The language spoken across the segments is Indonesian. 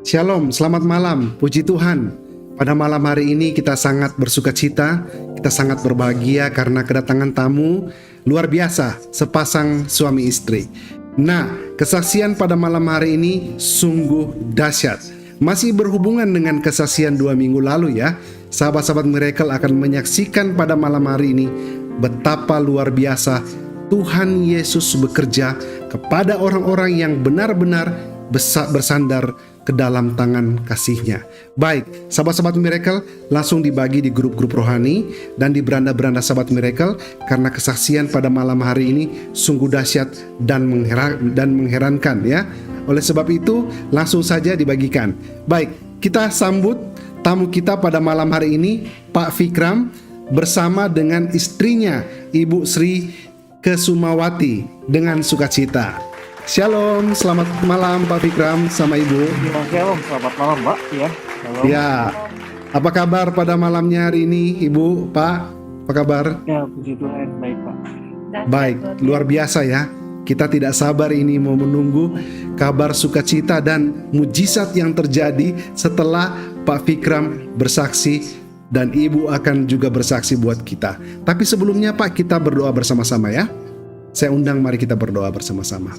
Shalom, selamat malam, puji Tuhan. Pada malam hari ini kita sangat bersuka cita, kita sangat berbahagia karena kedatangan tamu luar biasa, sepasang suami istri. Nah, kesaksian pada malam hari ini sungguh dahsyat. Masih berhubungan dengan kesaksian 2 minggu lalu ya. Sahabat-sahabat Miracle akan menyaksikan pada malam hari ini betapa luar biasa Tuhan Yesus bekerja kepada orang-orang yang benar-benar bersandar ke dalam tangan kasih-Nya. Baik, sahabat-sahabat Miracle langsung dibagi di grup-grup rohani dan di beranda-beranda sahabat Miracle karena kesaksian pada malam hari ini sungguh dahsyat dan mengherankan ya. Oleh sebab itu langsung saja dibagikan. Baik, kita sambut tamu kita pada malam hari ini, Pak Fikram bersama dengan istrinya Ibu Sri Kesumawati dengan sukacita. Shalom, selamat malam Pak Fikram sama Ibu. Shalom, selamat malam Mbak. Ya, shalom. Ya, apa kabar pada malamnya hari ini Ibu, Pak? Apa kabar? Ya, puji Tuhan, baik Pak. Baik, luar biasa ya. Kita tidak sabar ini mau menunggu kabar sukacita dan mujizat yang terjadi setelah Pak Fikram bersaksi dan Ibu akan juga bersaksi buat kita. Tapi sebelumnya Pak, kita berdoa bersama-sama ya. Saya undang, mari kita berdoa bersama-sama.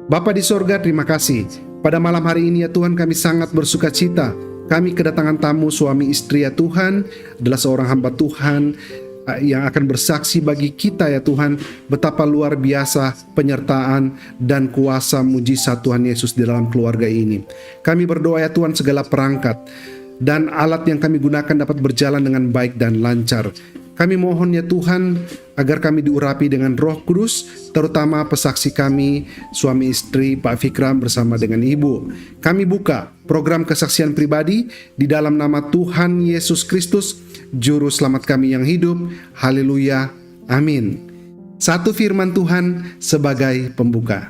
Bapa di sorga, terima kasih. Pada malam hari ini ya Tuhan, kami sangat bersuka cita. Kami kedatangan tamu suami istri ya Tuhan, adalah seorang hamba Tuhan yang akan bersaksi bagi kita ya Tuhan, betapa luar biasa penyertaan dan kuasa mujizat Tuhan Yesus di dalam keluarga ini. Kami berdoa ya Tuhan, segala perangkat dan alat yang kami gunakan dapat berjalan dengan baik dan lancar. Kami mohon ya Tuhan agar kami diurapi dengan Roh Kudus, terutama pesaksi kami, suami istri Pak Fikram bersama dengan Ibu. Kami buka program kesaksian pribadi di dalam nama Tuhan Yesus Kristus, Juru Selamat kami yang hidup. Haleluya, amin. Satu firman Tuhan sebagai pembuka.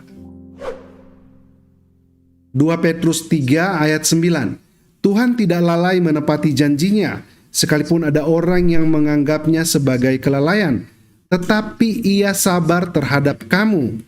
2 Petrus 3 ayat 9. Tuhan tidak lalai menepati janjinya, sekalipun ada orang yang menganggapnya sebagai kelalaian, tetapi ia sabar terhadap kamu,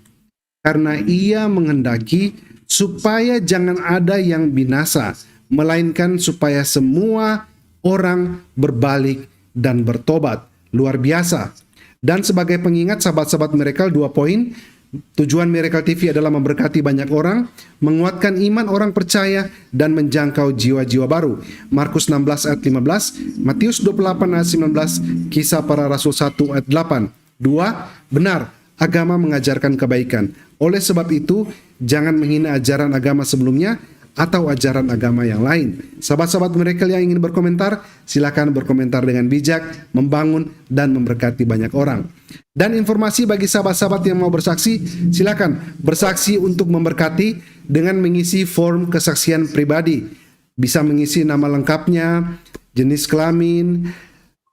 karena ia menghendaki supaya jangan ada yang binasa, melainkan supaya semua orang berbalik dan bertobat. Luar biasa. Dan sebagai pengingat sahabat-sahabat Miracle, 2 poin. Tujuan Miracle TV adalah memberkati banyak orang, menguatkan iman orang percaya, dan menjangkau jiwa-jiwa baru. Markus 16 ayat 15, Matius 28 ayat 19, Kisah Para Rasul 1 ayat 8. 2. Benar, agama mengajarkan kebaikan. Oleh sebab itu, jangan menghina ajaran agama sebelumnya atau ajaran agama yang lain. Sahabat-sahabat Miracle yang ingin berkomentar, silakan berkomentar dengan bijak, membangun, dan memberkati banyak orang. Dan informasi bagi sahabat-sahabat yang mau bersaksi, silakan bersaksi untuk memberkati dengan mengisi form kesaksian pribadi. Bisa mengisi nama lengkapnya, jenis kelamin,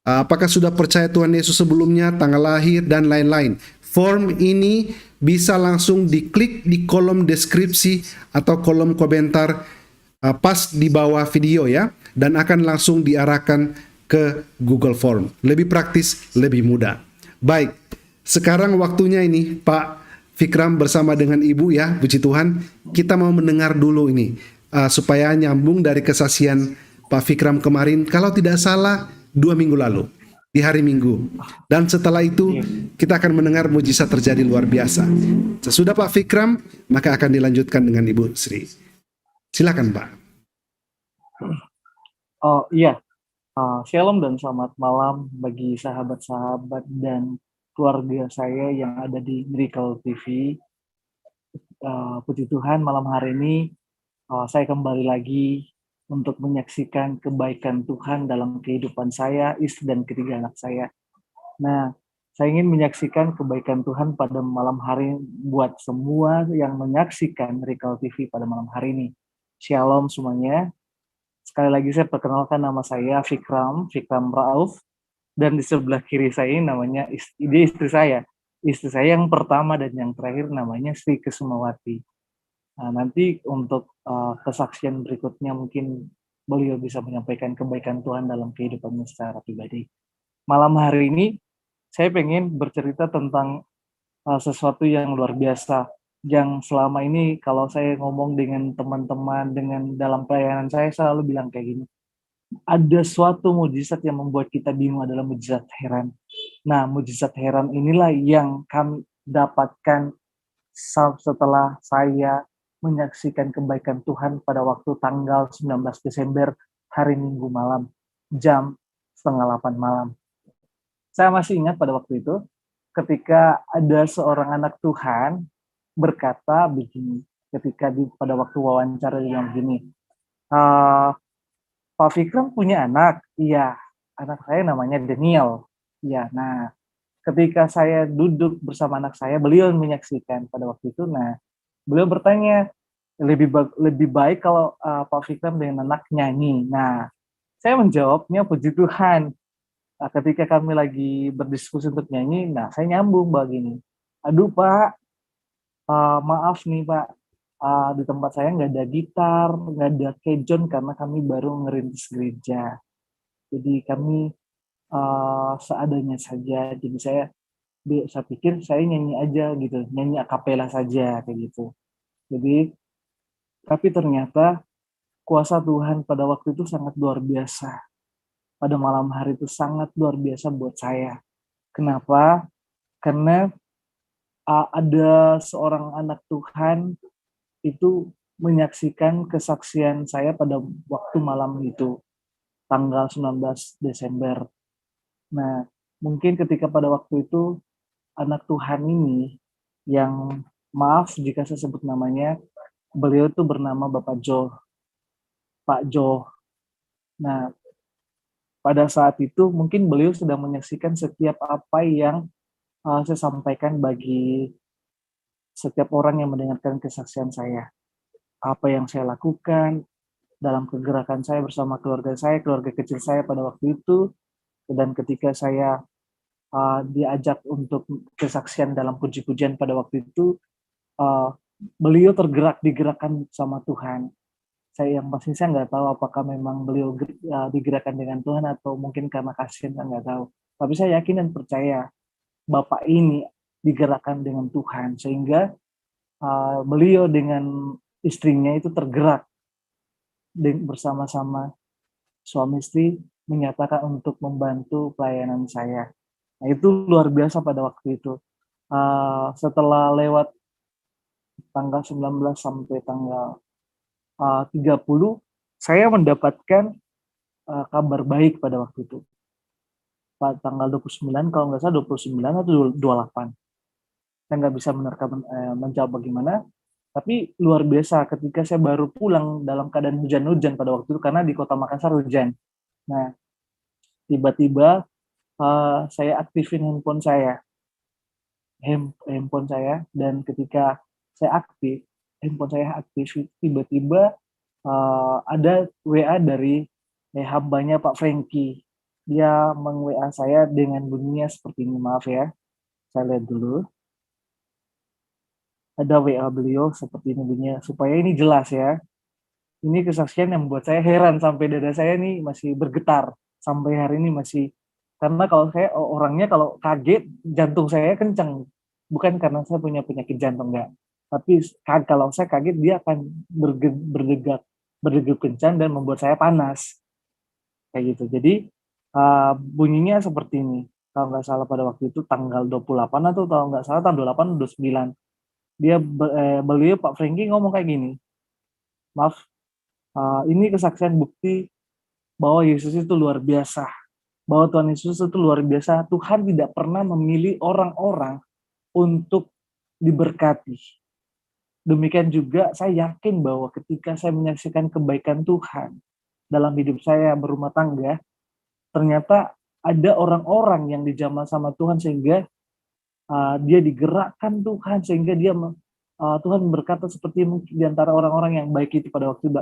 apakah sudah percaya Tuhan Yesus sebelumnya, tanggal lahir, dan lain-lain. Form ini bisa langsung diklik di kolom deskripsi atau kolom komentar pas di bawah video ya, dan akan langsung diarahkan ke Google Form. Lebih praktis, lebih mudah. Baik, sekarang waktunya ini Pak Fikram bersama dengan Ibu ya, puji Tuhan, kita mau mendengar dulu ini supaya nyambung dari kesaksian Pak Fikram kemarin, kalau tidak salah 2 minggu lalu, di hari Minggu. Dan setelah itu kita akan mendengar mujizat terjadi luar biasa. Sesudah Pak Fikram, maka akan dilanjutkan dengan Ibu Sri. Silakan Pak. Oh iya, shalom dan selamat malam bagi sahabat-sahabat dan keluarga saya yang ada di Miracle TV. Puji Tuhan, malam hari ini saya kembali lagi untuk menyaksikan kebaikan Tuhan dalam kehidupan saya, istri dan ketiga anak saya. Nah, saya ingin menyaksikan kebaikan Tuhan pada malam hari buat semua yang menyaksikan Miracle TV pada malam hari ini. Shalom semuanya. Sekali lagi saya perkenalkan, nama saya Fikram Rauf, dan di sebelah kiri saya ini namanya istri saya. Istri saya yang pertama dan yang terakhir namanya Sri Kesumawati. Nah, nanti untuk kesaksian berikutnya mungkin beliau bisa menyampaikan kebaikan Tuhan dalam kehidupannya secara pribadi. Malam hari ini saya pengen bercerita tentang sesuatu yang luar biasa yang selama ini kalau saya ngomong dengan teman-teman, dengan dalam pelayanan saya selalu bilang kayak gini, ada suatu mujizat yang membuat kita bingung adalah mujizat heran. Nah, mujizat heran inilah yang kami dapatkan setelah saya menyaksikan kebaikan Tuhan pada waktu tanggal 19 Desember, hari Minggu malam, jam setengah 8 malam. Saya masih ingat pada waktu itu, ketika ada seorang anak Tuhan berkata begini, ketika pada waktu wawancara dia bilang begini, Pak Fikram punya anak? Iya, anak saya namanya Daniel. Iya, nah ketika saya duduk bersama anak saya, beliau menyaksikan pada waktu itu. Nah, beliau bertanya, lebih baik kalau Pak Fikram dengan anak nyanyi. Nah, saya menjawabnya puji Tuhan. Nah, ketika kami lagi berdiskusi untuk nyanyi, nah saya nyambung begini. Aduh Pak, maaf nih Pak, di tempat saya nggak ada gitar, nggak ada kejon karena kami baru ngerintis gereja. Jadi kami seadanya saja. Jadi saya pikir saya nyanyi aja gitu, nyanyi akapela saja kayak gitu. Jadi tapi ternyata kuasa Tuhan pada waktu itu sangat luar biasa. Pada malam hari itu sangat luar biasa buat saya. Kenapa? Karena ada seorang anak Tuhan itu menyaksikan kesaksian saya pada waktu malam itu, tanggal 19 Desember. Nah, mungkin ketika pada waktu itu anak Tuhan ini yang, maaf jika saya sebut namanya, beliau itu bernama Bapak Jo, Pak Jo. Nah, pada saat itu mungkin beliau sedang menyaksikan setiap apa yang saya sampaikan bagi setiap orang yang mendengarkan kesaksian saya. Apa yang saya lakukan dalam kegerakan saya bersama keluarga kecil saya pada waktu itu, dan ketika saya diajak untuk kesaksian dalam puji-pujian pada waktu itu, uh, beliau digerakkan sama Tuhan. Yang pasti saya nggak tahu apakah memang beliau digerakkan dengan Tuhan atau mungkin karena kasihan, saya nggak tahu. Tapi saya yakin dan percaya Bapak ini digerakkan dengan Tuhan, sehingga beliau dengan istrinya itu tergerak bersama-sama suami istri menyatakan untuk membantu pelayanan saya. Nah itu luar biasa pada waktu itu. Setelah lewat tanggal 19 sampai tanggal 30, saya mendapatkan kabar baik pada waktu itu. Pada tanggal 29, kalau nggak salah 29 atau 28. Saya nggak bisa menjawab bagaimana, tapi luar biasa ketika saya baru pulang dalam keadaan hujan-hujan pada waktu itu, karena di kota Makassar hujan. Nah, tiba-tiba saya aktifin handphone saya, dan ketika saya handphone saya aktif, tiba-tiba ada WA dari hambanya Pak Franky. Dia meng-WA saya dengan bunyinya seperti ini, maaf ya, saya lihat dulu. Ada WA beliau seperti ini bunyinya, supaya ini jelas ya. Ini kesaksian yang membuat saya heran, sampai dada saya ini masih bergetar sampai hari ini masih. Karena kalau saya orangnya kalau kaget jantung saya kencang, bukan karena saya punya penyakit jantung, enggak. Tapi kalau saya kaget dia akan berdegup kencang dan membuat saya panas kayak gitu. Jadi bunyinya seperti ini. Kalau nggak salah pada waktu itu tanggal 28, atau kalau nggak salah tanggal 28 atau 29. Beliau Pak Franky ngomong kayak gini, maaf, ini kesaksian bukti bahwa Yesus itu luar biasa, bahwa Tuhan Yesus itu luar biasa. Tuhan tidak pernah memilih orang-orang untuk diberkati. Demikian juga saya yakin bahwa ketika saya menyaksikan kebaikan Tuhan dalam hidup saya berumah tangga, ternyata ada orang-orang yang dijamah sama Tuhan sehingga dia digerakkan Tuhan, sehingga Tuhan berkata seperti di antara orang-orang yang baik itu pada waktu itu,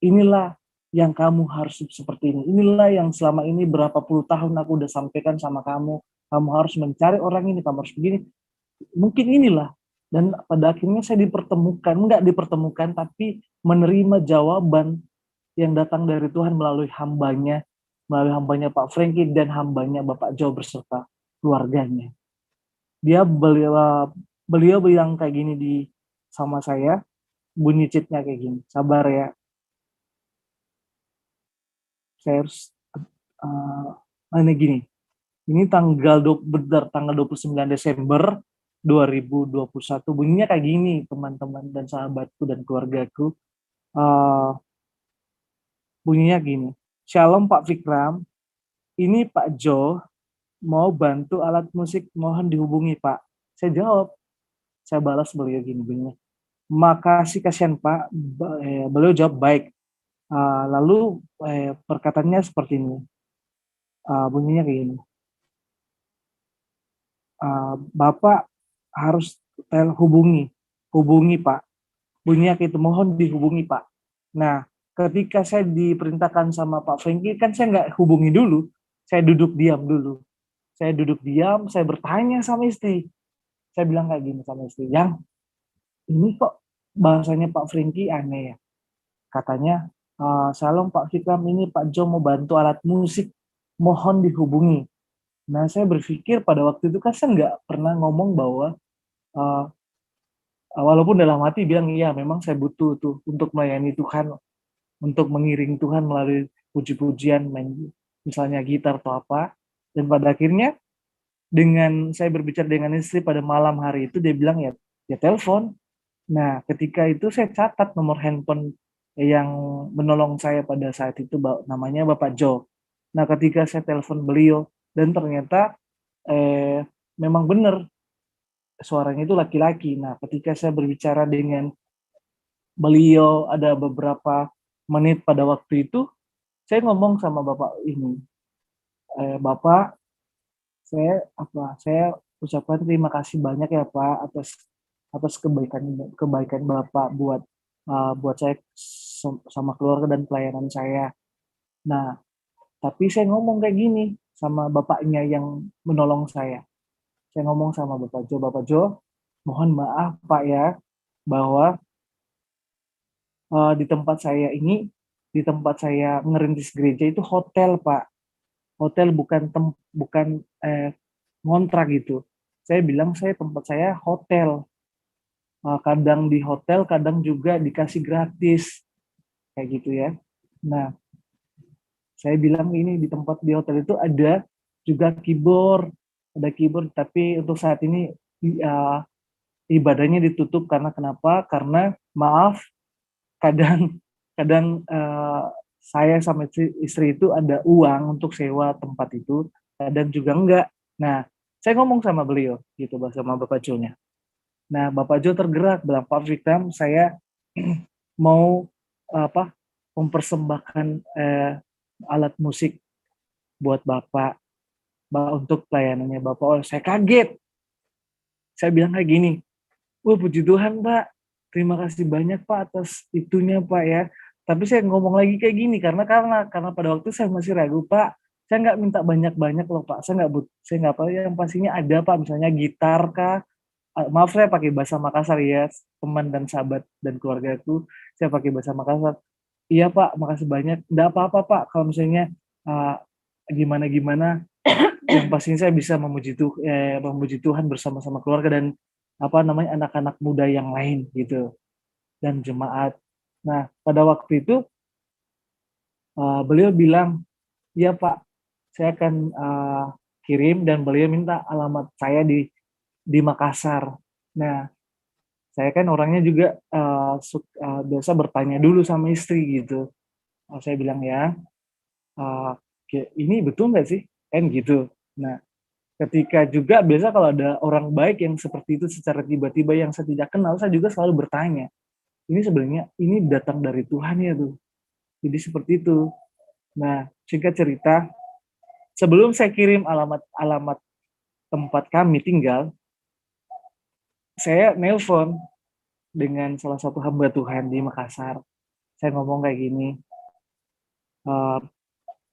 inilah yang kamu harus seperti ini. Inilah yang selama ini berapa puluh tahun aku udah sampaikan sama kamu. Kamu harus mencari orang ini, kamu harus begini. Mungkin inilah. Dan pada akhirnya saya enggak dipertemukan, tapi menerima jawaban yang datang dari Tuhan melalui hambanya Pak Franky dan hambanya Bapak Jo berserta keluarganya. Beliau bilang kayak gini sama saya, bunyi chatnya kayak gini, sabar ya, saya harus ini gini, ini benar tanggal 29 Desember 2021, bunyinya kayak gini, teman-teman dan sahabatku dan keluargaku. Eh, Bunyinya gini, Shalom Pak Vikram, ini Pak Jo mau bantu alat musik, mohon dihubungi Pak. Saya jawab, saya balas beliau gini bunyinya. Makasih kasihan Pak. Beliau jawab baik. Lalu perkataannya seperti ini. Bunyinya kayak gini. Bapak harus hubungi Pak. Bunyinya kayak itu, mohon dihubungi Pak. Nah, ketika saya diperintahkan sama Pak Franky, kan saya nggak hubungi dulu. Saya duduk diam dulu. Saya bertanya sama istri. Saya bilang kayak gini sama istri, yang ini kok bahasanya Pak Franky aneh ya. Katanya, Shalom Pak Fikram, ini Pak Jo mau bantu alat musik, mohon dihubungi. Nah, saya berpikir pada waktu itu kan saya nggak pernah ngomong bahwa, uh, walaupun dalam hati bilang, iya memang saya butuh tuh untuk melayani Tuhan, untuk mengiring Tuhan melalui puji-pujian, misalnya gitar atau apa. Dan pada akhirnya, dengan saya berbicara dengan istri pada malam hari itu, dia bilang ya telepon. Nah, ketika itu saya catat nomor handphone yang menolong saya pada saat itu, namanya Bapak Jo. Nah, ketika saya telepon beliau dan ternyata memang benar suaranya itu laki-laki. Nah, ketika saya berbicara dengan beliau ada beberapa menit pada waktu itu, saya ngomong sama Bapak ini, Bapak, saya ucapkan terima kasih banyak ya Pak atas atas kebaikan Bapak buat saya sama keluarga dan pelayanan saya. Nah, tapi saya ngomong kayak gini sama bapaknya yang menolong saya. Saya ngomong sama Bapak Jo, mohon maaf Pak ya, bahwa di tempat saya ini, di tempat saya ngerintis gereja itu hotel Pak. Hotel bukan ngontrak gitu. Saya bilang tempat saya hotel. Kadang di hotel, kadang juga dikasih gratis kayak gitu ya. Nah, saya bilang ini di hotel itu ada juga keyboard, tapi untuk saat ini uh, ibadahnya ditutup karena kenapa? Karena maaf, kadang kadang saya sama istri itu ada uang untuk sewa tempat itu, kadang juga enggak. Nah, saya ngomong sama beliau gitu, sama Bapak Jo-nya. Nah, Bapak Jo tergerak bilang, Pak Vikram, saya mau mempersembahkan alat musik buat Bapak untuk pelayanannya Bapak. Oh, saya kaget. Saya bilang kayak gini, wah puji Tuhan Pak, terima kasih banyak Pak atas itunya Pak ya. Tapi saya ngomong lagi kayak gini karena pada waktu saya masih ragu Pak. Saya nggak minta banyak-banyak loh Pak. Saya nggak apa yang pastinya ada Pak, misalnya gitar kah. Maaf saya pakai bahasa Makassar ya, teman dan sahabat dan keluargaku. Saya pakai bahasa Makassar. Iya Pak, makasih banyak. Nggak apa-apa Pak, kalau misalnya uh, gimana-gimana, yang pastinya saya bisa memuji Tuhan bersama-sama keluarga dan anak-anak muda yang lain gitu dan jemaat. Nah, pada waktu itu beliau bilang, "Iya Pak, saya akan kirim," dan beliau minta alamat saya di Makassar. Nah, saya kan orangnya juga biasa bertanya dulu sama istri gitu. Saya bilang ya, ini betul nggak sih? Kan gitu. Nah, ketika juga biasa kalau ada orang baik yang seperti itu secara tiba-tiba yang saya tidak kenal, saya juga selalu bertanya, ini sebenarnya ini datang dari Tuhan ya tuh. Jadi seperti itu. Nah, singkat cerita, sebelum saya kirim alamat tempat kami tinggal, saya nelpon dengan salah satu hamba Tuhan di Makassar. Saya ngomong kayak gini,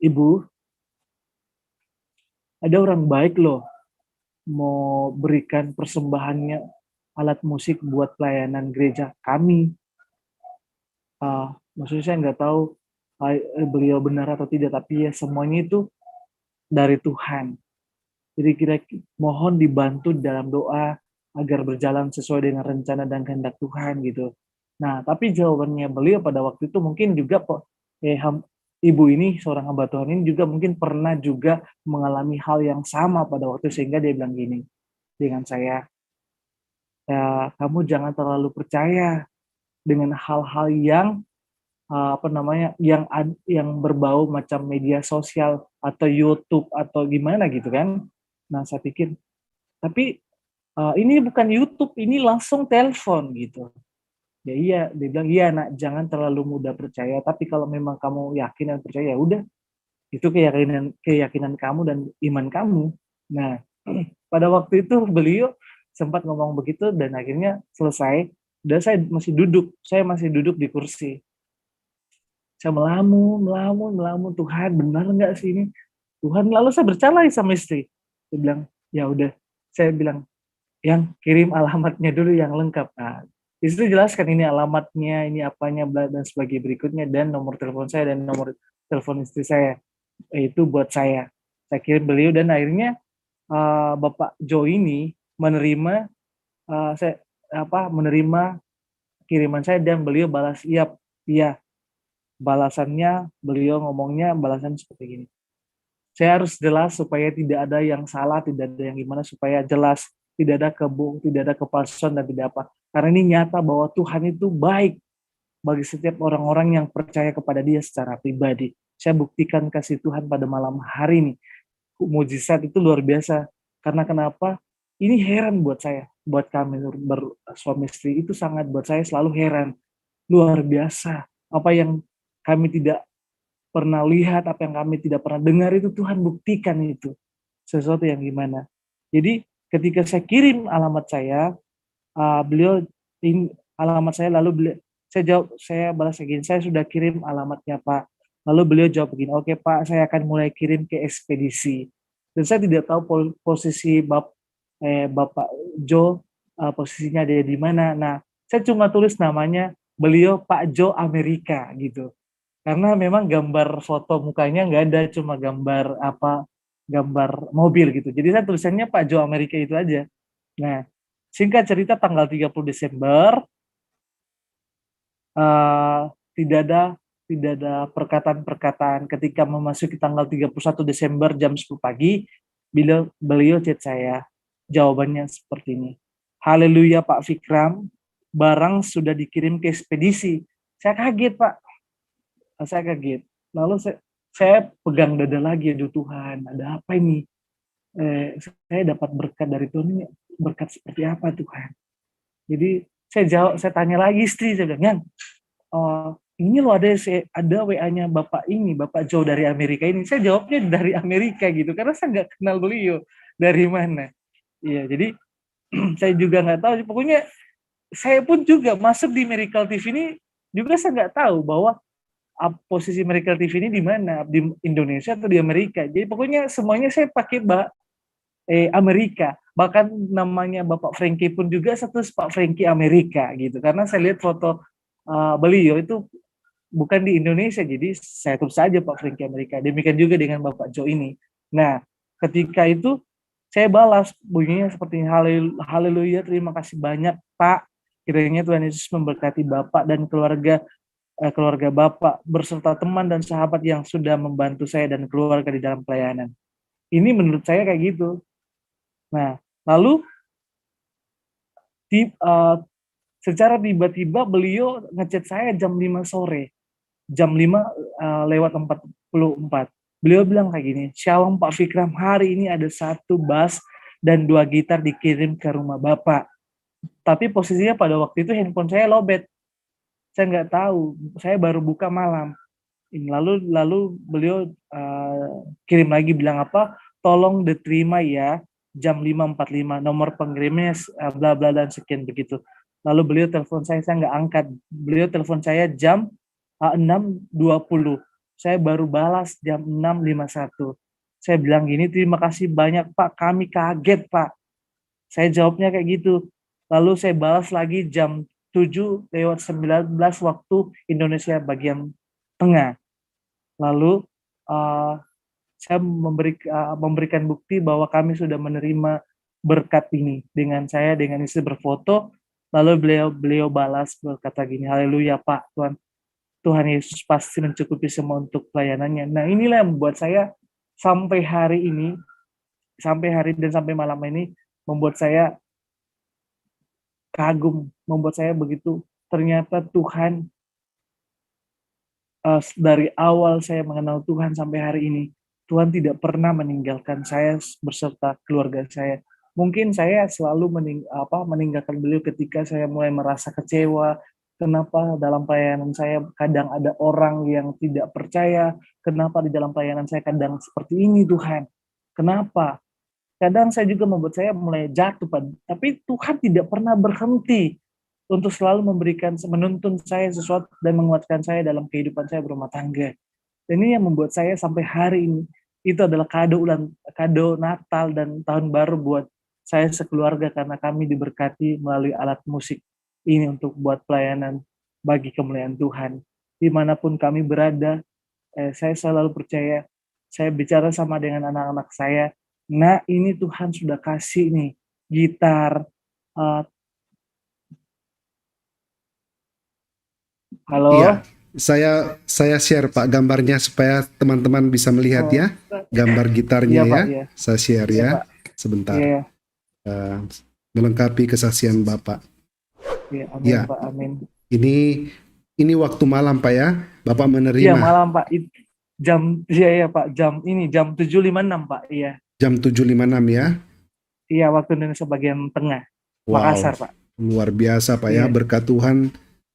Ibu, ada orang baik loh mau berikan persembahannya alat musik buat pelayanan gereja kami. Maksudnya saya nggak tahu beliau benar atau tidak, tapi ya semuanya itu dari Tuhan. Jadi mohon dibantu dalam doa agar berjalan sesuai dengan rencana dan kehendak Tuhan gitu. Nah, tapi jawabannya beliau pada waktu itu mungkin juga ibu ini, seorang hamba Tuhan ini juga mungkin pernah juga mengalami hal yang sama pada waktu, sehingga dia bilang gini dengan saya, "Ya, kamu jangan terlalu percaya dengan hal-hal yang yang berbau macam media sosial atau YouTube atau gimana gitu kan." Nah, saya pikir, tapi ini bukan YouTube, ini langsung telepon gitu. Ya iya, dia bilang, "Iya Nak, jangan terlalu mudah percaya, tapi kalau memang kamu yakin dan percaya, ya udah, itu keyakinan keyakinan kamu dan iman kamu." Nah, pada waktu itu beliau sempat ngomong begitu dan akhirnya selesai, dan saya masih duduk di kursi. Saya melamun, melamun, melamun, "Tuhan benar nggak sih ini? Tuhan." Lalu saya bercanda sama istri. Dia bilang, "Ya udah." Saya bilang, "Yang kirim alamatnya dulu yang lengkap." Nah, istri jelaskan ini alamatnya, ini apanya, dan sebagainya berikutnya, dan nomor telepon saya dan nomor telepon istri saya. Itu buat saya. Saya kirim beliau dan akhirnya Bapak Joe ini menerima eee, saya menerima kiriman saya dan beliau balas, "Iya, iya." Balasannya beliau ngomongnya balasan seperti gini, "Saya harus jelas supaya tidak ada yang salah, tidak ada yang gimana, supaya jelas, tidak ada kepalsuan dan tidak apa. Karena ini nyata bahwa Tuhan itu baik bagi setiap orang-orang yang percaya kepada Dia secara pribadi. Saya buktikan kasih Tuhan pada malam hari ini. Mujizat itu luar biasa. Karena kenapa? Ini heran buat saya, buat kami suami istri itu sangat buat saya selalu heran. Luar biasa. Apa yang kami tidak pernah lihat, apa yang kami tidak pernah dengar itu Tuhan buktikan itu. Sesuatu yang gimana. Jadi ketika saya kirim alamat saya, beliau alamat saya, lalu saya balas kayak gini, "Saya sudah kirim alamatnya Pak." Lalu beliau jawab begini, "Oke Pak, saya akan mulai kirim ke ekspedisi." Dan saya tidak tahu posisi Bapak Jo, posisinya ada di mana. Nah, saya cuma tulis namanya beliau Pak Jo Amerika gitu. Karena memang gambar foto mukanya nggak ada, cuma gambar mobil gitu. Jadi saya tulisannya Pak Jo Amerika itu aja. Nah, singkat cerita tanggal 30 Desember, eee, tidak ada perkataan-perkataan ketika memasuki tanggal 31 Desember jam 10 pagi, beliau chat saya, jawabannya seperti ini, "Haleluya Pak Fikram, barang sudah dikirim ke ekspedisi." Saya kaget Pak. Saya kaget. Lalu saya pegang dada lagi, "Aduh Tuhan, ada apa ini? Saya dapat berkat dari Tuhan ini, berkat seperti apa Tuhan?" Jadi saya tanya lagi istri, saya bilang, "Yang, ini loh ada WA-nya Bapak ini, Bapak Joe dari Amerika ini." Saya jawabnya dari Amerika gitu, karena saya nggak kenal beliau dari mana. Iya, jadi saya juga nggak tahu, pokoknya saya pun juga masuk di Miracle TV ini juga saya nggak tahu bahwa posisi Miracle TV ini di mana, di Indonesia atau di Amerika. Jadi pokoknya semuanya saya pakai Amerika. Bahkan namanya Bapak Frankie pun juga status Pak Frankie Amerika gitu. Karena saya lihat foto beliau itu bukan di Indonesia, jadi saya tulis saja Pak Frankie Amerika. Demikian juga dengan Bapak Joe ini. Nah, ketika itu saya balas bunyinya seperti haleluya, terima kasih banyak Pak. Kiranya Tuhan Yesus memberkati Bapak dan keluarga Bapak beserta teman dan sahabat yang sudah membantu saya dan keluarga di dalam pelayanan. Ini menurut saya kayak gitu. Nah, lalu secara tiba-tiba beliau ngechat saya jam 5 sore. Jam 5 lewat 44. Beliau bilang kayak gini, "Shalom Pak Fikram, hari ini ada 1 bass dan 2 gitar dikirim ke rumah Bapak." Tapi posisinya pada waktu itu handphone saya lowbat. Saya nggak tahu, saya baru buka malam. Lalu beliau kirim lagi bilang apa, "Tolong diterima ya, jam 5.45, nomor pengirimnya bla bla dan sekian begitu." Lalu beliau telepon saya nggak angkat. Beliau telepon saya jam 6.20. Saya baru balas jam 6.51. Saya bilang gini, "Terima kasih banyak Pak, kami kaget Pak." Saya jawabnya kayak gitu. Lalu saya balas lagi jam 7:19 waktu Indonesia bagian tengah. Lalu saya memberikan bukti bahwa kami sudah menerima berkat ini dengan saya dengan istri berfoto. Lalu beliau balas berkata gini, haleluya Pak, Tuhan Yesus pasti mencukupi semua untuk pelayanannya. Nah inilah yang membuat saya sampai hari ini, sampai hari dan sampai malam ini, membuat saya kagum, membuat saya begitu, ternyata Tuhan dari awal saya mengenal Tuhan sampai hari ini, Tuhan tidak pernah meninggalkan saya berserta keluarga saya. Mungkin saya selalu meninggalkan beliau ketika saya mulai merasa kecewa. Kenapa dalam pelayanan saya kadang ada orang yang tidak percaya? Kenapa di dalam pelayanan saya kadang seperti ini Tuhan? Kenapa? Kadang saya juga membuat saya mulai jatuh, tapi Tuhan tidak pernah berhenti untuk selalu menuntun saya sesuatu dan menguatkan saya dalam kehidupan saya berumah tangga. Dan ini yang membuat saya sampai hari ini, itu adalah kado Natal dan Tahun Baru buat saya sekeluarga, karena kami diberkati melalui alat musik ini untuk buat pelayanan bagi kemuliaan Tuhan. Dimanapun kami berada, saya selalu percaya, saya bicara sama dengan anak-anak saya, nah ini Tuhan sudah kasih nih gitar. Iya, Halo. saya share Pak gambarnya supaya teman-teman bisa melihat Oh, ya, gambar gitarnya iya ya. Pak, iya. Saya share Iya ya, Pak, sebentar. iya, Eh, melengkapi kesaksian Bapak. iya, amin Ya, Pak, amin. ini waktu malam Pak ya, Bapak Iya menerima malam Pak, iya Pak, jam 7.56 Pak, iya. jam 7.56 ya. Iya waktu Indonesia bagian tengah, Wow, Makassar Pak. luar biasa Pak ya, Iya, berkat Tuhan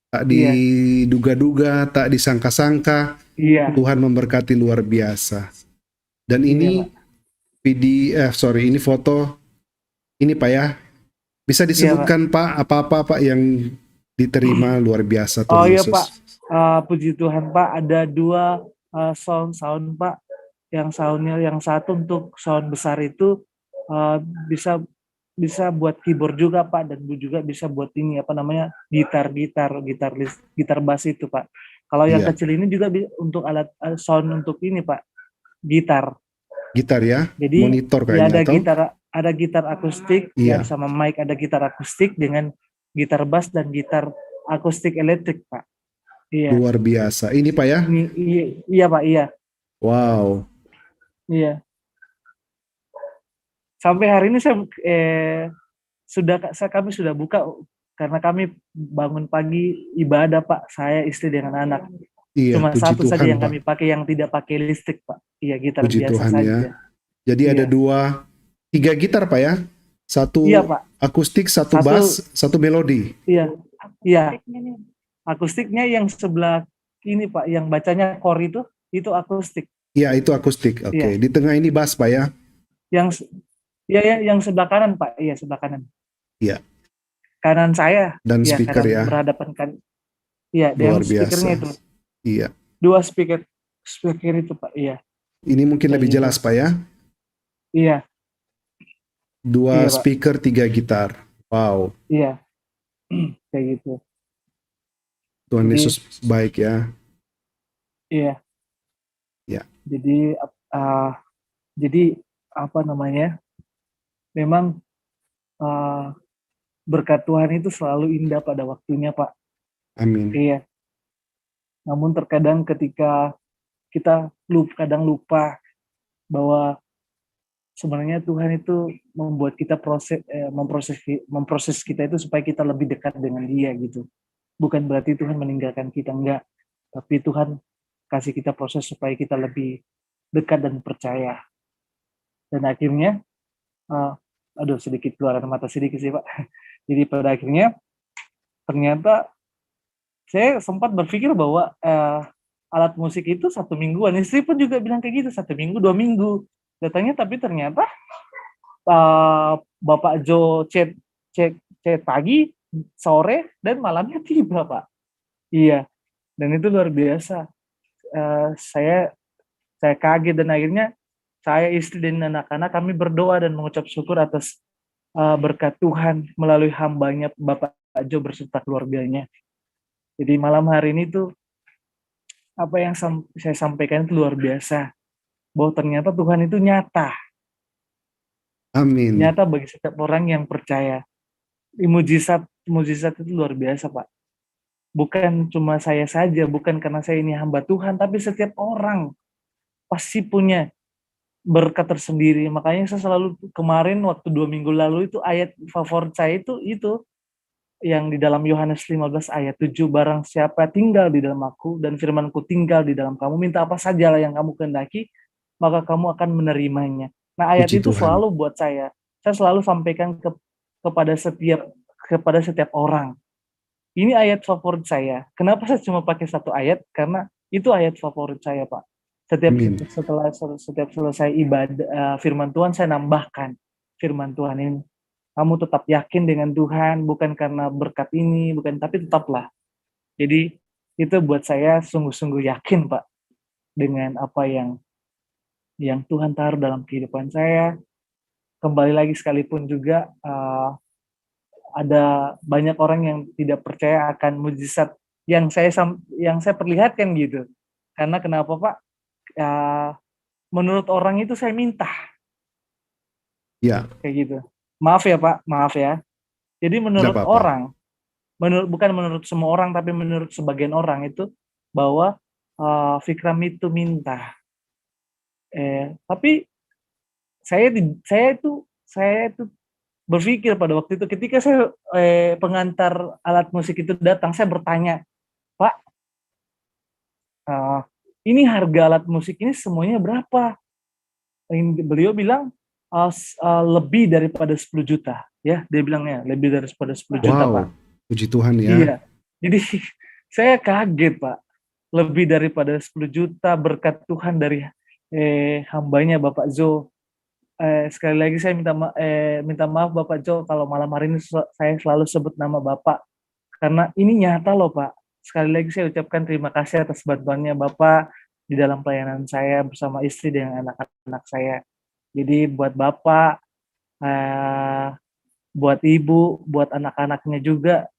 tak iya, diduga-duga, tak disangka-sangka, iya, Tuhan memberkati luar biasa. Dan iya ini Pak, ini foto ini Pak ya. Bisa iya Pak. disebutkan Pak apa-apa Pak yang diterima luar biasa Oh Tuhan iya Pak, Yesus. puji Tuhan Pak, ada dua sound Pak. Yang soundnya, yang satu untuk sound besar itu uh, bisa bisa buat keyboard juga Pak, dan juga bisa buat ini apa namanya gitar bass itu Pak. Kalau yang Iya, kecil ini juga untuk alat sound untuk ini Pak, gitar. gitar ya, Jadi monitor ya kayaknya atau? ada gitar akustik yang Iya, sama mic, ada gitar akustik dengan gitar bass dan gitar akustik elektrik Pak. Iya, luar biasa. Ini Pak ya. ini iya, iya Pak, iya, Wow. iya. Sampai hari ini kami sudah buka karena kami bangun pagi ibadah Pak, saya istri dengan anak. Iya, Cuma puji satu saja Tuhan yang Pak. kami pakai yang tidak pakai listrik Pak. Iya, gitar Puji biasa Tuhan ya. saja. Jadi ada Iya, tiga gitar Pak ya. iya Satu Pak. akustik, satu Satu, bass, satu melodi. iya, iya. Akustiknya yang sebelah ini Pak, yang bacanya core itu akustik. Iya, itu akustik. Oke, Iya, di tengah ini bass Pak ya. yang iya ya, yang sebelah kanan Pak. Iya, sebelah kanan. Iya, Kanan saya, dan iya speaker kanan ya. berhadapan kan. Iya, Luar dengan biasa. speakernya itu. Iya. Dua speaker itu Pak, iya. Ini mungkin Kayak lebih gitu. jelas Pak ya. Iya, Dua iya Pak, speaker, tiga gitar. Wow, iya. Kayak gitu. Tuhan Jadi Yesus baik ya. iya, Ya, jadi uh, jadi apa namanya? Memang uh, berkat Tuhan itu selalu indah pada waktunya, Pak. amin. Iya. Namun terkadang ketika kita kadang lupa bahwa sebenarnya Tuhan itu membuat kita memproses kita itu supaya kita lebih dekat dengan Dia gitu. Bukan berarti Tuhan meninggalkan kita, enggak. Tapi Tuhan kasih kita proses supaya kita lebih dekat dan percaya. Dan akhirnya, sedikit keluar air mata sedikit sih Pak. Jadi pada akhirnya ternyata saya sempat berpikir bahwa alat musik itu 1 mingguan. Istri pun juga bilang kayak gitu, 1 minggu, 2 minggu. Datangnya, tapi ternyata Bapak Jo chat pagi, sore, dan malamnya tiba Pak. Iya, dan itu luar biasa. Saya kaget, dan akhirnya saya, istri, dan anak-anak kami berdoa dan mengucap syukur atas berkat Tuhan melalui hambanya Bapak Jo berserta keluarganya. Jadi malam hari ini tuh apa yang saya sampaikan itu luar biasa. bahwa ternyata Tuhan itu nyata Amin. bagi setiap orang yang percaya. Mujizat itu luar biasa, Pak. Bukan cuma saya saja, bukan karena saya ini hamba Tuhan, tapi setiap orang pasti punya berkat tersendiri. Makanya saya selalu kemarin waktu 2 minggu lalu itu ayat favorit saya itu yang di dalam Yohanes 15 ayat 7, barang siapa tinggal di dalam aku dan firmanku tinggal di dalam kamu, minta apa sajalah yang kamu kehendaki, maka kamu akan menerimanya. Nah, ayat Puji itu Tuhan. selalu buat saya selalu sampaikan kepada setiap orang. Ini ayat favorit saya. Kenapa saya cuma pakai satu ayat? Karena itu ayat favorit saya, Pak. Amin. Setiap selesai ibadah firman Tuhan, saya nambahkan firman Tuhan ini. Kamu tetap yakin dengan Tuhan, bukan karena berkat ini, bukan, tapi tetaplah. Jadi itu buat saya sungguh-sungguh yakin, Pak, dengan apa yang Tuhan taruh dalam kehidupan saya. Kembali lagi sekalipun juga ada banyak orang yang tidak percaya akan mujizat yang saya perlihatkan gitu. Karena kenapa, Pak? Menurut orang itu saya minta, Ya, kayak gitu. Maaf ya, Pak, maaf ya. Jadi tidak menurut apa-apa. orang, bukan menurut semua orang, tapi menurut sebagian orang itu bahwa Fikram itu minta. Tapi saya itu berpikir pada waktu itu ketika saya pengantar alat musik itu datang, saya bertanya, Pak, ini harga alat musik ini semuanya berapa? Beliau bilang lebih daripada 10 juta, ya, dia bilangnya lebih daripada 10 juta, Pak. Wow, puji Tuhan ya. Iya, jadi saya kaget, Pak, lebih daripada 10 juta berkat Tuhan dari hambanya Bapak Jo. Sekali lagi saya minta maaf Bapak Jo kalau malam hari ini saya selalu sebut nama Bapak, karena ini nyata loh, Pak. Sekali lagi saya ucapkan terima kasih atas bantuannya Bapak di dalam pelayanan saya bersama istri dan anak-anak saya. Jadi buat Bapak, buat Ibu, buat anak-anaknya juga,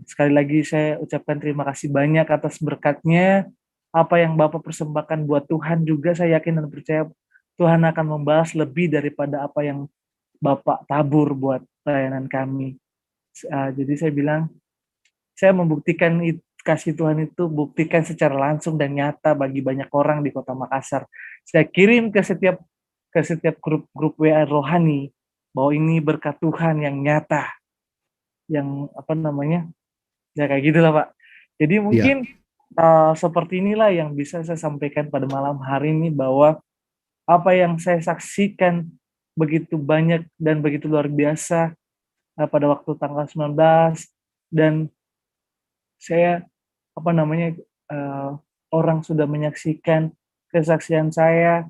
sekali lagi saya ucapkan terima kasih banyak atas berkatnya. Apa yang Bapak persembahkan buat Tuhan juga, saya yakin dan percaya Tuhan akan membalas lebih daripada apa yang Bapak tabur buat pelayanan kami. Jadi saya bilang, saya membuktikan kasih Tuhan itu buktikan secara langsung dan nyata bagi banyak orang di Kota Makassar. Saya kirim ke setiap grup WA rohani bahwa ini berkat Tuhan yang nyata, yang ya kayak gitulah, Pak. Jadi Ya, mungkin seperti inilah yang bisa saya sampaikan pada malam hari ini, bahwa apa yang saya saksikan begitu banyak dan begitu luar biasa pada waktu tanggal 19, dan saya orang sudah menyaksikan kesaksian saya,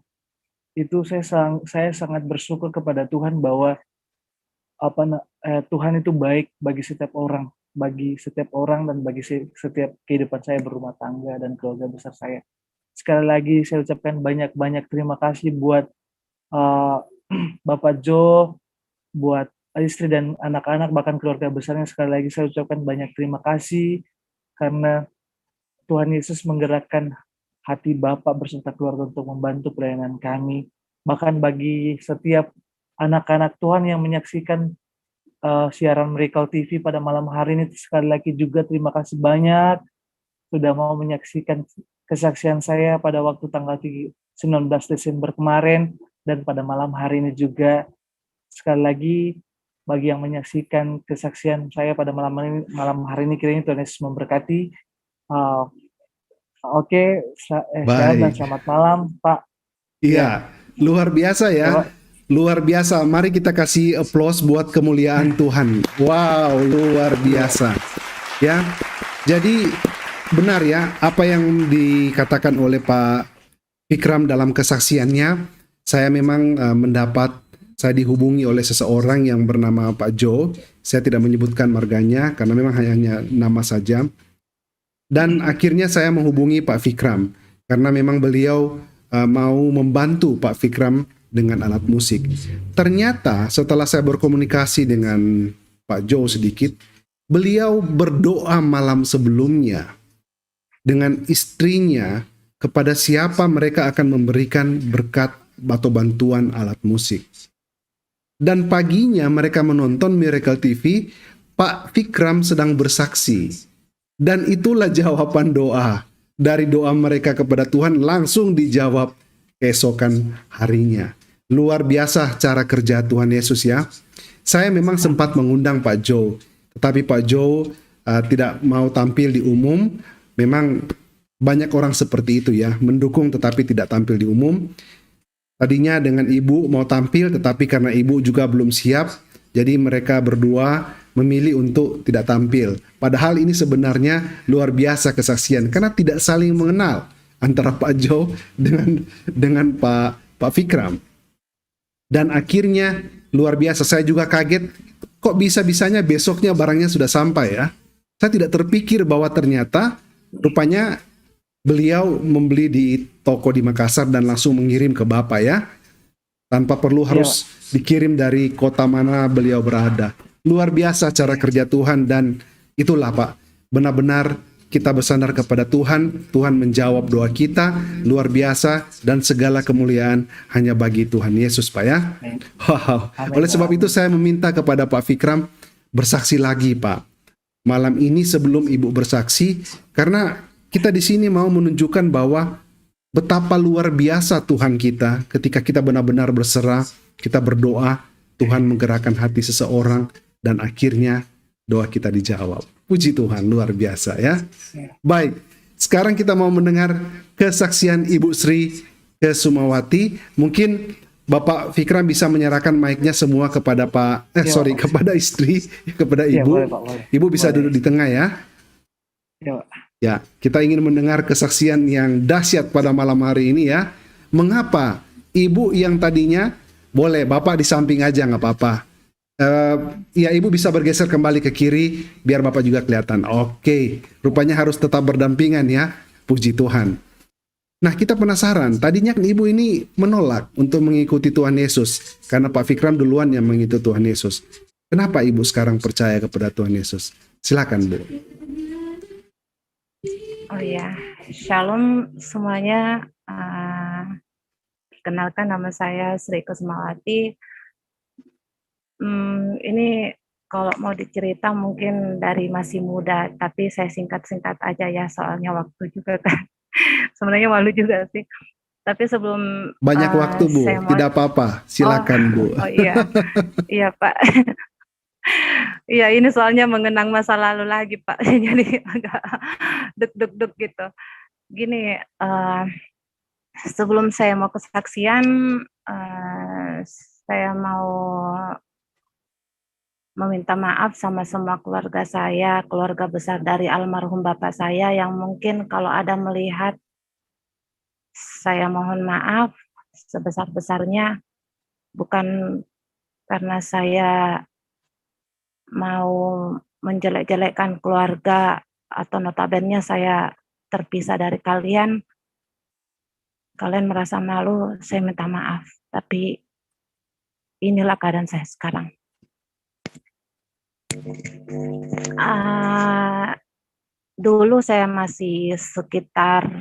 itu saya sangat bersyukur kepada Tuhan bahwa Tuhan itu baik bagi setiap orang dan bagi setiap kehidupan saya berumah tangga dan keluarga besar saya. Sekali lagi saya ucapkan banyak-banyak terima kasih buat uh, Bapak Jo, buat istri dan anak-anak, bahkan keluarga besarnya. Sekali lagi saya ucapkan banyak terima kasih karena Tuhan Yesus menggerakkan hati Bapak beserta keluarga untuk membantu pelayanan kami. Bahkan bagi setiap anak-anak Tuhan yang menyaksikan siaran Miracle TV pada malam hari ini, sekali lagi juga terima kasih banyak sudah mau menyaksikan kesaksian saya pada waktu tanggal 19 Desember kemarin dan pada malam hari ini juga. Sekali lagi bagi yang menyaksikan kesaksian saya pada malam hari ini, kiranya Tuhan Yesus memberkati. Shalom dan baik. selamat malam, Pak. Ya, Iya, luar biasa ya, ya. Pak. Luar biasa. Mari kita kasih applause buat kemuliaan Tuhan. Wow, luar biasa. Ya. Jadi benar ya apa yang dikatakan oleh Pak Fikram dalam kesaksiannya. Saya memang saya dihubungi oleh seseorang yang bernama Pak Jo. Saya tidak menyebutkan marganya karena memang hanya nama saja. Dan akhirnya saya menghubungi Pak Fikram karena memang beliau mau membantu Pak Fikram dengan alat musik. Ternyata setelah saya berkomunikasi dengan Pak Jo sedikit, beliau berdoa malam sebelumnya dengan istrinya kepada siapa mereka akan memberikan berkat atau bantuan alat musik. Dan paginya mereka menonton Miracle TV, Pak Fikram sedang bersaksi. Dan itulah jawaban doa. Dari doa mereka kepada Tuhan langsung dijawab keesokan harinya. Luar biasa cara kerja Tuhan Yesus ya. Saya memang sempat mengundang Pak Joe, tetapi Pak Joe tidak mau tampil di umum. Memang banyak orang seperti itu ya, mendukung tetapi tidak tampil di umum. Tadinya dengan ibu mau tampil, tetapi karena ibu juga belum siap, jadi mereka berdua memilih untuk tidak tampil. Padahal ini sebenarnya luar biasa kesaksian, karena tidak saling mengenal antara Pak Joe dengan Pak Fikram. Dan akhirnya luar biasa, saya juga kaget, kok bisa-bisanya besoknya barangnya sudah sampai ya. Saya tidak terpikir bahwa ternyata rupanya beliau membeli di toko di Makassar dan langsung mengirim ke Bapak ya, tanpa perlu harus dikirim dari kota mana beliau berada. Luar biasa cara kerja Tuhan, dan itulah Pak, benar-benar kita bersandar kepada Tuhan, Tuhan menjawab doa kita, luar biasa, dan segala kemuliaan hanya bagi Tuhan Yesus Pak ya. Wow. Oleh sebab itu saya meminta kepada Pak Fikram bersaksi lagi Pak, malam ini sebelum Ibu bersaksi, karena kita di sini mau menunjukkan bahwa betapa luar biasa Tuhan kita ketika kita benar-benar berserah, kita berdoa, Tuhan menggerakkan hati seseorang, dan akhirnya doa kita dijawab. Puji Tuhan, luar biasa ya. Baik, sekarang kita mau mendengar kesaksian Ibu Sri Kesumawati. Mungkin Bapak Fikram bisa menyerahkan mic-nya semua kepada kepada istri, kepada Ibu. Boleh, Pak, boleh. Ibu bisa duduk di tengah ya. Ya, Pak. Ya, kita ingin mendengar kesaksian yang dahsyat pada malam hari ini ya. Mengapa Ibu yang tadinya, boleh Bapak di samping aja nggak apa-apa. Ya, Ibu bisa bergeser kembali ke kiri biar Bapak juga kelihatan. Oke, rupanya harus tetap berdampingan ya. Puji Tuhan. Nah, kita penasaran. Tadinya kan Ibu ini menolak untuk mengikuti Tuhan Yesus karena Pak Fikram duluan yang mengikuti Tuhan Yesus. Kenapa Ibu sekarang percaya kepada Tuhan Yesus? Silakan, Bu. Oh ya, Shalom semuanya. Perkenalkan nama saya Sri Kusmawati. Ini kalau mau dicerita mungkin dari masih muda, tapi saya singkat-singkat aja ya, soalnya waktu juga kan. Sebenarnya malu juga sih. Tapi sebelum banyak waktu Bu, tidak apa-apa. Silakan Bu. Oh iya, iya Pak. Iya, ini soalnya mengenang masa lalu lagi Pak, jadi agak deg-deg gitu. Gini, sebelum saya mau kesaksian, saya mau meminta maaf sama semua keluarga saya, keluarga besar dari almarhum bapak saya yang mungkin kalau ada melihat, saya mohon maaf sebesar-besarnya, bukan karena saya mau menjelek-jelekkan keluarga atau notabene saya terpisah dari kalian merasa malu, saya minta maaf. Tapi inilah keadaan saya sekarang. Dulu saya masih sekitar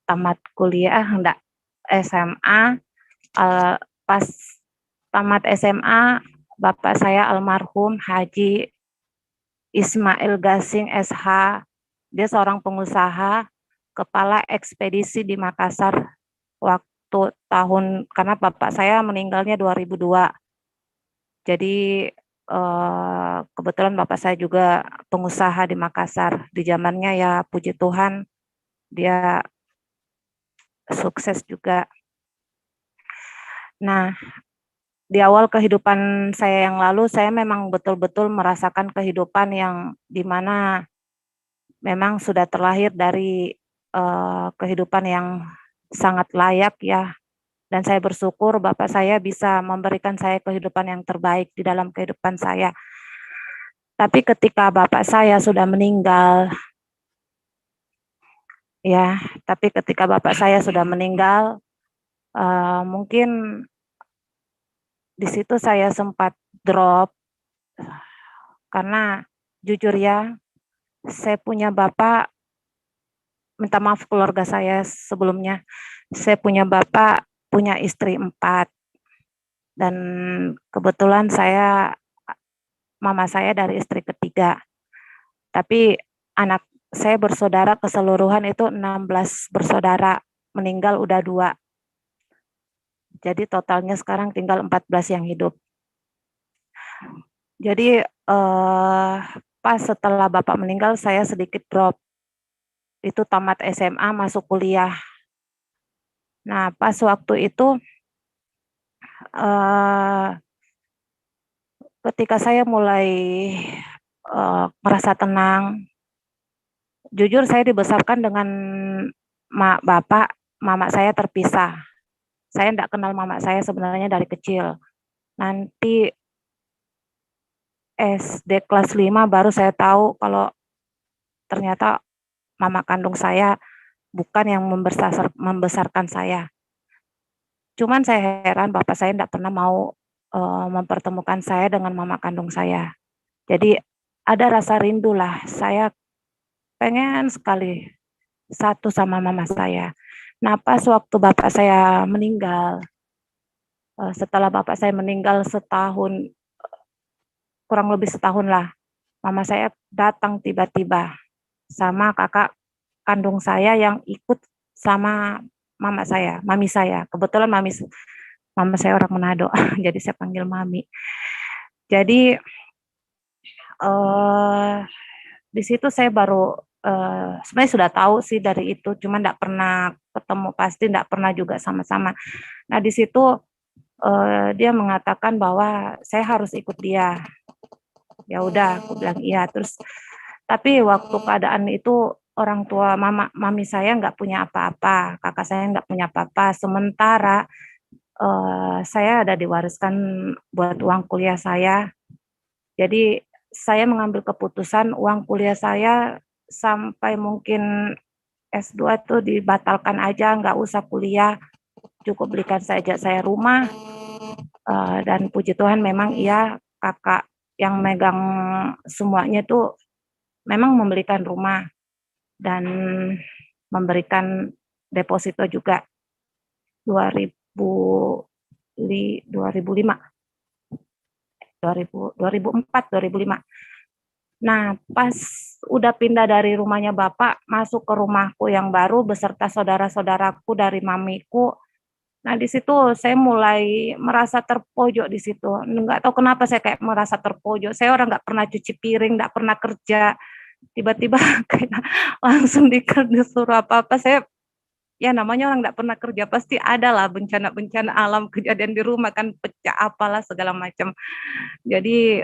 tamat kuliah, SMA. Pas tamat SMA, bapak saya almarhum Haji Ismail Gasing SH, dia seorang pengusaha, kepala ekspedisi di Makassar waktu karena bapak saya meninggalnya 2002. Jadi kebetulan bapak saya juga pengusaha di Makassar. Di zamannya ya puji Tuhan dia sukses juga. Nah, di awal kehidupan saya yang lalu, saya memang betul-betul merasakan kehidupan yang dimana memang sudah terlahir dari kehidupan yang sangat layak ya. Dan saya bersyukur bapak saya bisa memberikan saya kehidupan yang terbaik di dalam kehidupan saya. Tapi ketika bapak saya sudah meninggal, mungkin di situ saya sempat drop, karena jujur ya, saya punya bapak minta maaf keluarga saya sebelumnya. Saya punya bapak, punya istri 4, dan kebetulan mama saya dari istri ketiga. Tapi anak saya bersaudara keseluruhan itu 16 bersaudara, meninggal udah 2. Jadi totalnya sekarang tinggal 14 yang hidup. Jadi pas setelah bapak meninggal saya sedikit drop. Itu tamat SMA masuk kuliah. Nah, pas waktu itu eh, ketika saya mulai merasa tenang, jujur saya dibesarkan dengan bapak, mama saya terpisah. Saya tidak kenal mama saya sebenarnya dari kecil. Nanti SD kelas 5 baru saya tahu kalau ternyata mama kandung saya bukan yang membesarkan saya. Cuman saya heran bapak saya tidak pernah mau mempertemukan saya dengan mama kandung saya. Jadi ada rasa rindu lah, saya pengen sekali satu sama mama saya. Nah, pas waktu bapak saya meninggal, setelah bapak saya meninggal setahun, kurang lebih setahun lah, mama saya datang tiba-tiba sama kakak kandung saya yang ikut sama mami saya. Kebetulan mama saya orang Manado, jadi saya panggil mami. Jadi di situ saya baru sebenarnya sudah tahu sih dari itu, cuma tidak pernah ketemu, pasti tidak pernah juga sama-sama. Nah, di situ dia mengatakan bahwa saya harus ikut dia. Ya udah, aku bilang iya. Terus tapi waktu keadaan itu orang tua mami saya nggak punya apa-apa, kakak saya nggak punya apa-apa. Sementara saya ada diwariskan buat uang kuliah saya. Jadi saya mengambil keputusan uang kuliah saya sampai mungkin S2 itu dibatalkan aja, nggak usah kuliah, cukup belikan saja saya rumah. Dan puji Tuhan memang iya, kakak yang megang semuanya itu memang memberikan rumah dan memberikan deposito juga 2005, 2004, 2005. Nah, pas udah pindah dari rumahnya bapak, masuk ke rumahku yang baru beserta saudara-saudaraku dari mamiku. Nah, di situ saya mulai merasa terpojok di situ. Nggak tahu kenapa saya kayak merasa terpojok. Saya orang nggak pernah cuci piring, nggak pernah kerja. Tiba-tiba kayak langsung disuruh apa-apa. Saya, ya namanya orang nggak pernah kerja, pasti ada lah bencana-bencana alam, kejadian di rumah kan, pecah apalah segala macam. Jadi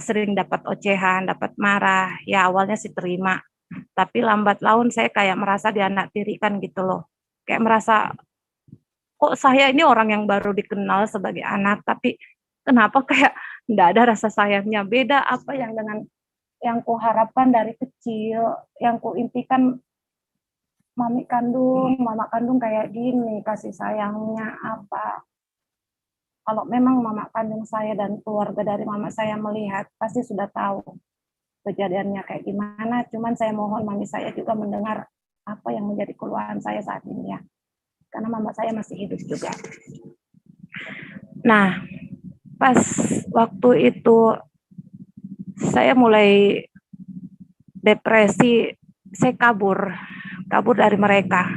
sering dapat ocehan, dapat marah. Ya awalnya sih terima. Tapi lambat laun saya kayak merasa dianaktirikan gitu loh. Kayak merasa, kok saya ini orang yang baru dikenal sebagai anak, tapi kenapa kayak enggak ada rasa sayangnya. Beda apa yang dengan yang kuharapkan dari kecil, yang kuimpikan mama kandung kayak gini, kasih sayangnya apa. Kalau memang mama kandung saya dan keluarga dari mama saya melihat, pasti sudah tahu kejadiannya kayak gimana. Cuman saya mohon mami saya juga mendengar apa yang menjadi keluhan saya saat ini ya. Karena mama saya masih hidup juga. Nah, pas waktu itu saya mulai depresi, saya kabur dari mereka.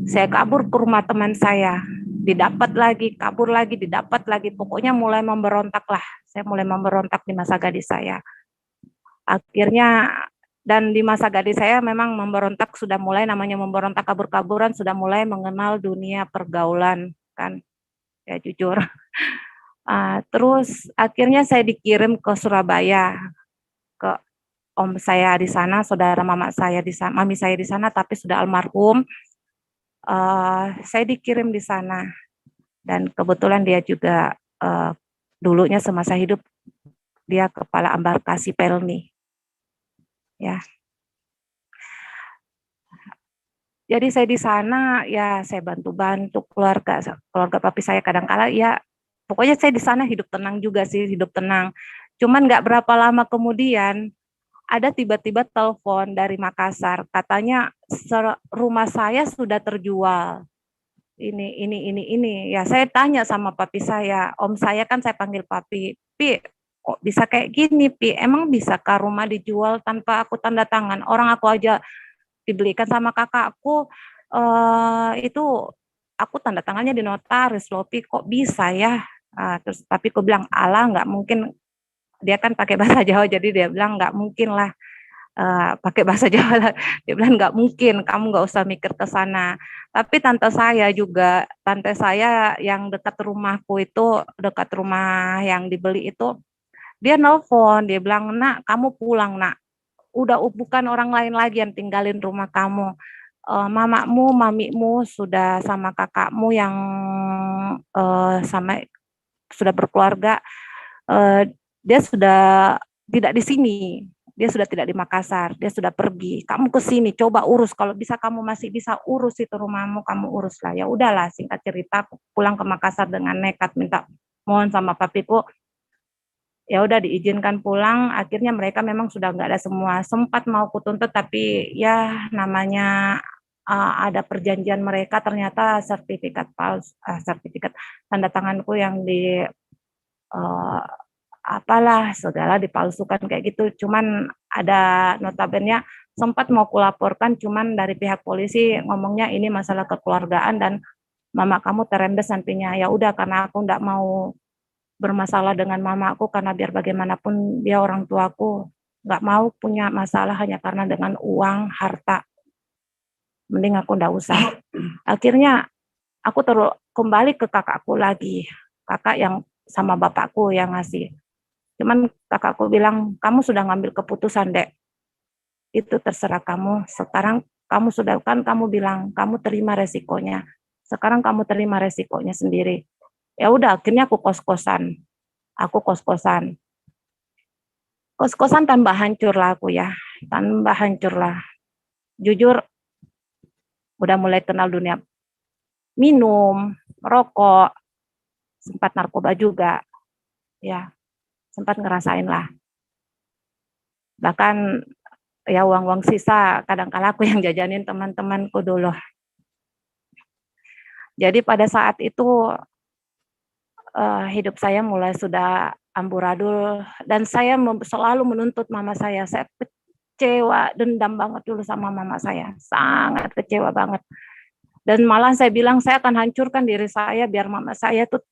Saya kabur ke rumah teman saya, didapat lagi, kabur lagi, didapat lagi. Pokoknya mulai memberontak lah. Saya mulai memberontak di masa gadis saya. Akhirnya, dan di masa gadis saya memang memberontak sudah mulai, namanya memberontak kabur-kaburan, sudah mulai mengenal dunia pergaulan kan, ya jujur. Terus akhirnya saya dikirim ke Surabaya, ke om saya di sana, saudara mama saya di sana, mami saya di sana, tapi sudah almarhum. Saya dikirim di sana, dan kebetulan dia juga dulunya semasa hidup dia kepala embarkasi Pelni. Ya. Jadi saya di sana ya saya bantu-bantu keluarga papi saya kadang-kala ya. Pokoknya saya di sana hidup tenang juga sih, hidup tenang. Cuman nggak berapa lama kemudian ada tiba-tiba telepon dari Makassar, katanya rumah saya sudah terjual. Ini. Ya saya tanya sama papi saya, om saya kan saya panggil papi, Pi, kok bisa kayak gini, Pi? Emang bisakah rumah dijual tanpa aku tanda tangan? Orang aku aja dibelikan sama kakakku, itu aku tanda tangannya di notaris loh, Pi, kok bisa ya? Terus papiku bilang, alah nggak mungkin, dia kan pakai bahasa Jawa, jadi dia bilang nggak mungkin lah, pakai bahasa Jawa, dia bilang nggak mungkin, kamu nggak usah mikir ke sana. Tapi tante saya yang dekat rumahku itu, dekat rumah yang dibeli itu, dia nelpon, dia bilang, nak kamu pulang nak, udah bukan orang lain lagi yang tinggalin rumah kamu. Mamimu sudah sama kakakmu yang sama sudah berkeluarga, dia sudah tidak di sini, dia sudah tidak di Makassar, dia sudah pergi. Kamu ke sini, coba urus. Kalau bisa kamu masih bisa urus itu rumahmu, kamu urus lah. Ya udahlah, singkat cerita, aku pulang ke Makassar dengan nekat minta mohon sama papiku. Ya udah diizinkan pulang. Akhirnya mereka memang sudah nggak ada semua. Sempat mau kutuntut, tapi ya namanya ada perjanjian mereka, ternyata sertifikat palsu, sertifikat tanda tanganku yang di apalah segala dipalsukan kayak gitu. Cuman ada notabene sempat mau kulaporkan, cuman dari pihak polisi ngomongnya ini masalah kekeluargaan dan mama kamu terembes nantinya. Ya udah, karena aku nggak mau bermasalah dengan mamaku, karena biar bagaimanapun dia orang tuaku, nggak mau punya masalah hanya karena dengan uang harta, mending aku nggak usah. Akhirnya aku terus kembali ke kakakku lagi, kakak yang sama bapakku yang ngasih. Cuman kakakku bilang, kamu sudah ngambil keputusan, Dek. Itu terserah kamu. Sekarang kamu sudah, kan kamu bilang, kamu terima resikonya. Sekarang kamu terima resikonya sendiri. Ya udah, akhirnya aku kos-kosan. Aku kos-kosan. Kos-kosan tambah hancur lah aku ya. Tambah hancur lah. Jujur, udah mulai kenal dunia minum, merokok, sempat narkoba juga. Ya, sempat ngerasain lah. Bahkan ya uang-uang sisa kadang-kala aku yang jajanin teman-temanku dulu. Jadi pada saat itu hidup saya mulai sudah amburadul dan saya selalu menuntut mama saya. Saya kecewa, dendam banget dulu sama mama saya, sangat kecewa banget. Dan malah saya bilang saya akan hancurkan diri saya biar mama saya tuh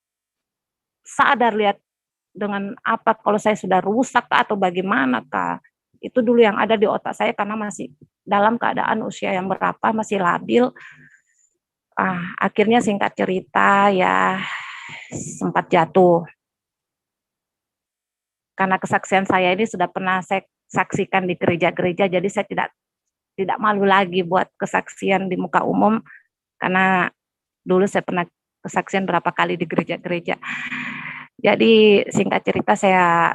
sadar, lihat dengan apa kalau saya sudah rusak atau bagaimana kah. Itu dulu yang ada di otak saya karena masih dalam keadaan usia yang berapa, masih labil. Akhirnya singkat cerita ya sempat jatuh. Karena kesaksian saya ini sudah pernah saya saksikan di gereja-gereja, jadi saya tidak malu lagi buat kesaksian di muka umum, karena dulu saya pernah kesaksian berapa kali di gereja-gereja. Jadi singkat cerita, saya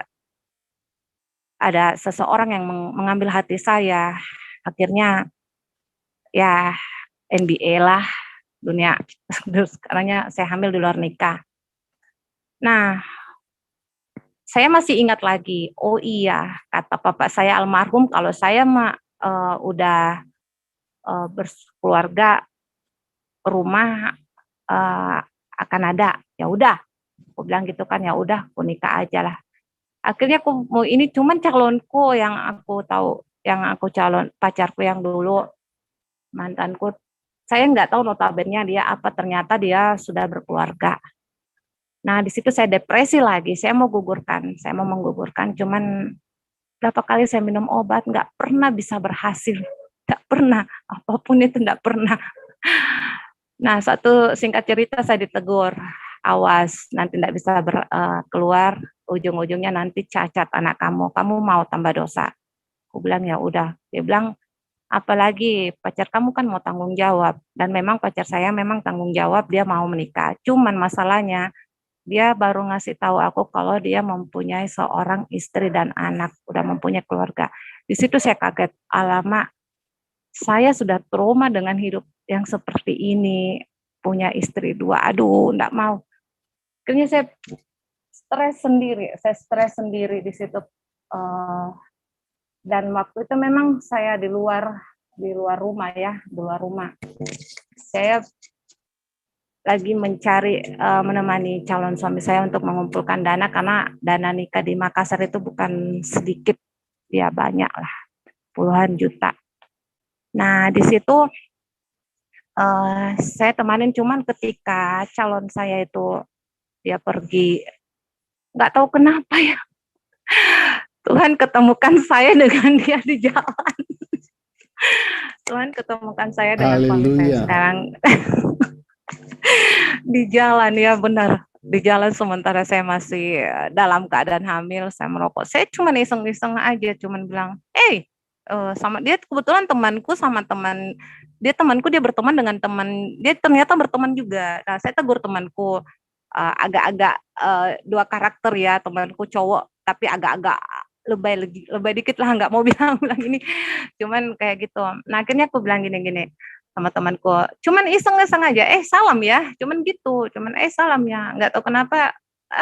ada seseorang yang mengambil hati saya. Akhirnya ya NBA lah dunia. Sekarangnya saya hamil di luar nikah. Nah, saya masih ingat lagi, oh iya, kata bapak saya almarhum, kalau saya udah berkeluarga, rumah akan ada. Ya udah, aku bilang gitu kan, ya udah, aku nikah aja lah. Akhirnya aku mau ini, cuman calonku yang aku tahu, yang aku calon pacarku yang dulu, mantanku, saya nggak tahu notabene dia apa, ternyata dia sudah berkeluarga. Nah di situ saya depresi lagi, saya mau menggugurkan, cuman berapa kali saya minum obat, nggak pernah bisa berhasil, nggak pernah, apapun itu nggak pernah. Nah singkat cerita saya ditegur, awas nanti nggak bisa keluar, ujung-ujungnya nanti cacat anak kamu mau tambah dosa. Aku bilang ya udah, dia bilang apalagi pacar kamu kan mau tanggung jawab, dan memang pacar saya memang tanggung jawab, dia mau menikah. Cuman masalahnya dia baru ngasih tahu aku kalau dia mempunyai seorang istri dan anak, udah mempunyai keluarga. Di situ saya kaget, alamak, saya sudah trauma dengan hidup yang seperti ini, punya istri dua, aduh, enggak mau. Akhirnya saya stres sendiri di situ. Dan waktu itu memang saya di luar rumah ya, di luar rumah. Saya lagi mencari menemani calon suami saya untuk mengumpulkan dana karena dana nikah di Makassar itu bukan sedikit, ya banyak lah, puluhan juta. Nah, di situ saya temanin, cuman ketika calon saya itu dia pergi, nggak tahu kenapa ya, Tuhan ketemukan saya dengan dia di jalan. Tuhan ketemukan saya dengan suami saya Haleluya. sekarang di jalan, ya benar. Di jalan sementara saya masih dalam keadaan hamil, saya merokok. Saya cuma iseng-iseng aja, cuman bilang, sama dia kebetulan temanku sama teman dia temanku, dia berteman dengan teman dia, ternyata berteman juga. Nah, saya tegur temanku, agak-agak dua karakter ya, temanku cowok tapi agak-agak lebay dikit lah, nggak mau bilang ini, cuman kayak gitu. Nah, akhirnya aku bilang gini-gini sama temanku, cuman iseng-iseng aja, salam ya, cuman gitu, cuman salam ya, nggak tahu kenapa,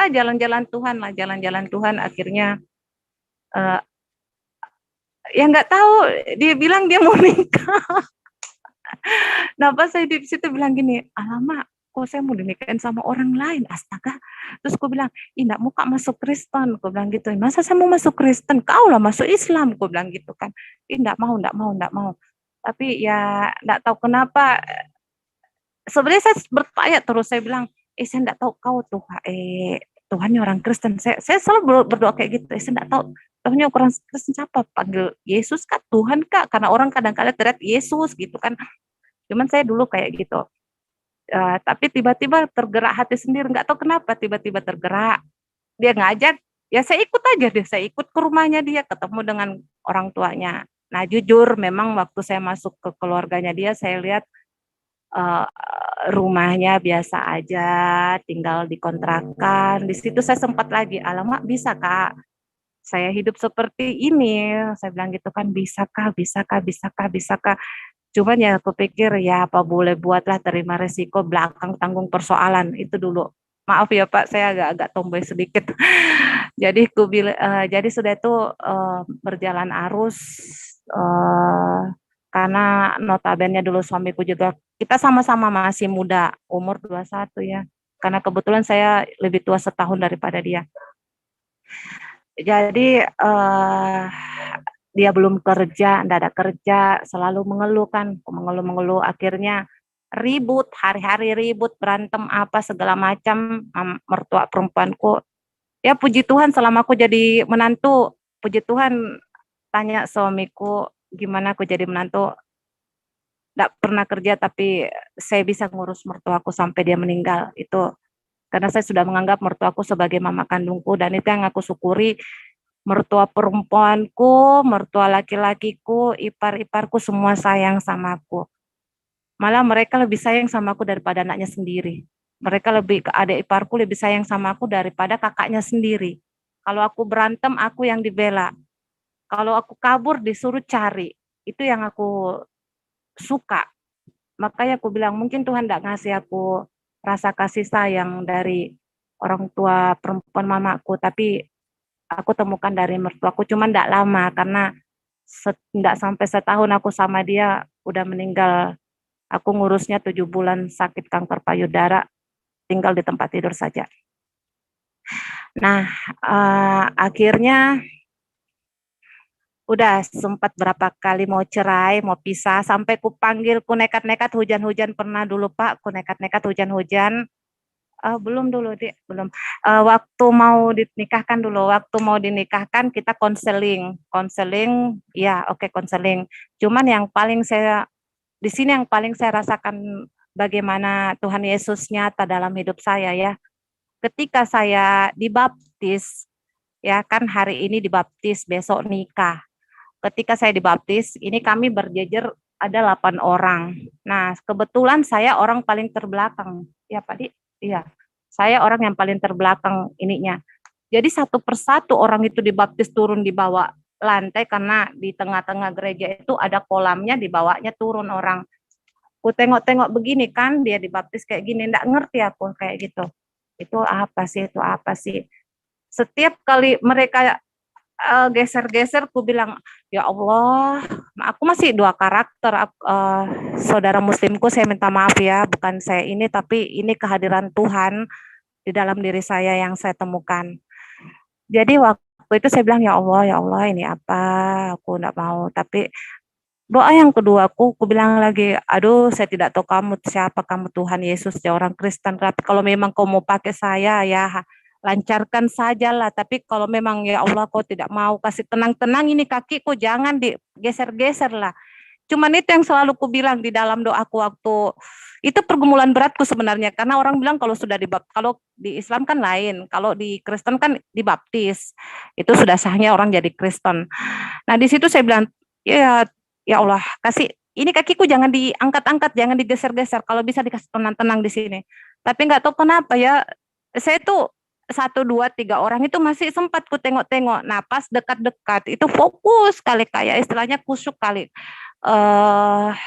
jalan-jalan Tuhan lah, jalan-jalan Tuhan, akhirnya eh, ya nggak tahu, dia bilang dia mau nikah. Nah, pas saya di situ bilang gini, alamak, kok saya mau dinikahin sama orang lain, astaga. Terus aku bilang, ih, enggak mau Kak masuk Kristen, aku bilang gitu. Masa saya mau masuk Kristen, kau lah masuk Islam, aku bilang gitu kan. Ih, enggak mau, enggak mau, enggak mau. Tapi ya enggak tahu kenapa, sebenarnya saya bertanya terus, saya bilang, saya enggak tahu kau tuh, Tuhannya orang Kristen. Saya selalu berdoa kayak gitu, saya enggak tahu Tuhannya orang Kristen siapa, panggil Yesus kah, Tuhan kah? Karena orang kadang-kadang teriak Yesus gitu kan. Cuman saya dulu kayak gitu. Tapi tiba-tiba tergerak hati sendiri, nggak tahu kenapa tiba-tiba tergerak. Dia ngajak, ya saya ikut aja deh, saya ikut ke rumahnya dia, ketemu dengan orang tuanya. Nah, jujur memang waktu saya masuk ke keluarganya dia, saya lihat uh, rumahnya biasa aja, tinggal dikontrakan. Di situ saya sempat lagi, alamak bisa Kak, saya hidup seperti ini. Saya bilang gitu kan, bisakah, bisakah, bisakah, bisakah. Cuman ya aku pikir ya apa boleh buatlah, terima resiko, belakang tanggung persoalan itu dulu. Maaf ya Pak, saya agak-agak tomboy sedikit. Jadi sudah itu berjalan arus, eh, karena notabene dulu suamiku juga, kita sama-sama masih muda, umur 21 ya. Karena kebetulan saya lebih tua setahun daripada dia. Jadi dia belum kerja, enggak ada kerja, selalu mengeluh kan, mengeluh-mengeluh, akhirnya ribut, hari-hari ribut, berantem apa segala macam, mertua perempuanku. Ya puji Tuhan selama aku jadi menantu, puji Tuhan, tanya suamiku, gimana aku jadi menantu, enggak pernah kerja tapi saya bisa ngurus mertuaku sampai dia meninggal. Itu karena saya sudah menganggap mertuaku sebagai mama kandungku, dan itu yang aku syukuri. Mertua perempuanku, mertua laki-lakiku, ipar-iparku semua sayang sama aku. Malah mereka lebih sayang sama aku daripada anaknya sendiri. Mereka lebih, ke adik iparku lebih sayang sama aku daripada kakaknya sendiri. Kalau aku berantem, aku yang dibela. Kalau aku kabur, disuruh cari. Itu yang aku suka. Makanya aku bilang, mungkin Tuhan tidak ngasih aku rasa kasih sayang dari orang tua perempuan mamaku, tapi aku temukan dari mertuaku, cuman tidak lama karena tidak sampai setahun aku sama dia udah meninggal. Aku ngurusnya 7 bulan sakit kanker payudara, tinggal di tempat tidur saja. Nah, akhirnya udah sempat berapa kali mau cerai, mau pisah, sampai ku panggil, ku nekat-nekat hujan-hujan pernah dulu Pak, ku nekat-nekat hujan-hujan. Belum dulu Dik, belum. Waktu mau dinikahkan dulu, waktu mau dinikahkan kita konseling, ya oke konseling. Cuman yang paling saya, di sini yang paling saya rasakan bagaimana Tuhan Yesus nyata dalam hidup saya ya. Ketika saya dibaptis, ya kan hari ini dibaptis, besok nikah. Ketika saya dibaptis, ini kami berjejer ada 8 orang. Nah, kebetulan saya orang paling terbelakang. Ya Pak Di, iya. Saya orang yang paling terbelakang ininya. Jadi satu persatu orang itu dibaptis turun di bawah lantai, karena di tengah-tengah gereja itu ada kolamnya, di bawahnya turun orang. Aku tengok-tengok begini kan, dia dibaptis kayak gini, enggak ngerti aku kayak gitu. Itu apa sih, itu apa sih. Setiap kali mereka geser-geser, ku bilang, ya Allah, aku masih dua karakter. Saudara muslimku, saya minta maaf ya, bukan saya ini, tapi ini kehadiran Tuhan di dalam diri saya yang saya temukan. Jadi waktu itu saya bilang, ya Allah, ini apa? Aku enggak mau. Tapi doa yang kedua aku bilang lagi, aduh, saya tidak tahu kamu siapa, kamu Tuhan Yesus, ya orang Kristen. Tapi kalau memang kau mau pakai saya, ya lancarkan sajalah. Tapi kalau memang ya Allah kau tidak mau kasih tenang-tenang ini kakiku, jangan digeser-geser lah. Cuman itu yang selalu ku bilang di dalam doaku waktu itu pergumulan beratku sebenarnya, karena orang bilang kalau sudah kalau di Islam kan lain, kalau di Kristen kan dibaptis, itu sudah sahnya orang jadi Kristen. Nah di situ saya bilang, ya ya Allah, kasih ini kakiku jangan diangkat-angkat, jangan digeser-geser, kalau bisa dikasih tenang-tenang di sini. Tapi nggak tahu kenapa ya, saya tuh satu dua tiga orang itu masih sempat ku tengok-tengok. Nah pas dekat-dekat itu fokus kali, kayak istilahnya kusuk kali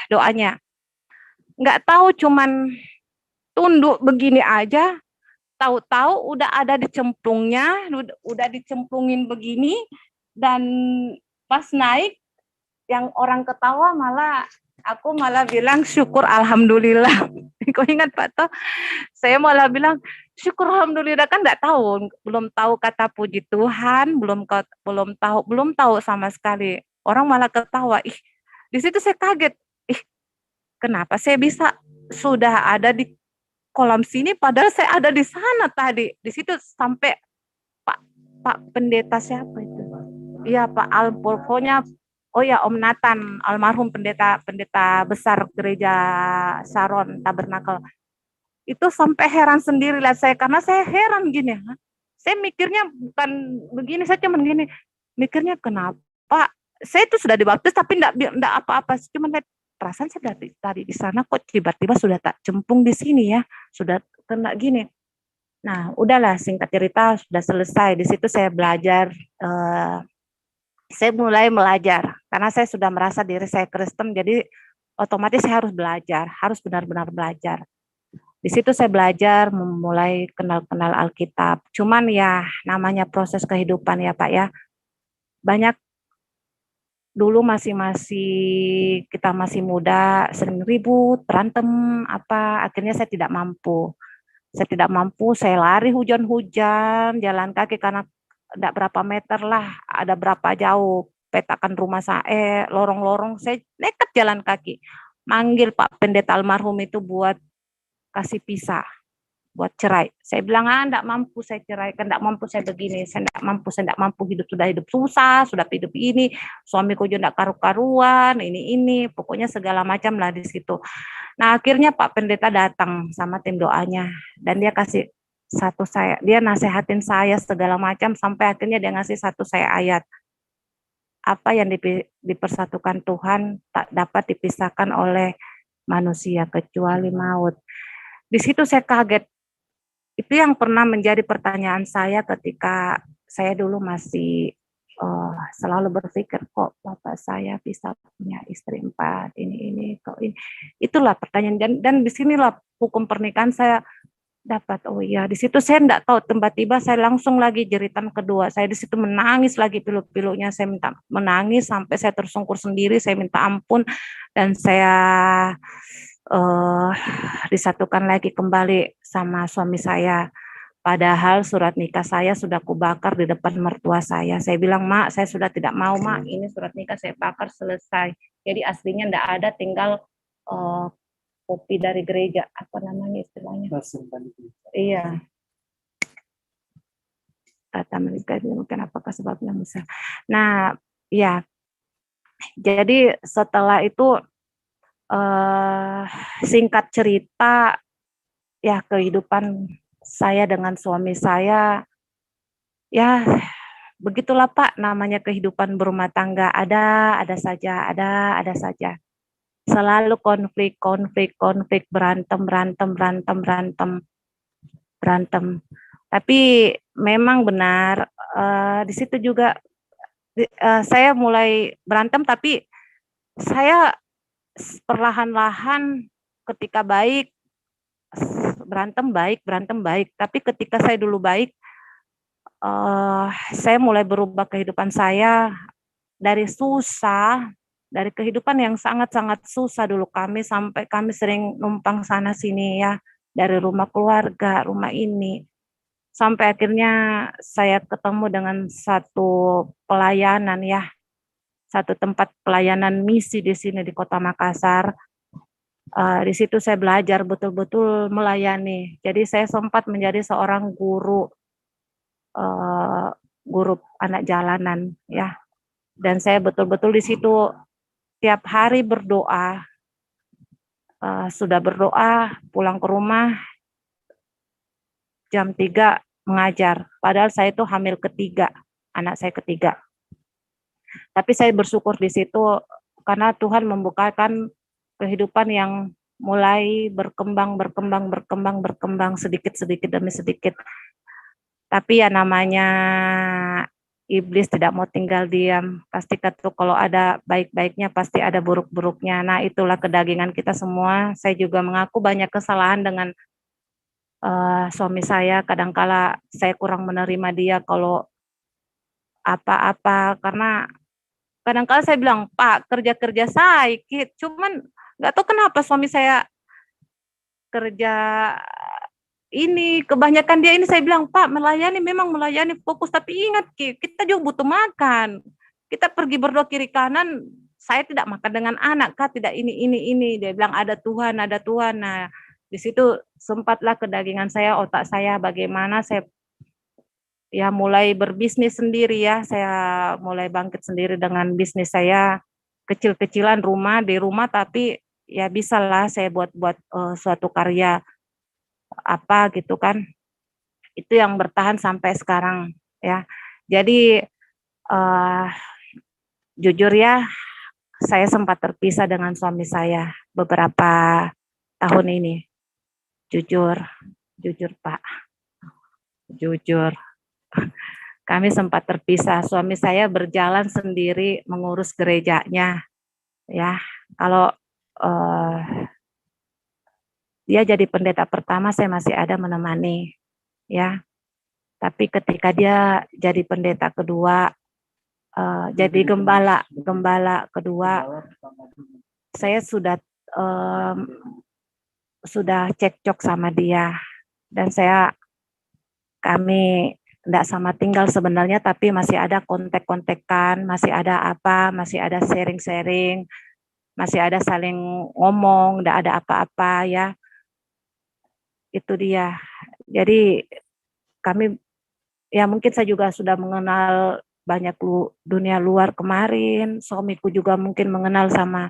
doanya. Nggak tahu, cuman tunduk begini aja, tahu-tahu udah ada di cemplungnya, udah dicemplungin begini, dan pas naik yang orang ketawa malah aku malah bilang syukur alhamdulillah. Kau ingat Pak Toh? Saya malah bilang syukur alhamdulillah, kan nggak tahu, belum tahu kata puji Tuhan, belum tahu sama sekali. Orang malah ketawa. Ih, di situ saya kaget. Ih, kenapa saya bisa sudah ada di kolam sini padahal saya ada di sana tadi. Di situ sampai Pak Pak pendeta siapa itu? Iya Pak pokoknya, oh ya Om Nathan, almarhum pendeta besar gereja Saron Tabernakel. Itu sampai heran sendiri lah saya, karena saya heran gini. Saya mikirnya bukan begini, saya cuma gini, mikirnya kenapa saya itu sudah dibaptis tapi enggak apa-apa, cuma lihat perasaan saya tadi di sana kok tiba-tiba sudah tak cemplung di sini ya, sudah kena gini. Nah, udahlah, singkat cerita sudah selesai. Di situ saya belajar, saya mulai belajar karena saya sudah merasa diri saya Kristen, jadi otomatis saya harus belajar, harus benar-benar belajar. Di situ saya belajar mulai kenal-kenal Alkitab. Cuman ya namanya proses kehidupan ya Pak ya. Banyak dulu kita masih muda, sering ribut, berantem, akhirnya saya tidak mampu. Saya lari hujan-hujan, jalan kaki karena tidak berapa meter lah, ada berapa jauh, petakan rumah saya, lorong-lorong, saya nekat jalan kaki. Manggil Pak Pendeta almarhum itu buat kasih pisah, buat cerai. Saya bilang, enggak mampu saya cerai, kan enggak mampu saya begini, saya enggak mampu hidup, sudah hidup susah, sudah hidup ini, suamiku juga enggak karu-karuan, ini, pokoknya segala macam lah di situ. Nah, akhirnya Pak Pendeta datang sama tim doanya, dan dia kasih dia nasehatin saya segala macam, sampai akhirnya dia ngasih satu saya ayat. Apa yang dipersatukan Tuhan tak dapat dipisahkan oleh manusia kecuali maut. Di situ saya kaget. Itu yang pernah menjadi pertanyaan saya ketika saya dulu masih selalu berpikir, kok bapak saya bisa punya istri 4, ini, kok ini. Itulah pertanyaan, dan disinilah hukum pernikahan saya dapat. Oh iya, di situ saya enggak tahu, tiba-tiba saya langsung lagi jeritan kedua. Saya di situ menangis lagi pilu-pilunya, saya menangis sampai saya tersungkur sendiri, saya minta ampun, dan saya disatukan lagi kembali sama suami saya. Padahal surat nikah saya sudah kubakar di depan mertua saya. Saya bilang, Mak, saya sudah tidak mau, Mak, ini surat nikah saya bakar, selesai. Jadi aslinya enggak ada, tinggal kopi dari gereja, apa namanya istilahnya? Iya. Tata menikah, mungkin apakah sebabnya bisa. Nah, ya. Jadi setelah itu singkat cerita, ya kehidupan saya dengan suami saya, ya begitulah Pak, namanya kehidupan berumah tangga, ada saja. Selalu konflik, berantem. Tapi memang benar, di situ juga saya mulai berantem, tapi saya perlahan-lahan ketika berantem baik. Tapi ketika saya dulu baik, saya mulai berubah kehidupan saya dari susah, dari kehidupan yang sangat-sangat susah dulu sampai kami sering numpang sana sini ya, dari rumah keluarga, rumah ini. Sampai akhirnya saya ketemu dengan satu pelayanan ya, satu tempat pelayanan misi di sini di Kota Makassar. Di situ saya belajar betul-betul melayani. Jadi saya sempat menjadi seorang guru, guru anak jalanan ya. Dan saya betul-betul di situ tiap hari berdoa, sudah berdoa, pulang ke rumah jam 3 mengajar. Padahal saya itu hamil ketiga, anak saya ketiga. Tapi saya bersyukur di situ karena Tuhan membukakan kehidupan yang mulai berkembang sedikit demi sedikit. Tapi ya namanya iblis tidak mau tinggal diam. Pasti kalau ada baik-baiknya pasti ada buruk-buruknya. Nah, itulah kedagingan kita semua. Saya juga mengaku banyak kesalahan dengan suami saya. Kadangkala saya kurang menerima dia kalau apa-apa karena kadang-kala saya bilang, "Pak, kerja-kerja sakit." Cuman nggak tahu kenapa suami saya kerja ini, kebanyakan dia ini saya bilang, "Pak, melayani memang melayani fokus, tapi ingat Ki, kita juga butuh makan. Kita pergi berdoa kiri kanan, saya tidak makan dengan anak, Kak, tidak ini." Dia bilang, "Ada Tuhan, ada Tuhan." Nah, di situ sempatlah kedagingan saya, otak saya bagaimana saya ya mulai berbisnis sendiri ya, saya mulai bangkit sendiri dengan bisnis saya, kecil-kecilan di rumah tapi ya bisalah saya buat suatu karya apa gitu kan. Itu yang bertahan sampai sekarang ya. Jadi jujur ya, saya sempat terpisah dengan suami saya beberapa tahun ini. Jujur Pak, jujur. Kami sempat terpisah. Suami saya berjalan sendiri mengurus gerejanya, ya. Kalau dia jadi pendeta pertama, saya masih ada menemani, ya. Tapi ketika dia jadi pendeta kedua, jadi gembala kedua, saya sudah cekcok sama dia dan kami tidak sama tinggal sebenarnya, tapi masih ada kontek-kontekan, masih ada masih ada sharing-sharing, masih ada saling ngomong, tidak ada apa-apa ya. Itu dia. Jadi kami, ya mungkin saya juga sudah mengenal banyak dunia luar kemarin, suamiku juga mungkin mengenal sama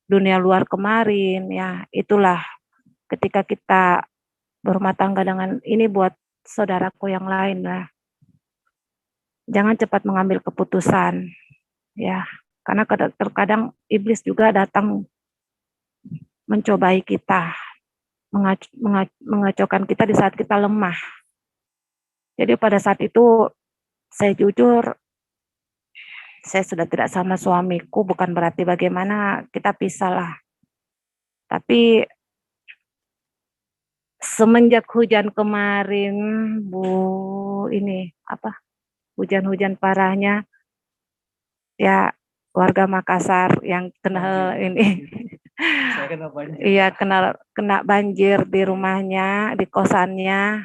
dunia luar kemarin, ya itulah ketika kita berumah tangga dengan ini buat saudaraku yang lain lah. Jangan cepat mengambil keputusan, ya, karena terkadang iblis juga datang mencobai kita, mengacaukan kita di saat kita lemah. Jadi pada saat itu saya jujur, saya sudah tidak sama suamiku, bukan berarti bagaimana kita pisah lah. Tapi semenjak hujan kemarin, hujan-hujan parahnya, ya warga Makassar yang kena ini, Saya kena banjir. iya kena banjir di rumahnya, di kosannya.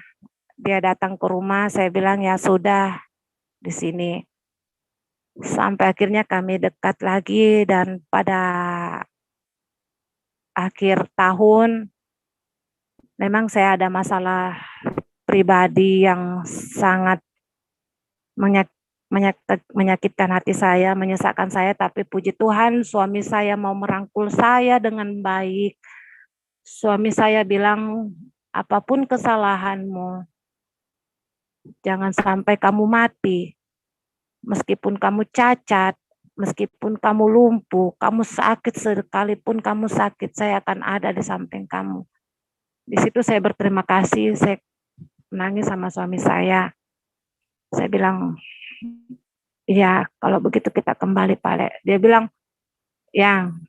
Dia datang ke rumah, saya bilang ya sudah di sini. Sampai akhirnya kami dekat lagi dan pada akhir tahun memang saya ada masalah pribadi yang sangat menyakitkan hati saya, menyesakkan saya, tapi puji Tuhan suami saya mau merangkul saya dengan baik. Suami saya bilang, apapun kesalahanmu, jangan sampai kamu mati. Meskipun kamu cacat, meskipun kamu lumpuh, kamu sakit sekalipun kamu sakit, saya akan ada di samping kamu. Di situ saya berterima kasih, saya menangis sama suami saya. Saya bilang, iya kalau begitu kita kembali Pak Le. Dia bilang, yang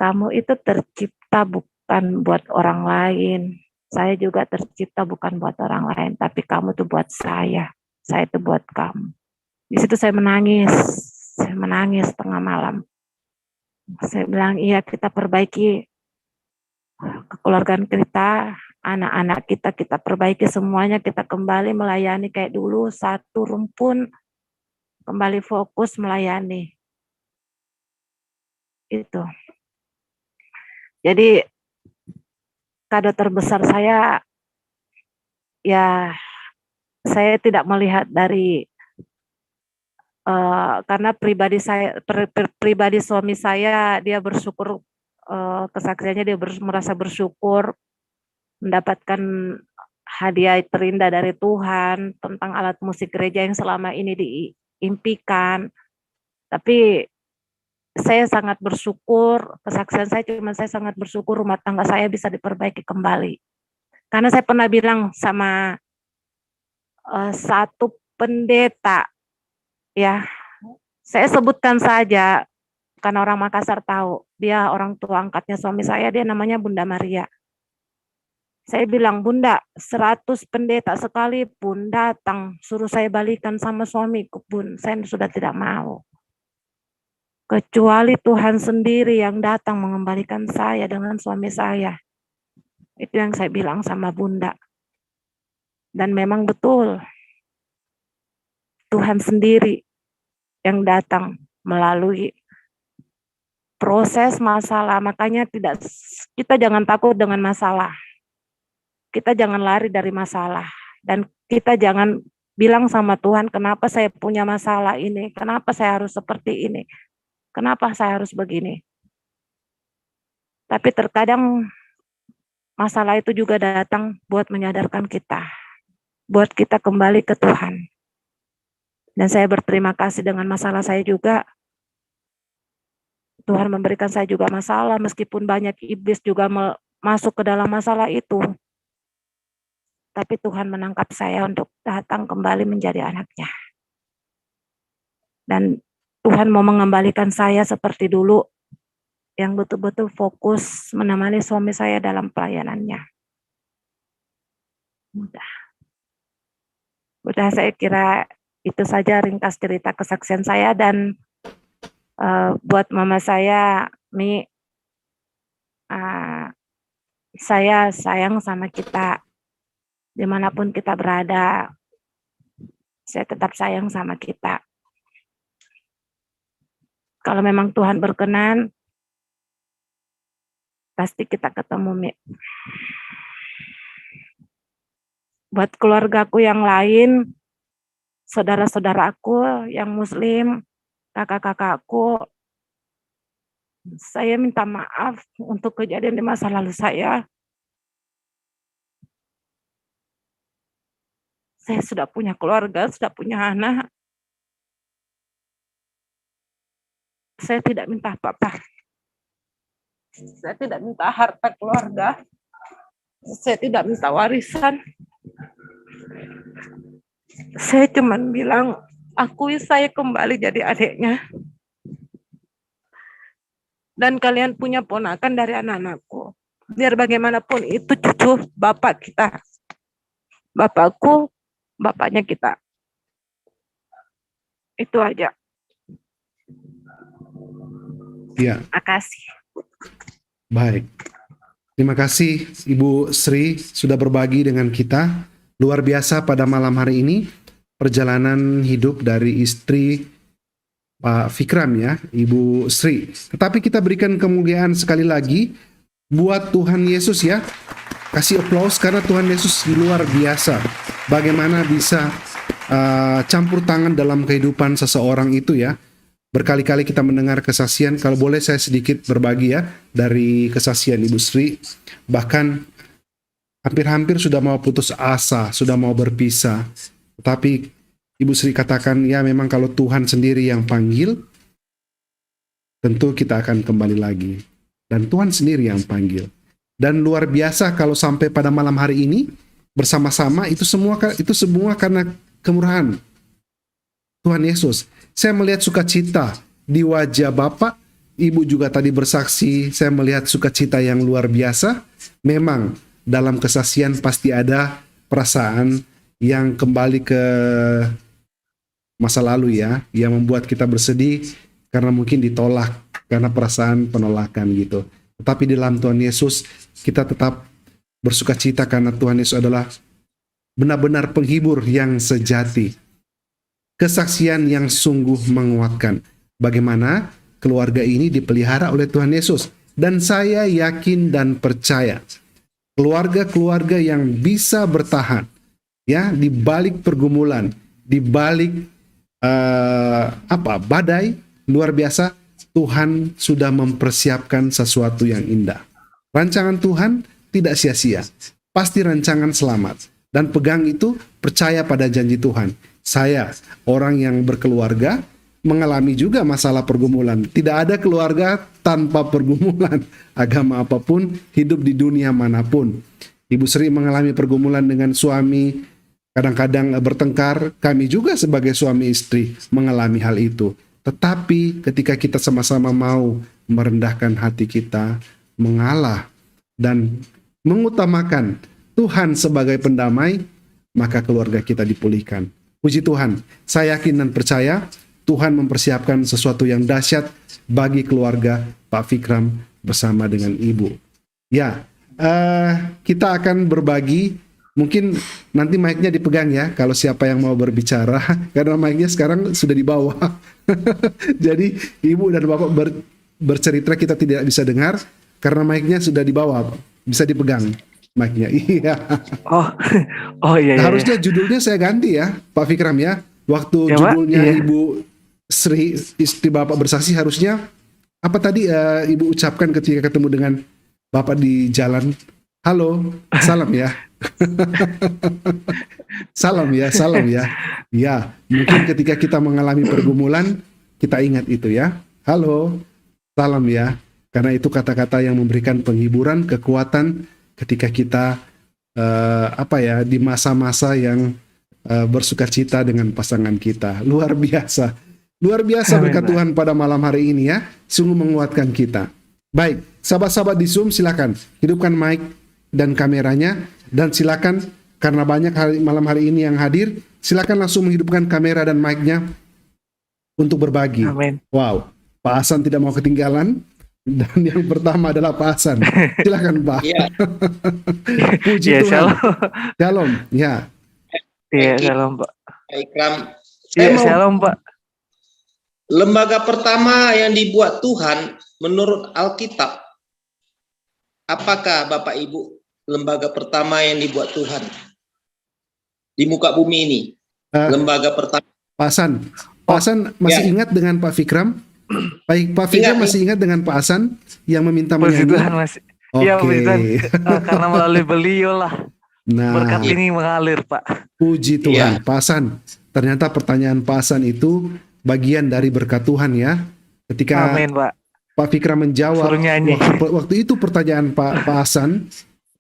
kamu itu tercipta bukan buat orang lain. Saya juga tercipta bukan buat orang lain, tapi kamu tuh buat saya. saya itu buat kamu. Di situ saya menangis tengah malam. Saya bilang, iya, kita perbaiki kekeluargaan kita, anak-anak kita perbaiki semuanya, kita kembali melayani kayak dulu, satu rumpun, kembali fokus melayani. Itu. Jadi kado terbesar saya, ya saya tidak melihat dari karena pribadi suami saya, dia bersyukur, kesaksiannya dia merasa bersyukur mendapatkan hadiah terindah dari Tuhan tentang alat musik gereja yang selama ini diimpikan. Tapi saya sangat bersyukur, kesaksian saya saya sangat bersyukur rumah tangga saya bisa diperbaiki kembali. Karena saya pernah bilang sama satu pendeta, ya, saya sebutkan saja karena orang Makassar tahu, dia orang tua angkatnya suami saya, dia namanya Bunda Maria. Saya bilang, Bunda, 100 pendeta sekalipun datang suruh saya balikan sama suamiku pun, saya sudah tidak mau. Kecuali Tuhan sendiri yang datang mengembalikan saya dengan suami saya. Itu yang saya bilang sama Bunda. Dan memang betul, Tuhan sendiri yang datang melalui proses masalah. Makanya kita jangan takut dengan masalah. Kita jangan lari dari masalah. Dan kita jangan bilang sama Tuhan, kenapa saya punya masalah ini? Kenapa saya harus seperti ini? Kenapa saya harus begini? Tapi terkadang masalah itu juga datang buat menyadarkan kita. Buat kita kembali ke Tuhan. Dan saya berterima kasih dengan masalah saya juga. Tuhan memberikan saya juga masalah, meskipun banyak iblis juga masuk ke dalam masalah itu. Tapi Tuhan menangkap saya untuk datang kembali menjadi anaknya. Dan Tuhan mau mengembalikan saya seperti dulu, yang betul-betul fokus menemani suami saya dalam pelayanannya. Udah saya kira itu saja ringkas cerita kesaksian saya. Dan buat mama saya, Mi, saya sayang sama kita. Dimanapun kita berada, saya tetap sayang sama kita. Kalau memang Tuhan berkenan, pasti kita ketemu, Mi. Buat keluargaku yang lain, saudara-saudaraku yang muslim, kakak-kakakku, saya minta maaf untuk kejadian di masa lalu saya. Saya sudah punya keluarga, sudah punya anak. Saya tidak minta apa-apa. Saya tidak minta harta keluarga. Saya tidak minta warisan. Saya cuma bilang, akui saya kembali jadi adiknya. Dan kalian punya ponakan dari anak-anakku. Biar bagaimanapun itu cucu bapak kita. Bapakku, bapaknya kita. Itu aja. Ya. Terima kasih. Baik. Terima kasih Ibu Sri sudah berbagi dengan kita. Luar biasa pada malam hari ini perjalanan hidup dari istri Pak Fikram, ya, Ibu Sri. Tetapi kita berikan kemuliaan sekali lagi buat Tuhan Yesus, ya. Kasih aplaus karena Tuhan Yesus luar biasa. Bagaimana bisa campur tangan dalam kehidupan seseorang itu, ya. Berkali-kali kita mendengar kesaksian. Kalau boleh saya sedikit berbagi, ya, dari kesaksian Ibu Sri. Bahkan hampir-hampir sudah mau putus asa, sudah mau berpisah. Tetapi Ibu Sri katakan, ya memang kalau Tuhan sendiri yang panggil, tentu kita akan kembali lagi. Dan Tuhan sendiri yang panggil. Dan luar biasa kalau sampai pada malam hari ini, bersama-sama, itu semua karena kemurahan Tuhan Yesus. Saya melihat sukacita di wajah Bapak. Ibu juga tadi bersaksi, saya melihat sukacita yang luar biasa. Memang dalam kesaksian pasti ada perasaan yang kembali ke masa lalu ya, yang membuat kita bersedih karena mungkin ditolak, karena perasaan penolakan gitu. Tetapi di dalam Tuhan Yesus kita tetap bersuka cita karena Tuhan Yesus adalah benar-benar penghibur yang sejati. Kesaksian yang sungguh menguatkan. Bagaimana keluarga ini dipelihara oleh Tuhan Yesus. Dan saya yakin dan percaya keluarga-keluarga yang bisa bertahan ya di balik pergumulan, di balik badai luar biasa, Tuhan sudah mempersiapkan sesuatu yang indah. Rancangan Tuhan tidak sia-sia, pasti rancangan selamat. Dan pegang itu, percaya pada janji Tuhan. Saya, orang yang berkeluarga, mengalami juga masalah pergumulan. Tidak ada keluarga tanpa pergumulan. Agama apapun, hidup di dunia manapun. Ibu Sri mengalami pergumulan dengan suami, kadang-kadang bertengkar. Kami juga sebagai suami istri mengalami hal itu. Tetapi ketika kita sama-sama mau merendahkan hati kita, mengalah, dan mengutamakan Tuhan sebagai pendamai, maka keluarga kita dipulihkan. Puji Tuhan, saya yakin dan percaya Tuhan mempersiapkan sesuatu yang dahsyat bagi keluarga Pak Fikram bersama dengan Ibu. Ya, kita akan berbagi, mungkin nanti mic-nya dipegang ya, kalau siapa yang mau berbicara, karena mic-nya sekarang sudah di bawah. Jadi Ibu dan Bapak bercerita kita tidak bisa dengar, karena mic-nya sudah di bawah, bisa dipegang mic-nya. Iya. Oh iya. Harusnya judulnya saya ganti ya, Pak Fikram ya. Waktu Ya, Pak, judulnya iya. Ibu Sri istri Bapak bersaksi, harusnya apa tadi Ibu ucapkan ketika ketemu dengan Bapak di jalan? Halo, salam ya. Salam ya, salam ya. Ya, mungkin ketika kita mengalami pergumulan, kita ingat itu ya. Halo, salam ya. Karena itu kata-kata yang memberikan penghiburan, kekuatan ketika kita di masa-masa yang bersukacita dengan pasangan kita. Luar biasa. Luar biasa berkat Tuhan pada malam hari ini ya. Sungguh menguatkan kita. Baik, sahabat-sahabat di Zoom silakan hidupkan mic dan kameranya, dan silakan karena banyak malam hari ini yang hadir, silakan langsung menghidupkan kamera dan mic-nya untuk berbagi. Amin. Wow, Pak Hasan tidak mau ketinggalan. Dan yang pertama adalah Pak Hasan. Silakan Pak. Iya. Puji Iya, Tuhan. shalom. Shalom. Ya. Iya, shalom Pak. Pak Ikram, Iya, shalom Pak. lembaga pertama yang dibuat Tuhan menurut Alkitab, apakah Bapak Ibu lembaga pertama yang dibuat Tuhan di muka bumi ini? Lembaga pertama. Pak Hasan masih ingat dengan Pak Fikram? Pak Fikram masih ingat dengan Pak Hasan yang meminta Puji menyanyi? Tuhan masih. Iya, puji Tuhan. Karena melalui beliau lah berkat ini mengalir Pak. Puji Tuhan. Pak Hasan, ternyata pertanyaan Pak Hasan itu bagian dari berkat Tuhan ya. Ketika Amin Pak. Pak Fikram menjawab waktu itu pertanyaan Pak Hasan,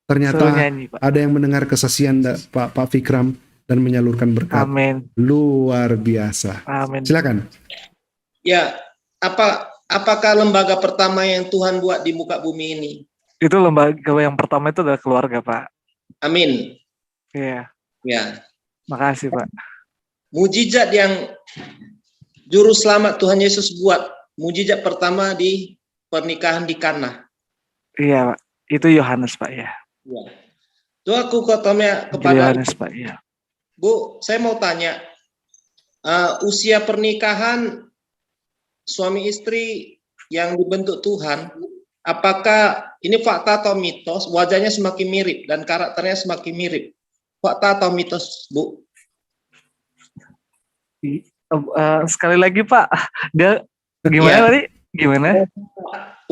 ternyata nyanyi, Pak. ada yang mendengar kesaksian Pak Fikram dan menyalurkan berkat. Amin. Luar biasa. Amin. Silakan. Ya, apakah lembaga pertama yang Tuhan buat di muka bumi ini? Itu lembaga yang pertama itu adalah keluarga Pak. Amin. Iya. Ya. Makasih Pak. Mujizat yang juru selamat Tuhan Yesus buat, mujizat pertama di pernikahan di Kana. Iya Pak. Itu Yohanes Pak ya. Ya. Itu aku katanya kepada Yohanes Pak ya. Bu, saya mau tanya, usia pernikahan suami istri yang dibentuk Tuhan, apakah ini fakta atau mitos? Wajahnya semakin mirip dan karakternya semakin mirip. Fakta atau mitos, Bu? Sekali lagi Pak, dia gimana tadi? Gimana?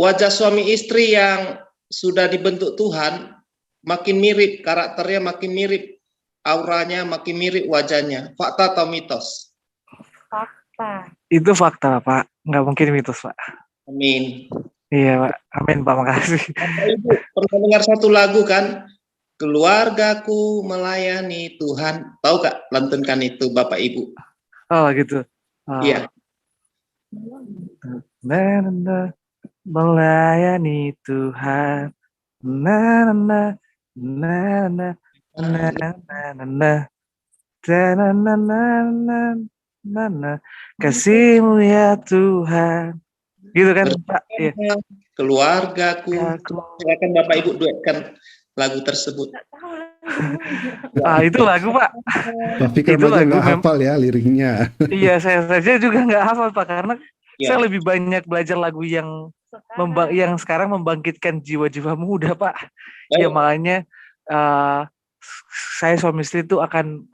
Wajah suami istri yang sudah dibentuk Tuhan makin mirip, karakternya makin mirip, auranya makin mirip wajahnya. Fakta atau mitos? Fakta. Itu fakta Pak, nggak mungkin mitos Pak. Amin. Iya Pak, amin Pak, makasih. Bapak Ibu pernah dengar satu lagu kan? Keluargaku melayani Tuhan. Tahu Kak, lantunkan itu Bapak Ibu. Oh gitu. Iya. Melayani Tuhan. Na na na na na na na na. Ta-na-na-na-na-na-na. Kasih-Mu ya Tuhan. Gitu kan, Pak? Iya. Keluargaku. Aku. Silakan Bapak Ibu duetkan lagu tersebut. Itu lagu, Pak. Pak Fikram Itu aja lagu nggak hafal ya liriknya. Iya, saya saja juga nggak hafal, Pak, karena Ya. saya lebih banyak belajar lagu yang sekarang membangkitkan jiwa-jiwa muda, Pak. Ya makanya saya suami istri itu akan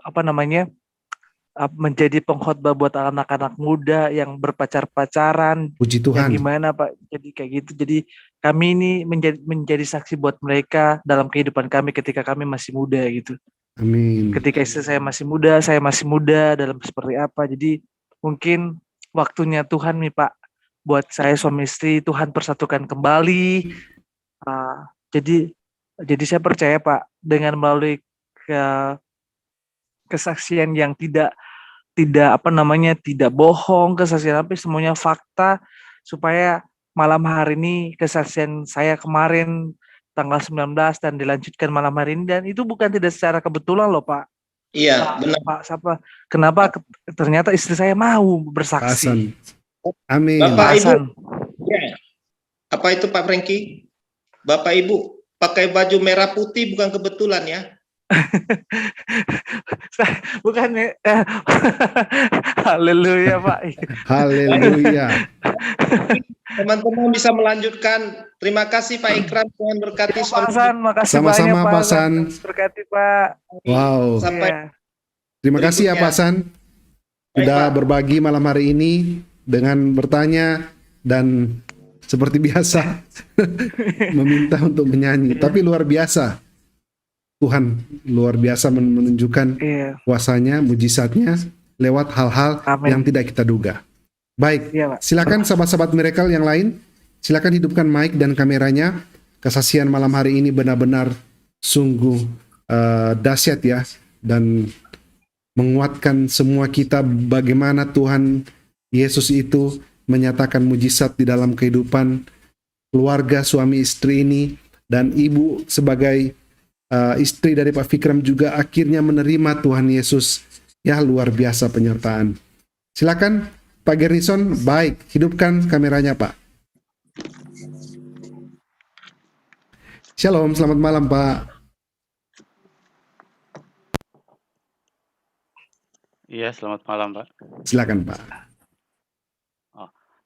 menjadi pengkhotbah buat anak-anak muda yang berpacaran, Puji yang Tuhan. gimana, Pak. Jadi kayak gitu. Jadi kami ini menjadi saksi buat mereka dalam kehidupan kami ketika kami masih muda gitu. Amin. Ketika istri saya masih muda dalam seperti apa. Jadi mungkin waktunya Tuhan nih, Pak, buat saya suami istri Tuhan persatukan kembali. Jadi saya percaya, Pak, dengan melalui kesaksian yang tidak bohong, kesaksian tapi semuanya fakta, supaya malam hari ini kesaksian saya kemarin tanggal 19 dan dilanjutkan malam hari ini, dan itu bukan tidak secara kebetulan loh, Pak. Iya, benar. Pak, kenapa ternyata istri saya mau bersaksi. Amin. Bapak Ibu, ya. Apa itu Pak Franky? Bapak Ibu pakai baju merah putih bukan kebetulan ya? Bukan ya. Haleluya, Pak. Haleluya. Teman-teman bisa melanjutkan. Terima kasih Pak Ikram, Tuhan berkati. Pak Hasan, makasih sama-sama banyak, Pak Hasan. Berkati, Pak. Wow. Sampai Terima kasih ya Pak Hasan sudah Pak. berbagi malam hari ini dengan bertanya dan seperti biasa meminta untuk menyanyi. Tapi luar biasa. Tuhan luar biasa menunjukkan kuasanya, mujizatnya lewat hal-hal yang tidak kita duga. Baik, silakan sahabat-sahabat miracle yang lain, silakan hidupkan mic dan kameranya. Kesaksian malam hari ini benar-benar sungguh dahsyat ya, dan menguatkan semua kita bagaimana Tuhan Yesus itu menyatakan mujizat di dalam kehidupan keluarga suami istri ini, dan ibu sebagai istri dari Pak Fikram juga akhirnya menerima Tuhan Yesus. Ya, luar biasa penyertaan. Silakan Pak Garnison, baik, hidupkan kameranya Pak. Shalom, selamat malam Pak. Iya, selamat malam Pak. Silakan Pak.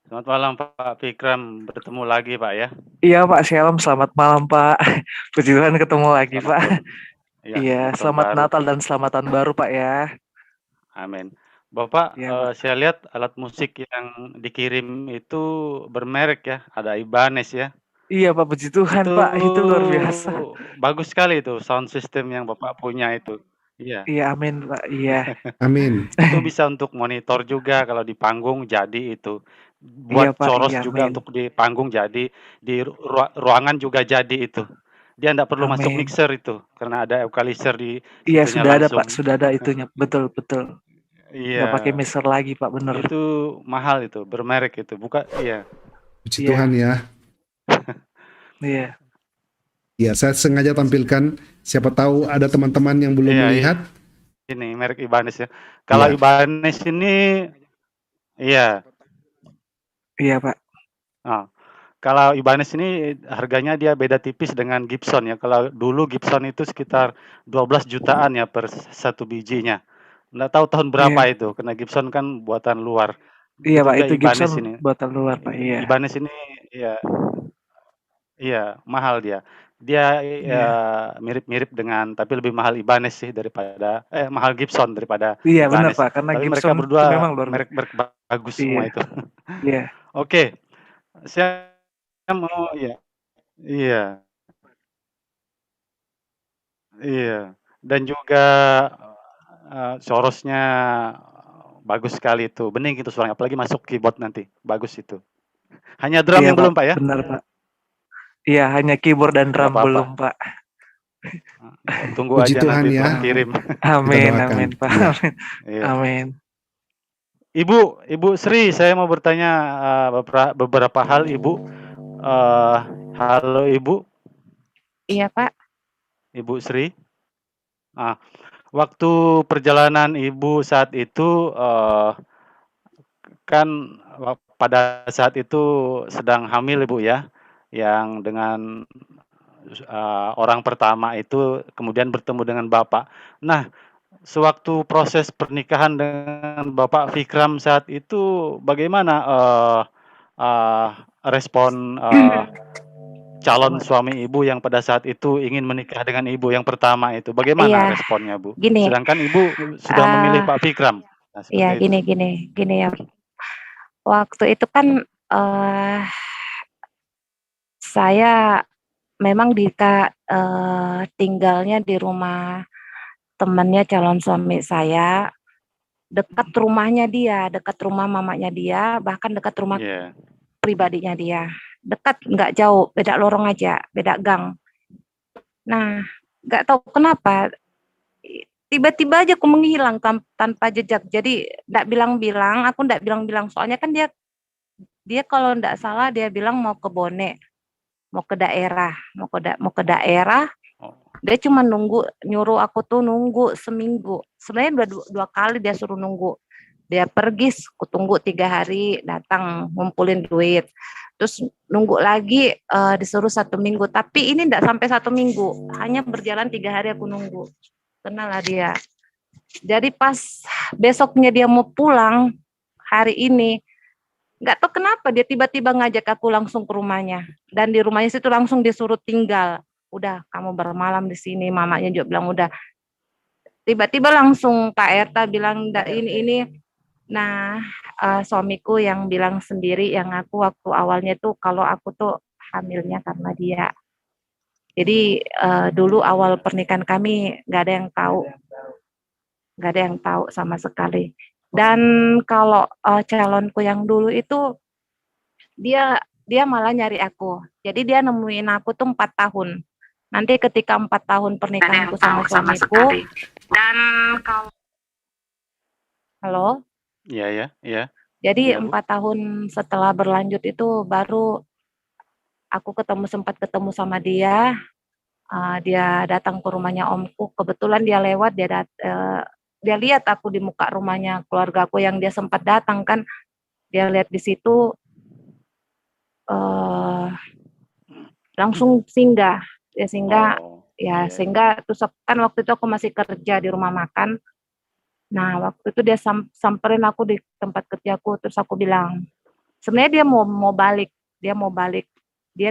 Selamat malam Pak Fikram, bertemu lagi Pak ya. Iya Pak, shalom, selamat malam Pak. Puji Tuhan ketemu lagi Selamat Pak. Iya, selamat baru. Natal dan selamat tahun baru Pak ya. Amin. Bapak, Iya, Pak. saya lihat alat musik yang dikirim itu bermerek ya, ada Ibanez ya. Iya Pak, puji Tuhan Pak, itu luar biasa. Bagus sekali itu sound system yang Bapak punya itu. Iya. Iya, amin Pak, iya. Amin. Itu bisa untuk monitor juga kalau di panggung jadi itu. Buat Iya, Pak, coros iya, juga amin. untuk di panggung jadi, di ruangan juga jadi itu. Dia enggak perlu masuk Amin. mixer itu, karena ada equalizer di Iya, situnya sudah ada langsung. Pak, sudah ada itunya, betul. Iya. Nggak pakai mixer lagi Pak, bener. Itu mahal itu, bermerek itu, bukan? Iya. Puji Tuhan ya. Iya. Ya, saya sengaja tampilkan, siapa tahu ada teman-teman yang belum melihat. Ini merek Ibanez ya. Kalau Ibanez ini, iya. Iya Pak. Nah, kalau Ibanez ini harganya dia beda tipis dengan Gibson ya. Kalau dulu Gibson itu sekitar 12 jutaan ya per satu bijinya. Nggak tahu tahun berapa itu, karena Gibson kan buatan luar. Iya Pak, itu Ibanez Gibson ini buatan luar Pak, iya. Ibanez ini iya mahal dia. Dia mirip-mirip dengan, tapi lebih mahal Ibanez sih daripada mahal Gibson daripada Iya Ibanez. benar Pak, karena tapi Gibson mereka berdua itu memang luar merek bagus semua itu. Iya. Oke. Saya mau iya. Dan juga chorusnya bagus sekali itu, bening itu suaranya, apalagi masuk keyboard nanti, bagus itu. Hanya drum yang belum Pak ya? Benar Pak. Iya, hanya keyboard dan drum belum Pak. Tunggu Puji aja Tuhan nanti ya. Tuhan kirim. Amin Pak. Iya. Amin. Ibu Sri, saya mau bertanya beberapa hal Ibu. Halo Ibu. Iya Pak. Ibu Sri. waktu perjalanan Ibu saat itu, kan pada saat itu sedang hamil Ibu ya, yang dengan, orang pertama itu kemudian bertemu dengan Bapak. Nah, sewaktu proses pernikahan dengan Bapak Fikram saat itu bagaimana, eee, respon, calon suami Ibu yang pada saat itu ingin menikah dengan Ibu yang pertama itu, bagaimana Iya, responnya, Bu? gini, Sedangkan Ibu sudah memilih eee, Pak Fikram. Nah, iya, seperti itu. gini ya, waktu itu kan, eee, saya memang tinggalnya di rumah temannya calon suami saya, dekat rumahnya dia, dekat rumah mamanya dia, bahkan dekat rumah Iya, pribadinya dia. Dekat, nggak jauh, beda lorong aja, beda gang. Nah, nggak tahu kenapa, tiba-tiba aja aku menghilang tanpa jejak. Jadi nggak bilang-bilang, aku nggak bilang-bilang, soalnya kan dia dia kalau nggak salah dia bilang mau ke Bone, mau ke daerah, mau ke daerah. oh, Dia cuma nyuruh aku tuh nunggu seminggu. Sebenarnya udah dua kali dia suruh nunggu. Dia pergi, aku tunggu 3 hari, datang ngumpulin duit. Terus nunggu lagi, disuruh 1 minggu. Tapi ini enggak sampai 1 minggu, hanya berjalan 3 hari aku nunggu. Kenal lah dia. Jadi pas besoknya dia mau pulang, hari ini, nggak tahu kenapa dia tiba-tiba ngajak aku langsung ke rumahnya. Dan di rumahnya situ langsung disuruh tinggal. Udah, kamu bermalam di sini. Mamanya juga bilang udah. Tiba-tiba langsung Kak Erta bilang ini. Nah, suamiku yang bilang sendiri, yang aku waktu awalnya tuh kalau aku tuh hamilnya karena dia. Jadi dulu awal pernikahan kami nggak ada yang tahu sama sekali. Dan kalau calonku yang dulu itu dia malah nyari aku. Jadi dia nemuin aku tuh 4 tahun. Nanti ketika 4 tahun pernikahanku sama suamiku, dan kalau halo, iya ya, iya. jadi Iya, Bu. 4 tahun setelah berlanjut itu baru aku sempat ketemu sama dia. Dia datang ke rumahnya omku. Kebetulan dia lewat, dia lihat aku di muka rumahnya keluarga aku yang dia sempat datang kan. Dia lihat di situ, eh, langsung singgah. Dia singgah, Oh, ya iya iya. sehingga terus kan waktu itu aku masih kerja di rumah makan. Nah, waktu itu dia samperin aku di tempat kerjaku, terus aku bilang, sebenarnya dia mau balik, dia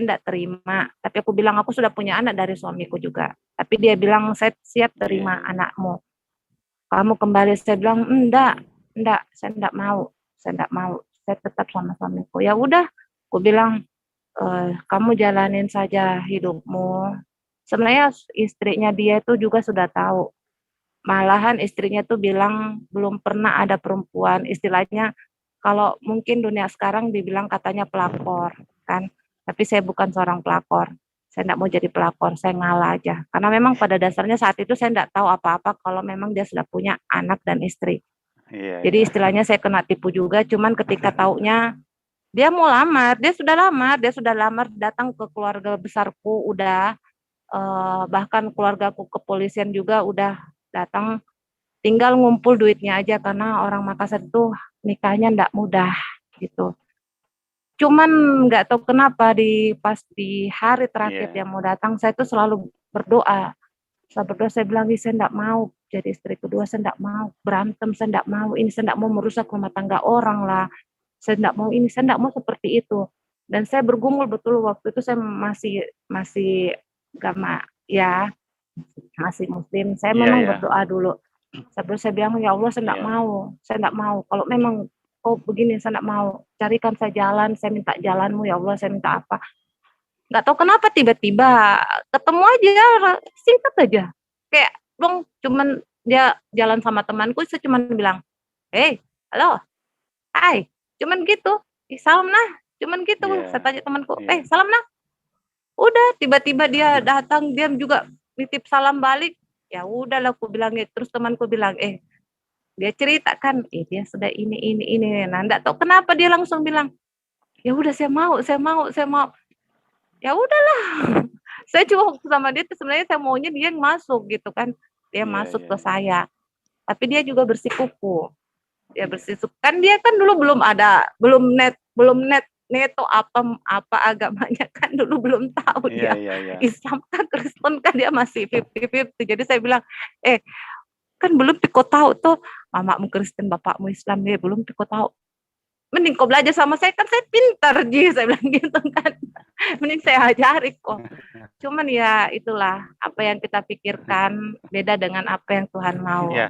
enggak terima, tapi aku bilang aku sudah punya anak dari suamiku juga. Tapi dia bilang saya siap Iya terima iya. anakmu. Kamu kembali, saya bilang enggak, saya enggak mau, saya tetap sama suamiku. Ya udah, aku bilang kamu jalanin saja hidupmu. Sebenarnya istrinya dia itu juga sudah tahu. Malahan istrinya tuh bilang belum pernah ada perempuan, istilahnya kalau mungkin dunia sekarang dibilang katanya pelakor, kan. Tapi saya bukan seorang pelakor. Saya enggak mau jadi pelakor, saya ngalah aja. Karena memang pada dasarnya saat itu saya enggak tahu apa-apa kalau memang dia sudah punya anak dan istri. Iya Jadi iya. istilahnya saya kena tipu juga, cuman ketika taunya dia sudah lamar datang ke keluarga besarku, udah bahkan keluargaku kepolisian juga udah datang, tinggal ngumpul duitnya aja karena orang Makassar itu nikahnya ndak mudah gitu. Cuman nggak tahu kenapa pas di hari terakhir dia Iya. mau datang, saya tuh selalu berdoa. Saya berdoa, saya bilang, "Ih, saya ndak mau jadi istri kedua, saya ndak mau berantem, saya ndak mau ini, saya ndak mau merusak rumah tangga orang lah. Saya ndak mau ini, saya ndak mau seperti itu." Dan saya bergumul betul waktu itu saya masih masih agama ya, masih muslim. Saya Iya memang iya. berdoa dulu. Saya bilang, "Ya Allah, Iya. saya ndak mau. Kalau memang kau begini, saya ndak mau. Carikan saya jalan, saya minta jalanmu ya Allah, saya minta apa." Nggak tahu kenapa tiba-tiba ketemu aja, singkat aja. Kayak dong, cuman dia jalan sama temanku, saya cuman bilang, "Hei, halo, hai." Cuman gitu. "Ih, salam nah." Cuman gitu. Iya. Saya tanya temanku, Iya. salam nah." Udah, tiba-tiba dia datang, dia juga nitip salam balik. Ya udahlah aku bilang gitu. Terus temanku bilang, dia ceritakan, dia sudah ini. Nah, enggak tahu kenapa dia langsung bilang, "Ya udah saya mau, saya mau, saya mau." Ya udahlah. Saya cuma sama dia tuh sebenarnya saya maunya dia yang masuk gitu kan. dia Iya, masuk iya, ke iya. saya. Tapi dia juga bersikuku. Dia bersikuku. Kan dia kan dulu belum net neto apa agamanya kan dulu belum tahu Iya, dia. iya, iya. Islam kan Kristen kan dia masih 50-50. Jadi saya bilang, kan belum piko tahu tuh mamamu Kristen, bapakmu Islam, dia belum piko tahu. Mending kau belajar sama saya, kan saya pintar Ji, saya bilang gitu kan. Mending saya ajari kok. Cuman ya itulah, apa yang kita pikirkan beda dengan apa yang Tuhan mau. Iya.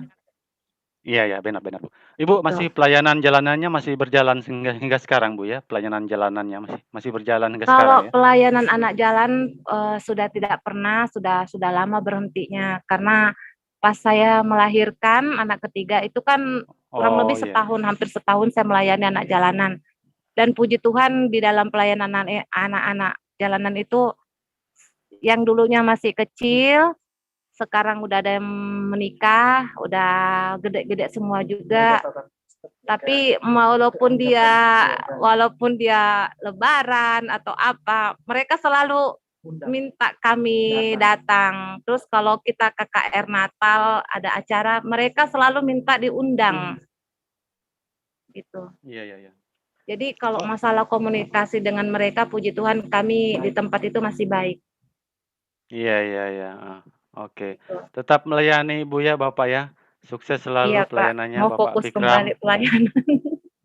Iya, ya, benar-benar, Bu. Ibu Gitu. masih pelayanan jalanannya masih berjalan hingga sekarang, Bu, ya? Pelayanan jalanannya masih berjalan hingga sekarang, Kalau ya? pelayanan anak jalan sudah tidak pernah, sudah lama berhentinya karena pas saya melahirkan anak ketiga itu kan kurang Oh, lebih iya, iya. setahun, hampir setahun saya melayani anak jalanan. Dan puji Tuhan di dalam pelayanan anak-anak jalanan itu yang dulunya masih kecil, sekarang udah ada yang menikah, udah gede-gede semua juga. Tapi walaupun dia lebaran atau apa, mereka selalu minta kami datang. Terus kalau kita KKR Natal ada acara, mereka selalu minta diundang. Gitu. Iya, iya, iya. Jadi kalau masalah komunikasi dengan mereka, puji Tuhan kami di tempat itu masih baik. Iya, iya, iya. Oke. Tetap melayani Ibu ya, Bapak ya. Sukses selalu Iya Pak, pelayanannya mau Bapak fokus Fikram. kembali pelayanan.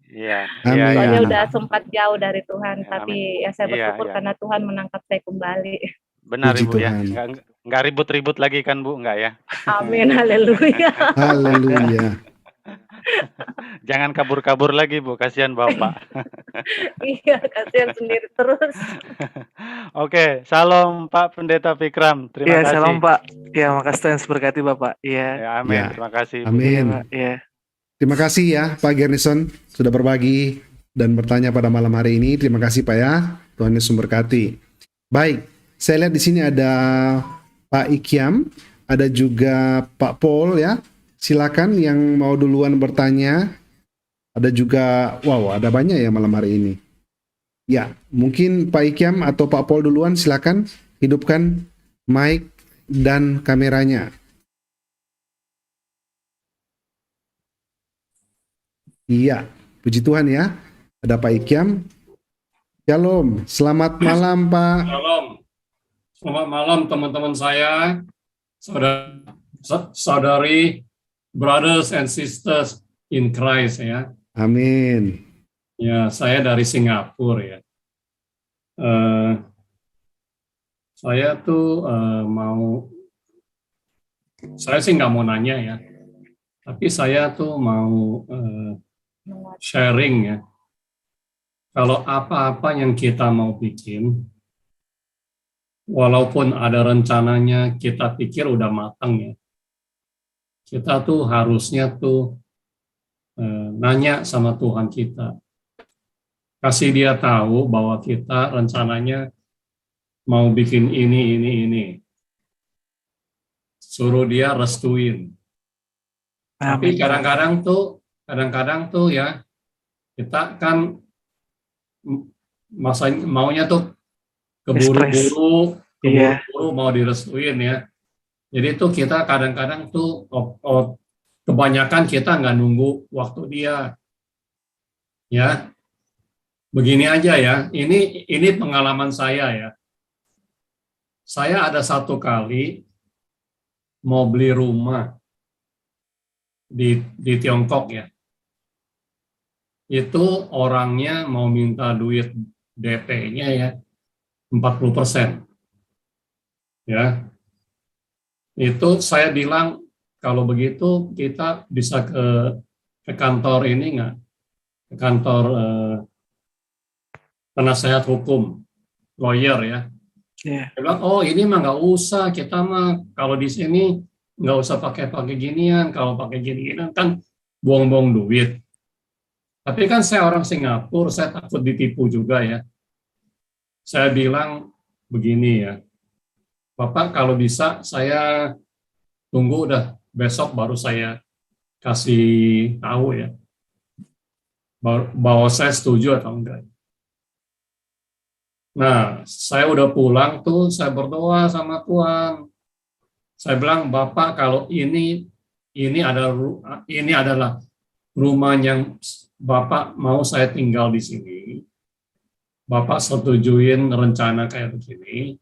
Iya, Amin. iya, iya. Soalnya udah sempat jauh dari Tuhan, Amin. tapi ya saya Iya, bersyukur iya. karena Tuhan menangkap saya kembali. Benar Puji Ibu ya. Tuhan. Nggak ribut-ribut lagi kan Bu, nggak ya? Amin, haleluya. Haleluya. Jangan kabur-kabur lagi Bu, kasihan Bapak. Iya, kasihan sendiri terus. Oke, salam Pak Pendeta Fikram. Terima Iya, kasih. salam Pak. Ya, makasih Tuhan berkati Bapak. Iya. Ya, amin. Ya. Terima kasih Bu. Amin. Iya, Pak. Iya. Terima kasih ya Pak Garnison sudah berbagi dan bertanya pada malam hari ini. Terima kasih Pak ya. Tuhan Yesus memberkati. Baik, saya lihat di sini ada Pak Ikyam, ada juga Pak Paul ya. Silakan yang mau duluan bertanya. Ada juga, wow, ada banyak ya malam hari ini. Ya, mungkin Pak Ikyam atau Pak Paul duluan, silakan hidupkan mic dan kameranya. Iya, puji Tuhan ya. Ada Pak Ikyam. Shalom, selamat malam Pak. Shalom. Selamat malam teman-teman saya, saudari, brothers and sisters in Christ ya. Amin. Ya, saya dari Singapura ya. Saya tuh saya sih nggak mau nanya ya, tapi saya tuh mau sharing ya. Kalau apa-apa yang kita mau bikin, walaupun ada rencananya, kita pikir udah matang ya. Kita tuh harusnya tuh nanya sama Tuhan kita. Kasih dia tahu bahwa kita rencananya mau bikin ini. Suruh dia restuin. Tapi kadang-kadang tuh ya, kita kan maunya tuh keburu-buru mau direstuin ya. Jadi tuh kita kadang-kadang tuh kebanyakan kita nggak nunggu waktu dia. Ya, begini aja ya. Ini pengalaman saya ya. Saya ada satu kali mau beli rumah di Tiongkok ya. Itu orangnya mau minta duit DP-nya ya 40%. Ya. Itu saya bilang kalau begitu kita bisa ke kantor ini nggak? Ke kantor penasehat hukum, lawyer ya. Iya. Dia bilang, oh ini mah nggak usah, kita mah kalau di sini nggak usah pakai ginian, kalau pakai ginian kan buang-buang duit. Tapi kan saya orang Singapura, saya takut ditipu juga ya. Saya bilang begini ya, Bapak kalau bisa saya tunggu udah besok baru saya kasih tahu ya, bahwa saya setuju atau enggak. Nah, saya udah pulang tuh, saya berdoa sama Tuhan. Saya bilang, Bapak, kalau ini adalah rumah yang Bapak mau saya tinggal di sini, Bapak setujuin rencana kayak begini,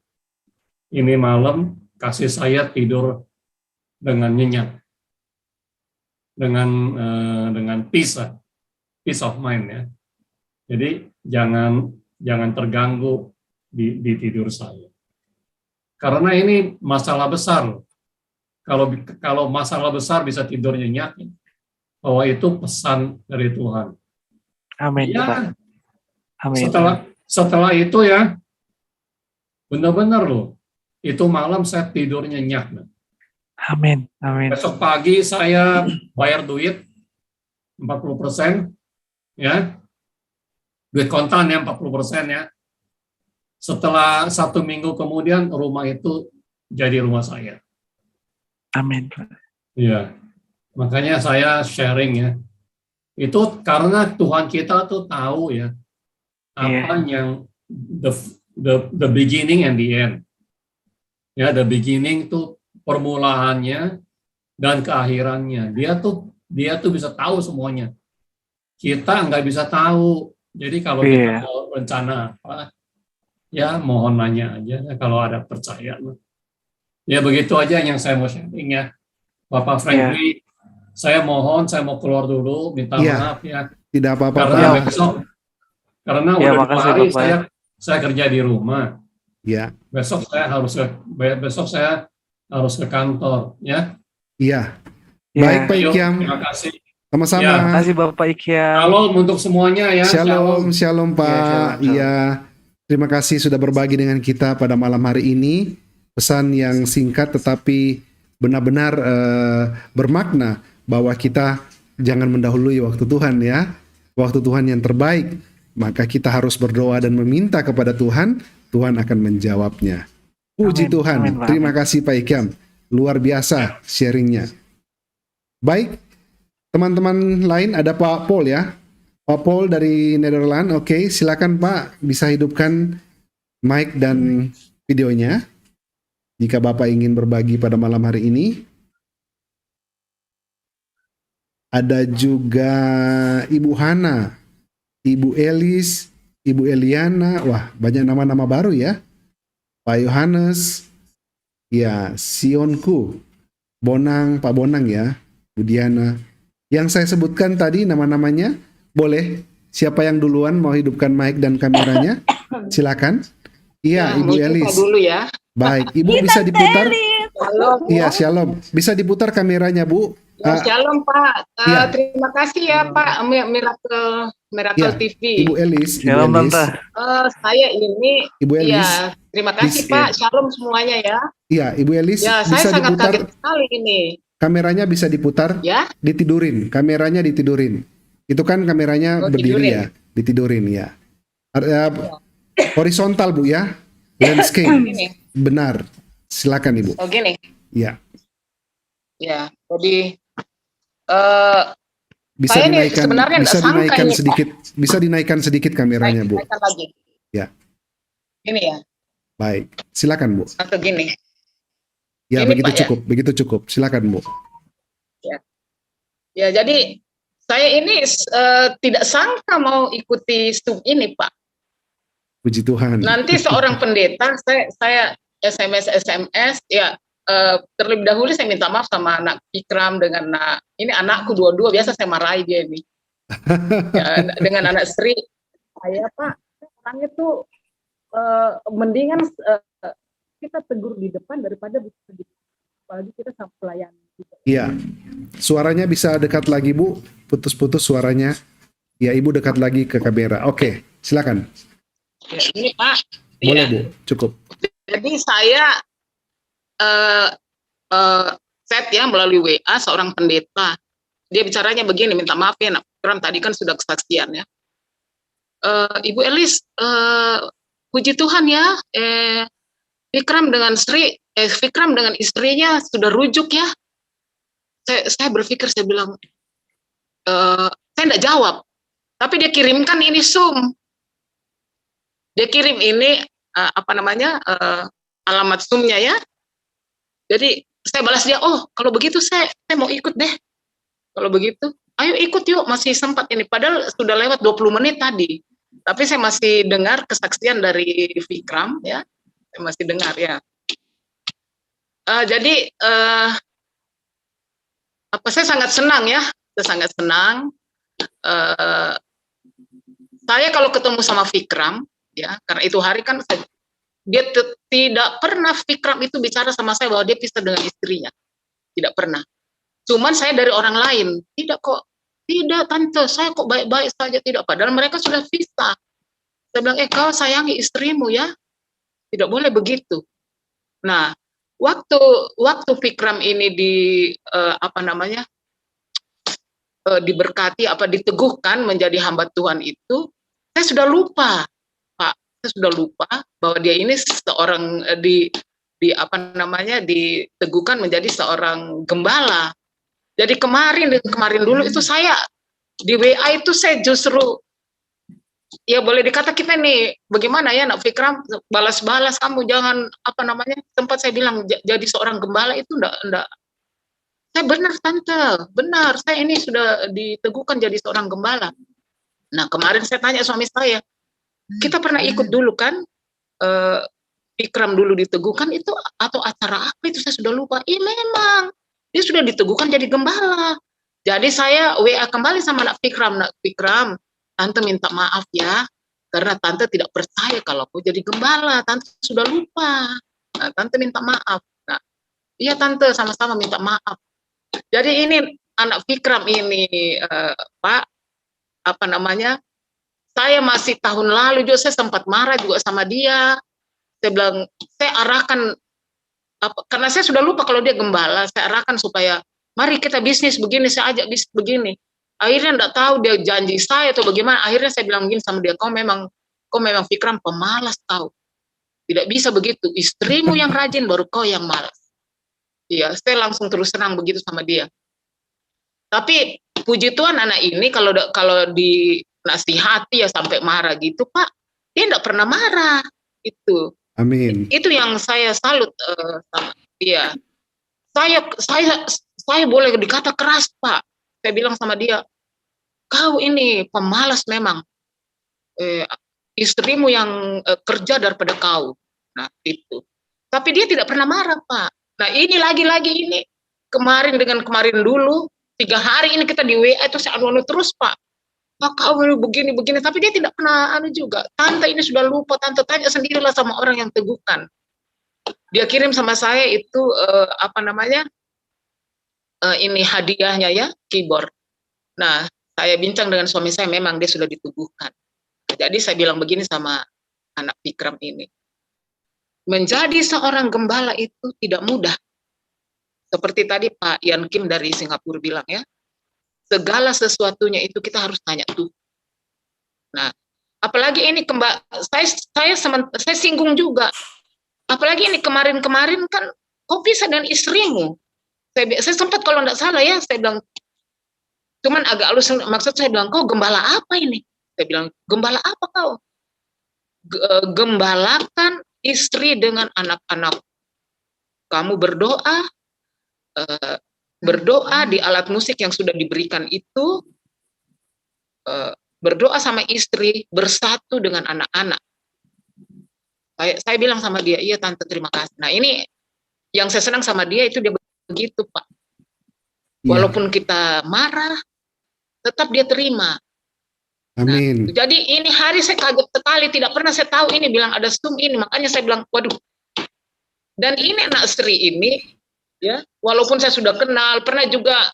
ini malam kasih saya tidur dengan nyenyak, dengan peace of mind ya. Jadi jangan terganggu di tidur saya. Karena ini masalah besar. Kalau masalah besar bisa tidur nyenyak, bahwa itu pesan dari Tuhan. Amin, Ya, Pak. Amin. setelah itu ya, benar-benar loh, itu malam saya tidur nyenyak. Amin. Amin. Besok pagi saya bayar duit 40%, ya, duit kontan ya 40% ya. Setelah 1 minggu kemudian rumah itu jadi rumah saya. Amin, Pak. Iya, makanya saya sharing ya. Itu karena Tuhan kita tuh tahu ya apa yang the beginning and the end. Ya, the beginning tuh permulaannya dan keakhirannya. Dia tuh bisa tahu semuanya. Kita nggak bisa tahu. Jadi kalau kita mau rencana apa, ya mohon nanya aja kalau ada percaya. Ya begitu aja yang saya mau sharing ya. Bapak Franky, saya mohon, saya mau keluar dulu, minta maaf ya. Tidak apa-apa, Karena Pak. besok, karena udah 2 hari saya kerja di rumah. Ya. Besok saya harus ke kantor, ya. Iya. Baik, Pak Yuk, Ikyam. terima kasih. Sama-sama. Ya. Terima kasih Bapak Ikyam. Shalom untuk semuanya ya. Shalom Pak. shalom. Iya. Terima kasih sudah berbagi dengan kita pada malam hari ini. Pesan yang singkat tetapi benar-benar bermakna bahwa kita jangan mendahului waktu Tuhan ya. Waktu Tuhan yang terbaik. Maka kita harus berdoa dan meminta kepada Tuhan. Tuhan akan menjawabnya. Puji Amin. Tuhan. Amin, Pak. Terima kasih Pak Ikyam. Luar biasa sharingnya. Baik. Teman-teman lain ada Pak Paul ya. Pak Paul dari Nederland. Oke, silakan Pak, bisa hidupkan mic dan videonya jika Bapak ingin berbagi pada malam hari ini. Ada juga Ibu Hana, Ibu Elis, Ibu Eliana. Wah, banyak nama-nama baru ya. Pak Yohanes, ya, Sionku, Bonang, Pak Bonang ya, Budiana. Yang saya sebutkan tadi nama-namanya, boleh siapa yang duluan mau hidupkan mic dan kameranya? Silakan. Iya, Ibu Elis. Dulu ya. Baik, Ibu bisa diputar. Shalom. Iya, shalom. Bisa diputar kameranya, Bu. Ya, shalom Pak. Iya. Terima kasih ya Pak Miracle Iya, TV. Ibu Elis. Ibu Shalom, Elis. Tante. Saya ini. Ibu Elis. Ya, terima kasih Pak. Shalom semuanya ya. Iya, Ibu Elis Ya, bisa saya sangat diputar. kaget sekali ini. Kameranya bisa diputar. Ya. Ditidurin. Kameranya ditidurin. Itu kan kameranya berdiri tidurin. ya. Ditidurin ya. Horizontal Bu ya. Landscape. Ini. Benar. Silakan Ibu. Oh gini. Ya. Ya, jadi Bisa saya ini dinaikkan, sebenarnya bisa nggak sangka dinaikkan ini, Pak. sedikit, bisa dinaikkan sedikit kameranya Bu. naikkan lagi. Ya. Ini ya, Baik. Silakan Bu. atau gini. Ya, Ini, begitu Pak, ya. cukup, begitu cukup. Silakan Bu. Ya, jadi saya ini tidak sangka mau ikuti Zoom ini, Pak. Puji Tuhan. Nanti seorang pendeta, saya SMS ya, terlebih dahulu saya minta maaf sama anak Ikram dengan ini anakku dua-dua, biasa saya marahi dia ini. Ya, dengan anak Sri, saya Pak, orangnya tuh mendingan kita tegur di depan daripada apalagi kita sama pelayan. Iya. Suaranya bisa dekat lagi Bu. Putus-putus suaranya. Ya, Ibu dekat lagi ke kamera. Oke, silakan. Ya, ini Pak. Boleh Ya. Bu, cukup. Jadi saya set ya melalui WA seorang pendeta. Dia bicaranya begini, minta maaf ya, Ikram tadi kan sudah kesaksian ya. Ibu Elis, puji Tuhan ya, Ikram dengan Ikram dengan istrinya sudah rujuk ya. Saya berpikir, saya bilang, saya enggak jawab, tapi dia kirimkan ini Zoom. Dia kirim ini alamat Zoom-nya ya. Jadi saya balas dia, oh kalau begitu saya mau ikut deh. Kalau begitu, ayo ikut yuk, masih sempat ini. Padahal sudah lewat 20 menit tadi. Tapi saya masih dengar kesaksian dari Vikram, ya. Saya masih dengar, ya. Jadi, saya sangat senang, ya. Saya sangat senang. Saya kalau ketemu sama Vikram, ya, karena itu hari kan dia tidak pernah Vikram itu bicara sama saya bahwa dia pisah dengan istrinya. Tidak pernah. Cuman saya dari orang lain, tidak kok, tidak tante, saya kok baik-baik saja, tidak. Padahal mereka sudah pisah. Saya bilang, kau sayangi istrimu ya, tidak boleh begitu. Nah, waktu Vikram ini diberkati, diteguhkan menjadi hamba Tuhan itu, saya sudah lupa, Pak, saya sudah lupa bahwa dia ini seorang diteguhkan menjadi seorang gembala. Jadi kemarin dulu itu saya di WA itu saya justru, ya boleh dikata kita nih bagaimana ya nak Vikram, balas-balas kamu jangan tempat saya bilang jadi seorang gembala itu enggak. Saya benar tante, benar saya ini sudah diteguhkan jadi seorang gembala. Nah kemarin saya tanya suami saya, kita pernah ikut dulu kan Vikram dulu diteguhkan itu atau acara apa itu saya sudah lupa. Iya memang dia sudah diteguhkan jadi gembala. Jadi saya WA kembali sama nak Vikram, tante minta maaf ya, karena tante tidak percaya kalau aku jadi gembala, tante sudah lupa. Nah, tante minta maaf. Nah, iya tante sama-sama minta maaf. Jadi ini anak Vikram ini Pak, saya masih tahun lalu juga saya sempat marah juga sama dia. Saya bilang, saya arahkan karena saya sudah lupa kalau dia gembala, saya arahkan supaya mari kita bisnis begini, saya ajak bisnis begini. Akhirnya enggak tahu dia janji saya atau bagaimana. Akhirnya saya bilang begini sama dia, kau memang Vikram pemalas tahu. Tidak bisa begitu. Istrimu yang rajin baru kau yang malas. Iya, saya langsung terus senang begitu sama dia. Tapi puji Tuhan anak ini kalau dinasihati ya sampai marah gitu, Pak, dia enggak pernah marah. Itu. Amin. Itu yang saya salut sama dia. Saya boleh dikata keras, Pak. Saya bilang sama dia, kau ini pemalas memang. Istrimu yang kerja daripada kau. Nah, itu. Tapi dia tidak pernah marah, Pak. Nah, ini lagi-lagi ini. Kemarin dulu, 3 hari ini kita di WA itu saya anu terus, Pak. Pak, kau begini, tapi dia tidak pernah juga. Tante ini sudah lupa, tante tanya sendirilah sama orang yang teguhkan. Dia kirim sama saya itu ini hadiahnya ya, keyboard. Nah, saya bincang dengan suami saya, memang dia sudah diteguhkan. Jadi saya bilang begini sama anak Vikram ini, menjadi seorang gembala itu tidak mudah. Seperti tadi Pak Yan Kim dari Singapura bilang ya, segala sesuatunya itu kita harus tanya tuh. Nah, apalagi ini saya singgung juga. Apalagi ini kemarin kan kau pisah dengan istrimu. Saya sempat kalau enggak salah ya, saya bilang, cuman agak halus maksud saya bilang, kau gembala apa ini? Saya bilang, gembala apa kau? Gembalakan istri dengan anak-anak. Kamu berdoa di alat musik yang sudah diberikan itu, berdoa sama istri, bersatu dengan anak-anak. Saya bilang sama dia, iya tante terima kasih. Nah ini yang saya senang sama dia itu dia begitu Pak. Walaupun kita marah, tetap dia terima. Amin. Nah, jadi ini hari saya kaget sekali, tidak pernah saya tahu ini bilang ada Zoom ini, makanya saya bilang, waduh. Dan ini anak Sri ini, ya, walaupun saya sudah kenal, pernah juga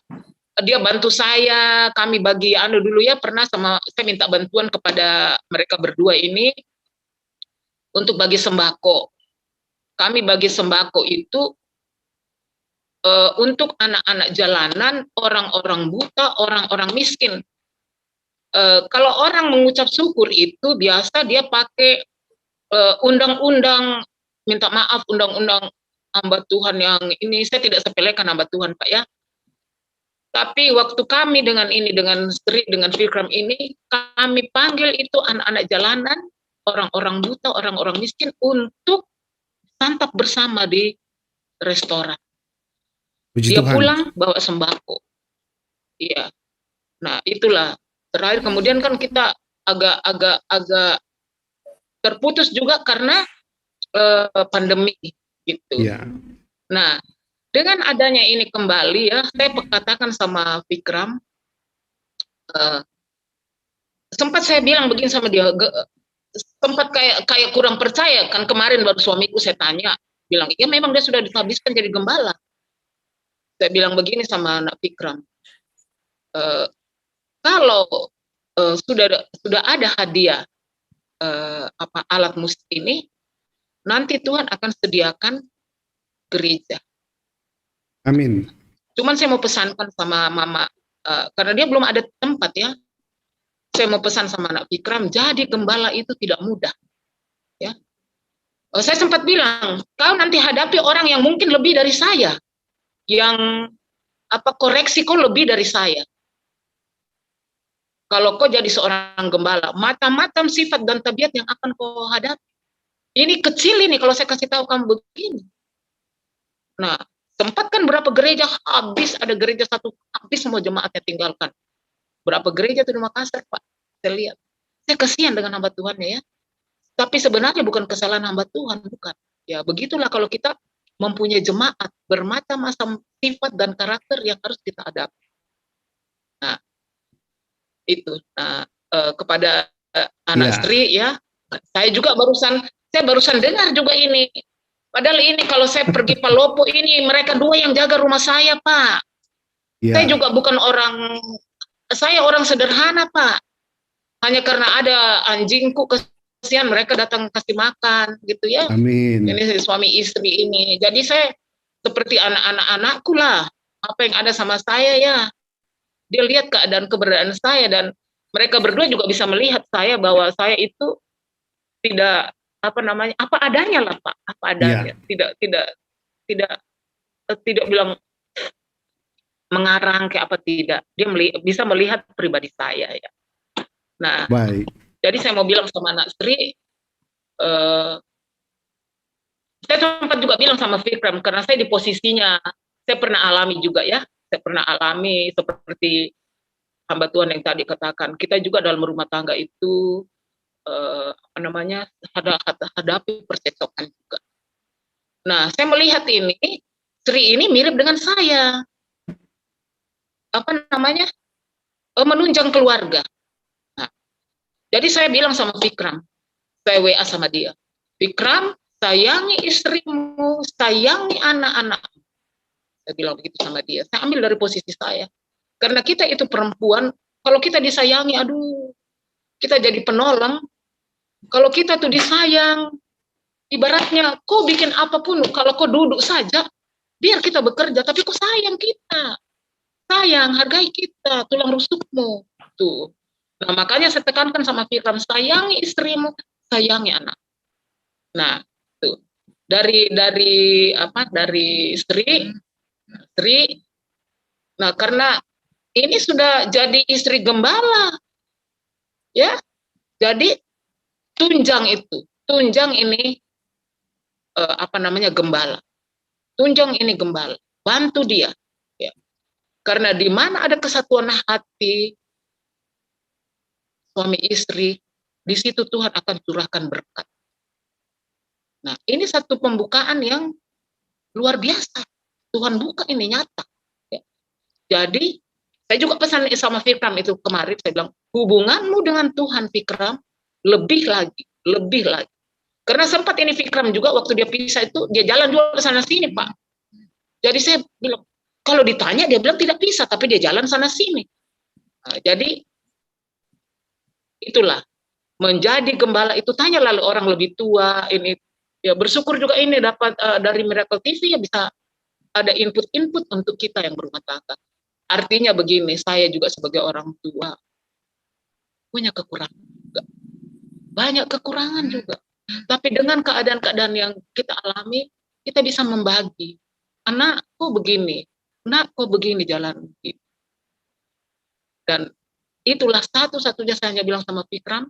dia bantu saya, kami bagi dulu ya, pernah saya minta bantuan kepada mereka berdua ini untuk bagi sembako. Kami bagi sembako itu untuk anak-anak jalanan, orang-orang buta, orang-orang miskin. Kalau orang mengucap syukur itu biasa dia pakai undang-undang, minta maaf, undang-undang hamba Tuhan yang ini, saya tidak sepelekan hamba Tuhan Pak ya. Tapi waktu kami dengan Sri, dengan Vikram ini, kami panggil itu anak-anak jalanan, orang-orang buta, orang-orang miskin untuk santap bersama di restoran. Puji Dia Tuhan. pulang bawa sembako. Iya. Nah, itulah terakhir. Kemudian kan kita agak terputus juga karena pandemi gitu. Iya. Nah, dengan adanya ini kembali ya, saya katakan sama Vikram, sempat saya bilang begini sama dia, sempat kayak kurang percaya kan. Kemarin baru suamiku saya tanya, bilang iya memang dia sudah dihabiskan jadi gembala. Saya bilang begini sama anak Vikram, kalau sudah ada hadiah alat musik ini, nanti Tuhan akan sediakan gereja. Amin. Cuman saya mau pesankan sama mama, karena dia belum ada tempat ya. Saya mau pesan sama anak Vikram, jadi gembala itu tidak mudah. Ya, saya sempat bilang, kau nanti hadapi orang yang mungkin lebih dari saya, yang koreksi kau lebih dari saya. Kalau kau jadi seorang gembala, macam-macam sifat dan tabiat yang akan kau hadapi. Ini kecil ini kalau saya kasih tahu kamu begini. Nah, sempat kan berapa gereja habis, ada gereja satu habis semua jemaatnya tinggalkan. Berapa gereja tuh di Makassar, Pak? Saya lihat. Saya kasihan dengan hamba Tuhannya ya. Tapi sebenarnya bukan kesalahan hamba Tuhan, bukan. Ya, begitulah kalau kita mempunyai jemaat bermacam-macam sifat dan karakter yang harus kita hadapi. Nah, itu. Nah, kepada anak Sri ya, saya barusan dengar juga ini. Padahal ini kalau saya pergi Palopo ini mereka dua yang jaga rumah saya, Pak. Saya juga bukan saya orang sederhana, Pak. Hanya karena ada anjingku, kesian mereka datang kasih makan, gitu ya. Amin. Ini suami istri ini. Jadi saya seperti anak-anakku lah. Apa yang ada sama saya ya. Dia lihat keberadaan saya dan mereka berdua juga bisa melihat saya bahwa saya itu tidak apa adanya lah, Pak. Apa adanya. Tidak bilang mengarang kayak apa, tidak. Dia bisa melihat pribadi saya ya. Nah, baik. Jadi saya mau bilang sama anak Sri, saya sempat juga bilang sama Vikram karena saya di posisinya, saya pernah alami juga ya. Saya pernah alami seperti hamba Tuhan yang tadi katakan, kita juga dalam rumah tangga itu hadapi percekcokan juga. Nah, saya melihat ini Sri ini mirip dengan saya. Menunjang keluarga. Nah, jadi saya bilang sama Vikram, saya WA sama dia, Vikram, sayangi istrimu, sayangi anak-anakmu. Saya bilang begitu sama dia. Saya ambil dari posisi saya. Karena kita itu perempuan, kalau kita disayangi, aduh, kita jadi penolong. Kalau kita tuh disayang, ibaratnya kau bikin apapun, kalau kau duduk saja, biar kita bekerja, tapi kau sayang kita. Sayang, hargai kita, tulang rusukmu. Tuh. Nah, makanya saya tekankan sama Vikram, sayangi istrimu, sayangi anak. Nah, tuh. Dari istri. Nah, karena ini sudah jadi istri gembala. Ya. Jadi tunjang ini gembala. Tunjang ini gembala. Bantu dia. Karena di mana ada kesatuan hati suami istri, di situ Tuhan akan curahkan berkat. Nah, ini satu pembukaan yang luar biasa. Tuhan buka ini nyata. Ya. Jadi, saya juga pesan sama Vikram itu kemarin, saya bilang, hubunganmu dengan Tuhan, Vikram, lebih lagi. Karena sempat ini Vikram juga, waktu dia pisah itu, dia jalan juga ke sana sini, Pak. Jadi saya bilang, kalau ditanya dia bilang tidak bisa, tapi dia jalan sana sini. Nah, jadi itulah menjadi gembala itu, tanya lalu orang lebih tua ini ya, bersyukur juga ini dapat dari Miracle TV ya, bisa ada input untuk kita yang berumah tangga. Artinya begini, saya juga sebagai orang tua punya kekurangan juga. Banyak kekurangan juga. Tapi dengan keadaan-keadaan yang kita alami, kita bisa membagi. Anakku begini, kok begini jalan. Dan itulah satu-satunya saya hanya bilang sama Vikram,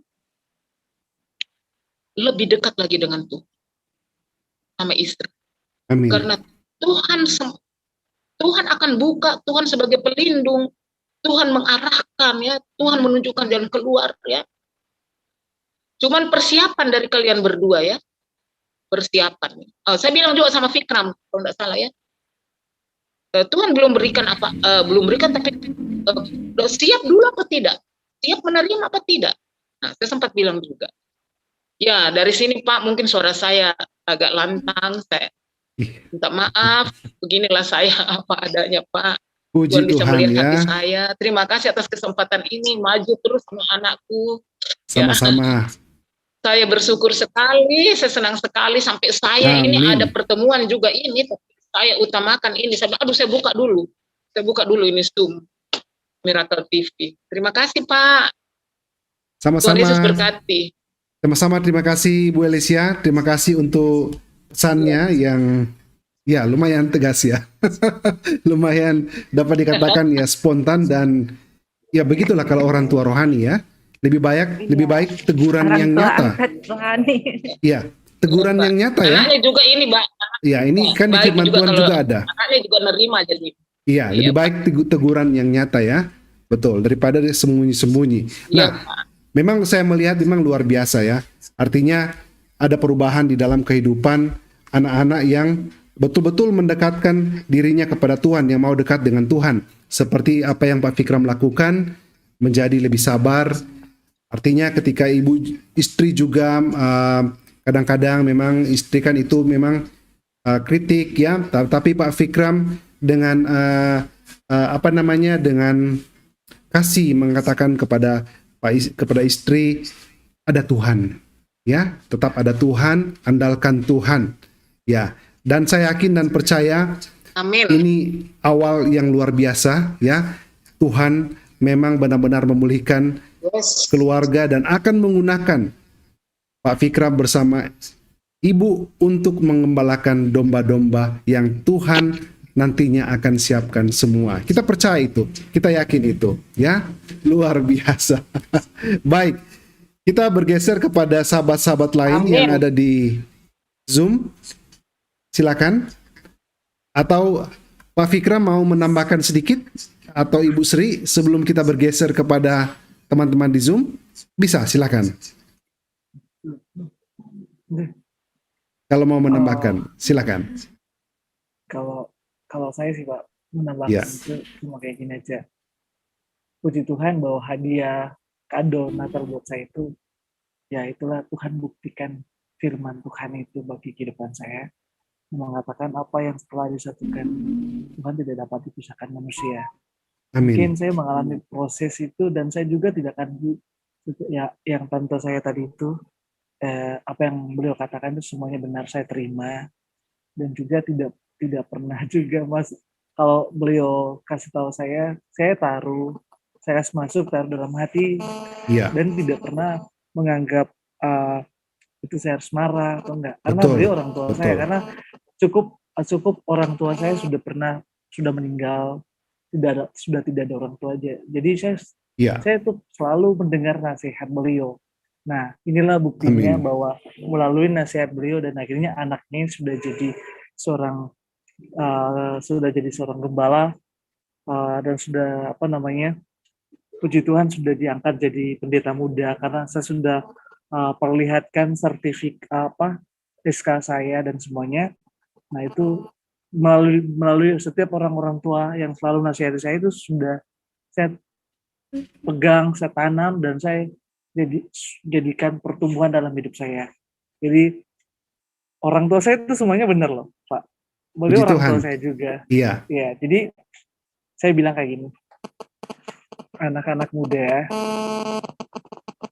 lebih dekat lagi dengan Tuhan, sama istri. Amin. Karena Tuhan akan buka, Tuhan sebagai pelindung, Tuhan mengarahkan ya, Tuhan menunjukkan jalan keluar ya. Cuman persiapan dari kalian berdua ya, persiapan. Saya bilang juga sama Fikram kalau tidak salah ya. Tuhan belum berikan belum berikan, tapi siap dulu apa tidak? Siap menerima apa tidak? Nah, saya sempat bilang juga. Ya, dari sini Pak, mungkin suara saya agak lantang, saya minta maaf, beginilah saya apa adanya Pak. Puji Tuhan bisa Tuhan melihat hati ya. saya. Terima kasih atas kesempatan ini, maju terus sama anakku. Ya. Sama-sama. Saya bersyukur sekali, saya senang sekali sampai saya ini Amin. ada pertemuan juga ini, tapi saya utamakan ini. Saya bilang, aduh saya buka dulu ini Zoom Miracle TV. Terima kasih Pak. Tuhan Yesus Sama-sama. berkati. Sama-sama, terima kasih Bu Elisia. Terima kasih untuk pesannya yang ya lumayan tegas ya. Lumayan dapat dikatakan ya spontan dan ya begitulah kalau orang tua rohani ya. Lebih baik teguran Orang yang tua nyata. angkat rohani. Iya, teguran yang nyata ya. Anaknya juga ini, Mbak. Iya, ini kan di Baik firman juga Tuhan kalau juga ada. Anaknya juga nerima jadi. Iya, Iya, lebih baik teguran yang nyata ya. Betul, daripada sembunyi-sembunyi. Iya, Nah, Pak. memang saya melihat memang luar biasa ya. Artinya ada perubahan di dalam kehidupan anak-anak yang betul-betul mendekatkan dirinya kepada Tuhan, yang mau dekat dengan Tuhan. Seperti apa yang Pak Fikram lakukan, menjadi lebih sabar. Artinya ketika ibu istri juga kadang-kadang memang istri kan itu memang kritik ya, tapi Pak Fikram dengan dengan kasih mengatakan kepada kepada istri, ada Tuhan ya, tetap ada Tuhan, andalkan Tuhan ya. Dan saya yakin dan percaya Amin. ini awal yang luar biasa ya. Tuhan memang benar-benar memulihkan Yes. keluarga dan akan menggunakan Pak Fikram bersama ibu untuk mengembalakan domba-domba yang Tuhan nantinya akan siapkan semua. Kita percaya itu, kita yakin itu, ya. Luar biasa. Baik, kita bergeser kepada sahabat-sahabat lain Amin. yang ada di Zoom. Silakan. Atau Pak Fikram mau menambahkan sedikit, atau Ibu Sri sebelum kita bergeser kepada teman-teman di Zoom, bisa silakan. Kalau mau menambahkan, silakan. Kalau saya sih Pak menambahkan Ya. itu cuma kayak gini aja. Puji Tuhan bahwa hadiah kado Natal buat saya itu ya itulah Tuhan buktikan firman Tuhan itu bagi kehidupan saya, mengatakan apa yang setelah disatukan Tuhan tidak dapat dipisahkan manusia. Mungkin Amin. saya mengalami proses itu dan saya juga tidak akan ya yang tante saya tadi itu apa yang beliau katakan itu semuanya benar, saya terima, dan juga tidak pernah juga Mas, kalau beliau kasih tahu saya taruh, saya kasih masuk, taruh dalam hati, Iya, dan tidak pernah menganggap itu saya harus marah atau enggak, karena Betul, beliau orang tua saya, betul. karena cukup orang tua saya sudah meninggal, sudah tidak ada orang tua aja, jadi iya. saya tuh selalu mendengar nasihat beliau. Nah, inilah buktinya Amin. bahwa melalui nasihat beliau dan akhirnya anaknya sudah jadi seorang gembala, dan sudah puji Tuhan sudah diangkat jadi pendeta muda karena saya sudah perlihatkan sertifikat SK saya dan semuanya. Nah, itu melalui setiap orang-orang tua yang selalu nasihati saya itu sudah saya pegang, saya tanam, dan saya jadikan pertumbuhan dalam hidup saya. Jadi orang tua saya itu semuanya benar loh, Pak. Beliau Puji orang Tuhan. tua saya juga. Iya, Ya, jadi saya bilang kayak gini, anak-anak muda ya,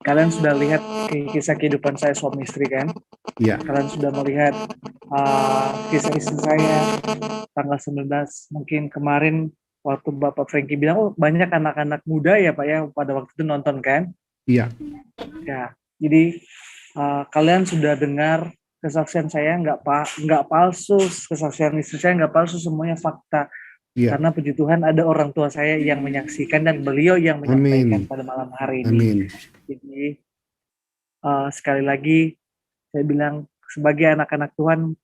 kalian sudah lihat kisah kehidupan saya suami istri kan? iya. Kalian sudah melihat kisah istri saya tanggal 19 mungkin kemarin waktu Bapak Frankie bilang, oh banyak anak-anak muda ya Pak ya pada waktu itu nonton kan? Iya. Ya, jadi kalian sudah dengar kesaksian saya nggak palsu, kesaksian istri saya nggak palsu, semuanya fakta. Iya. Karena puji Tuhan ada orang tua saya yang menyaksikan dan beliau yang menyampaikan Amin. pada malam hari ini. Amin. Jadi sekali lagi saya bilang sebagai anak-anak Tuhan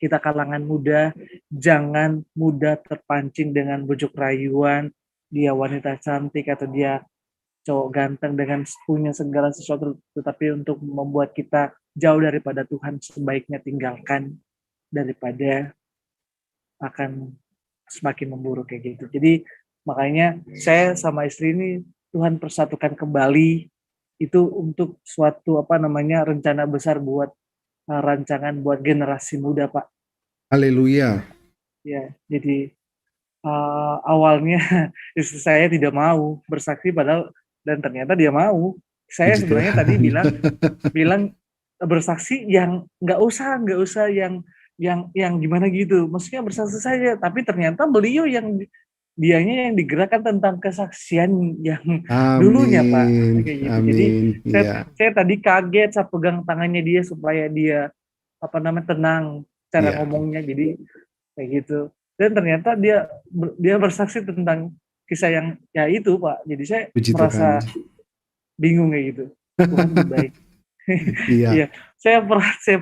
kita kalangan muda, jangan mudah terpancing dengan bujuk rayuan, dia wanita cantik atau dia cowok ganteng dengan punya segala sesuatu, tetapi untuk membuat kita jauh daripada Tuhan, sebaiknya tinggalkan daripada akan semakin memburuk kayak gitu. Jadi makanya saya sama istri ini Tuhan persatukan kembali itu untuk suatu rencana besar buat rancangan buat generasi muda, Pak. Haleluya. Ya, jadi awalnya istri saya tidak mau bersaksi padahal dan ternyata dia mau. Saya Puji sebenarnya Tuhan. tadi bilang bersaksi yang nggak usah yang gimana gitu. Maksudnya bersaksi saja, tapi ternyata beliau dianya yang digerakkan tentang kesaksian yang dulunya, Pak. Amin. Kayak gitu. Jadi Amin. Iya. saya tadi kaget saya pegang tangannya dia supaya dia tenang cara Iya. ngomongnya, jadi kayak gitu. Dan ternyata dia bersaksi tentang kisah yang ya itu, Pak. Jadi saya Puji merasa Tuhan. bingung kayak gitu. Tuhan lebih baik. Iya. Iya, saya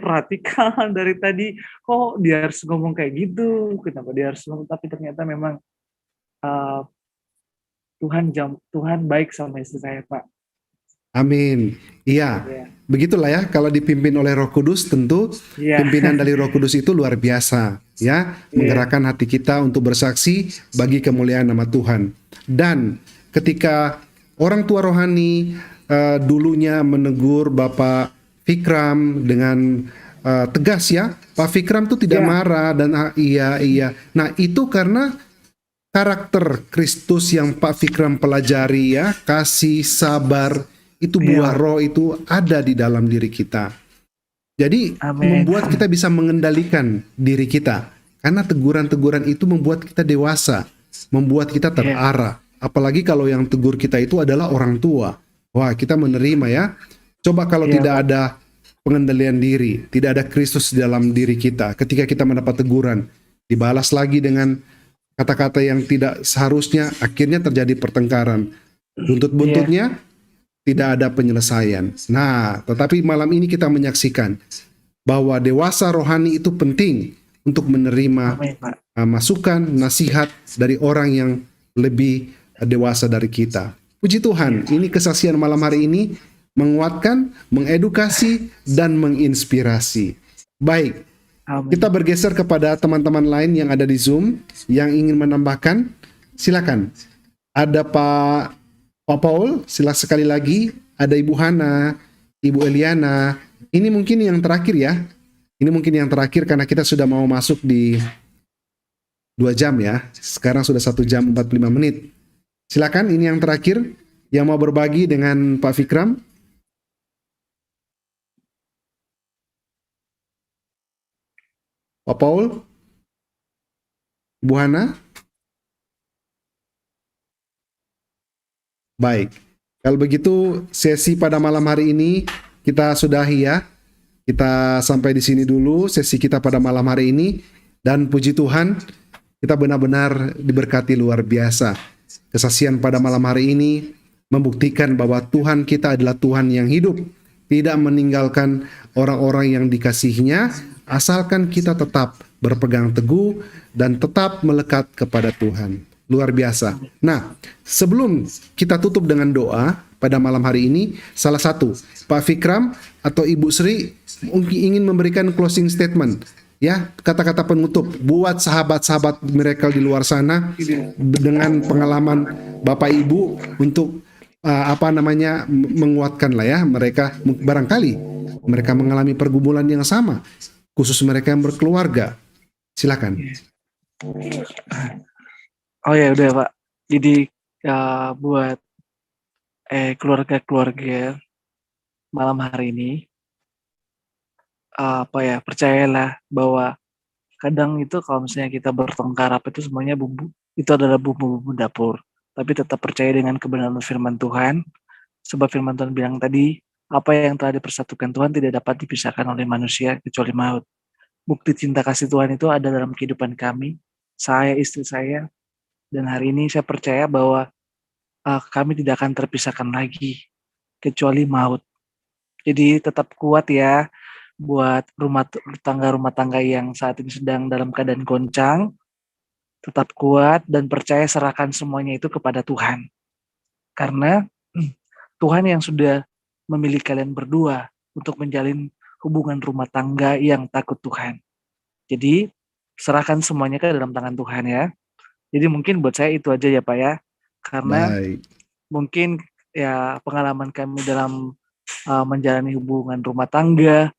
perhatikan dari tadi kok dia harus ngomong kayak gitu, kenapa dia harus ngomong, tapi ternyata memang Tuhan baik sama istri saya, Pak. Amin. Iya. Ya. Begitulah ya, kalau dipimpin oleh Roh Kudus tentu Iya. pimpinan dari Roh Kudus itu luar biasa ya, menggerakkan hati kita untuk bersaksi bagi kemuliaan nama Tuhan. Dan ketika orang tua rohani dulunya menegur Bapak Fikram dengan tegas ya, Pak Fikram tuh tidak Ya. marah dan iya. Nah, itu karena karakter Kristus yang Pak Fikram pelajari ya, kasih, sabar, itu buah roh itu ada di dalam diri kita. Jadi Amin. membuat kita bisa mengendalikan diri kita. Karena teguran-teguran itu membuat kita dewasa, membuat kita terarah. Apalagi kalau yang tegur kita itu adalah orang tua. Wah, kita menerima ya. Coba kalau tidak ada pengendalian diri, tidak ada Kristus di dalam diri kita. Ketika kita mendapat teguran, dibalas lagi dengan kata-kata yang tidak seharusnya, akhirnya terjadi pertengkaran. Buntut-buntutnya tidak ada penyelesaian. Nah, tetapi malam ini kita menyaksikan bahwa dewasa rohani itu penting untuk menerima Amin, Pak. masukan, nasihat dari orang yang lebih dewasa dari kita. Puji Tuhan, ini kesaksian malam hari ini menguatkan, mengedukasi, dan menginspirasi. Baik, Amin. kita bergeser kepada teman-teman lain yang ada di Zoom yang ingin menambahkan. Silakan. Ada Pak Paul, silakan sekali lagi. Ada Ibu Hana, Ibu Eliana. Ini mungkin yang terakhir ya. Ini mungkin yang terakhir karena kita sudah mau masuk di 2 jam ya. Sekarang sudah 1 jam 45 menit. Silakan, ini yang terakhir yang mau berbagi dengan Pak Fikram. Pak Paul, Bu Hana. Baik, kalau begitu sesi pada malam hari ini kita sudahi ya. Kita sampai di sini dulu sesi kita pada malam hari ini. Dan puji Tuhan, kita benar-benar diberkati luar biasa. Kesaksian pada malam hari ini membuktikan bahwa Tuhan kita adalah Tuhan yang hidup, tidak meninggalkan orang-orang yang dikasihinya, asalkan kita tetap berpegang teguh dan tetap melekat kepada Tuhan. Luar biasa. Nah, sebelum kita tutup dengan doa pada malam hari ini, salah satu Pak Fikram atau Ibu Sri mungkin ingin memberikan closing statement ya, kata-kata penutup buat sahabat-sahabat Miracle di luar sana dengan pengalaman Bapak Ibu untuk menguatkan lah ya mereka, barangkali mereka mengalami pergumulan yang sama, khusus mereka yang berkeluarga. Silakan. Oh ya udah, Pak. Jadi buat keluarga-keluarga malam hari ini, percayalah bahwa kadang itu kalau misalnya kita bertengkar itu semuanya itu adalah bumbu-bumbu dapur. Tapi tetap percaya dengan kebenaran firman Tuhan, sebab firman Tuhan bilang tadi, apa yang telah dipersatukan Tuhan tidak dapat dipisahkan oleh manusia kecuali maut. Bukti cinta kasih Tuhan itu ada dalam kehidupan kami, saya, istri saya, dan hari ini saya percaya bahwa kami tidak akan terpisahkan lagi kecuali maut. Jadi tetap kuat ya, buat rumah tangga yang saat ini sedang dalam keadaan goncang, tetap kuat dan percaya, serahkan semuanya itu kepada Tuhan. Karena Tuhan yang sudah memilih kalian berdua untuk menjalin hubungan rumah tangga yang takut Tuhan. Jadi serahkan semuanya ke dalam tangan Tuhan ya. Jadi mungkin buat saya itu aja ya Pak ya. Karena Baik. mungkin ya pengalaman kami dalam menjalani hubungan rumah tangga,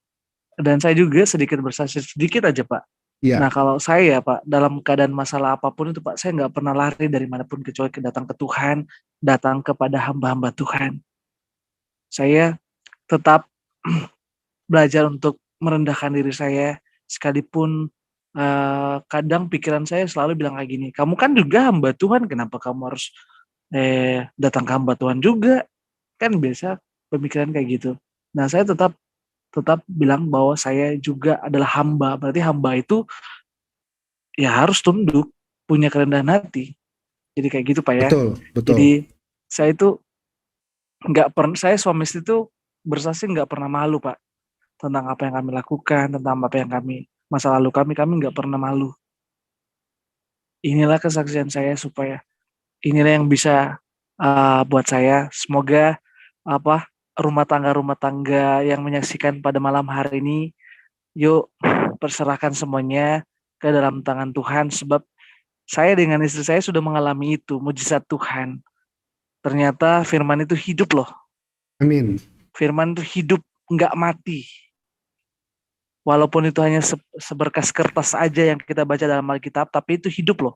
dan saya juga sedikit bersaksi sedikit aja Pak. Ya. Nah kalau saya Pak, dalam keadaan masalah apapun itu Pak, saya nggak pernah lari dari manapun kecuali datang ke Tuhan, datang kepada hamba-hamba Tuhan. Saya tetap belajar untuk merendahkan diri saya, sekalipun kadang pikiran saya selalu bilang kayak gini, kamu kan juga hamba Tuhan, kenapa kamu harus datang ke hamba Tuhan juga? Kan biasa pemikiran kayak gitu. Nah saya tetap bilang bahwa saya juga adalah hamba. Berarti hamba itu ya harus tunduk, punya kerendahan hati. Jadi kayak gitu Pak ya. Betul. Jadi saya itu saya suami istri itu bersaksi nggak pernah malu Pak, tentang apa yang kami lakukan, tentang apa yang masa lalu kami nggak pernah malu. Inilah kesaksian saya, supaya inilah yang bisa buat saya. Semoga rumah tangga yang menyaksikan pada malam hari ini, yuk perserahkan semuanya ke dalam tangan Tuhan, sebab saya dengan istri saya sudah mengalami itu, mujizat Tuhan. Ternyata firman itu hidup loh. Amin. Firman itu hidup, nggak mati. Walaupun itu hanya seberkas kertas aja yang kita baca dalam Alkitab, tapi itu hidup loh.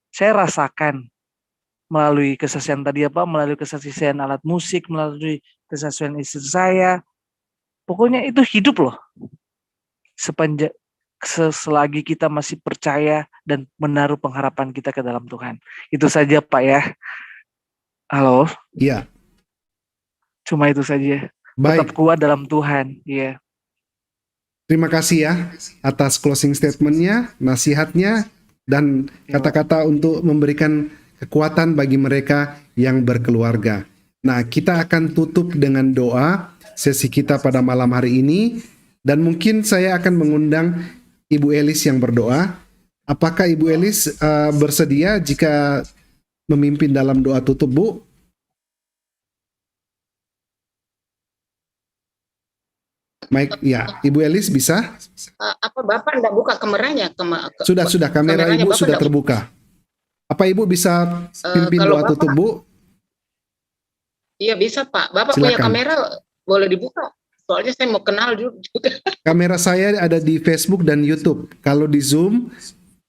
Saya rasakan melalui kesaksian tadi melalui kesaksian alat musik, melalui kesaksian istri saya. Pokoknya itu hidup loh. Selagi kita masih percaya dan menaruh pengharapan kita ke dalam Tuhan. Itu saja Pak ya. Halo? Iya. Cuma itu saja. Baik. Tetap kuat dalam Tuhan. Iya. Terima kasih ya atas closing statement-nya, nasihatnya, dan kata-kata untuk memberikan kekuatan bagi mereka yang berkeluarga. Nah, kita akan tutup dengan doa sesi kita pada malam hari ini, dan mungkin saya akan mengundang Ibu Elis yang berdoa. Apakah Ibu Elis bersedia jika memimpin dalam doa tutup, Bu? Mike, ya, Ibu Elis bisa? Apa Bapak enggak buka kameranya? Sudah, kamera Ibu Bapak sudah enggak terbuka. Apa Ibu bisa pimpin kalau doa Bapak, tutup, Bu? Iya bisa Pak. Bapak Silakan. punya kamera boleh dibuka. Soalnya saya mau kenal juga. Kamera saya ada di Facebook dan YouTube. Kalau di Zoom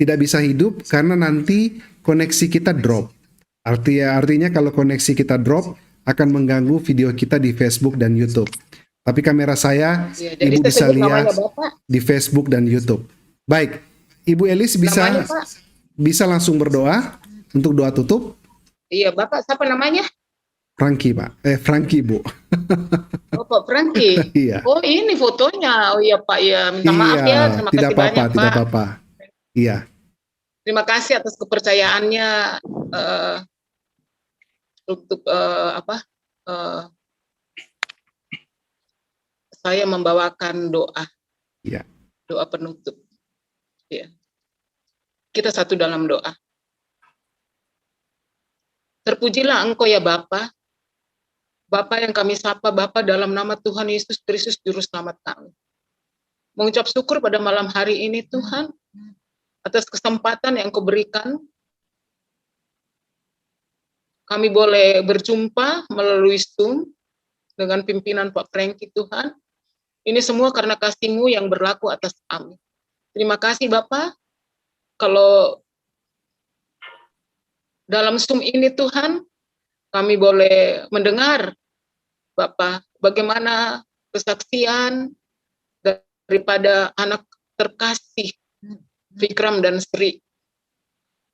tidak bisa hidup karena nanti koneksi kita drop. Artinya kalau koneksi kita drop akan mengganggu video kita di Facebook dan YouTube. Tapi kamera saya Ya, jadi Ibu saya bisa sebut lihat namanya Bapak. di Facebook dan YouTube. Baik, Ibu Elis Namanya Pak. bisa langsung berdoa untuk doa tutup. Iya Bapak, siapa namanya? Frankie, Pak. Frankie, Bu. Oh Pak Frankie. Iya. Oh ini fotonya. Oh iya Pak, ya minta maaf ya. Terima tidak kasih apa-apa, banyak tidak Pak. apa-apa. Iya. Terima kasih atas kepercayaannya untuk saya membawakan doa. Iya. Doa penutup. Ya. Kita satu dalam doa. Terpujilah Engkau ya Bapa. Bapa yang kami sapa, Bapa dalam nama Tuhan Yesus Kristus Juru Selamat kami. Mengucap syukur pada malam hari ini Tuhan, atas kesempatan yang Kau berikan. Kami boleh berjumpa melalui Zoom dengan pimpinan Pak Frankie Tuhan. Ini semua karena kasih-Mu yang berlaku atas kami. Terima kasih Bapak. Kalau dalam Zoom ini Tuhan, kami boleh mendengar Bapak bagaimana kesaksian daripada anak terkasih Vikram dan Sri.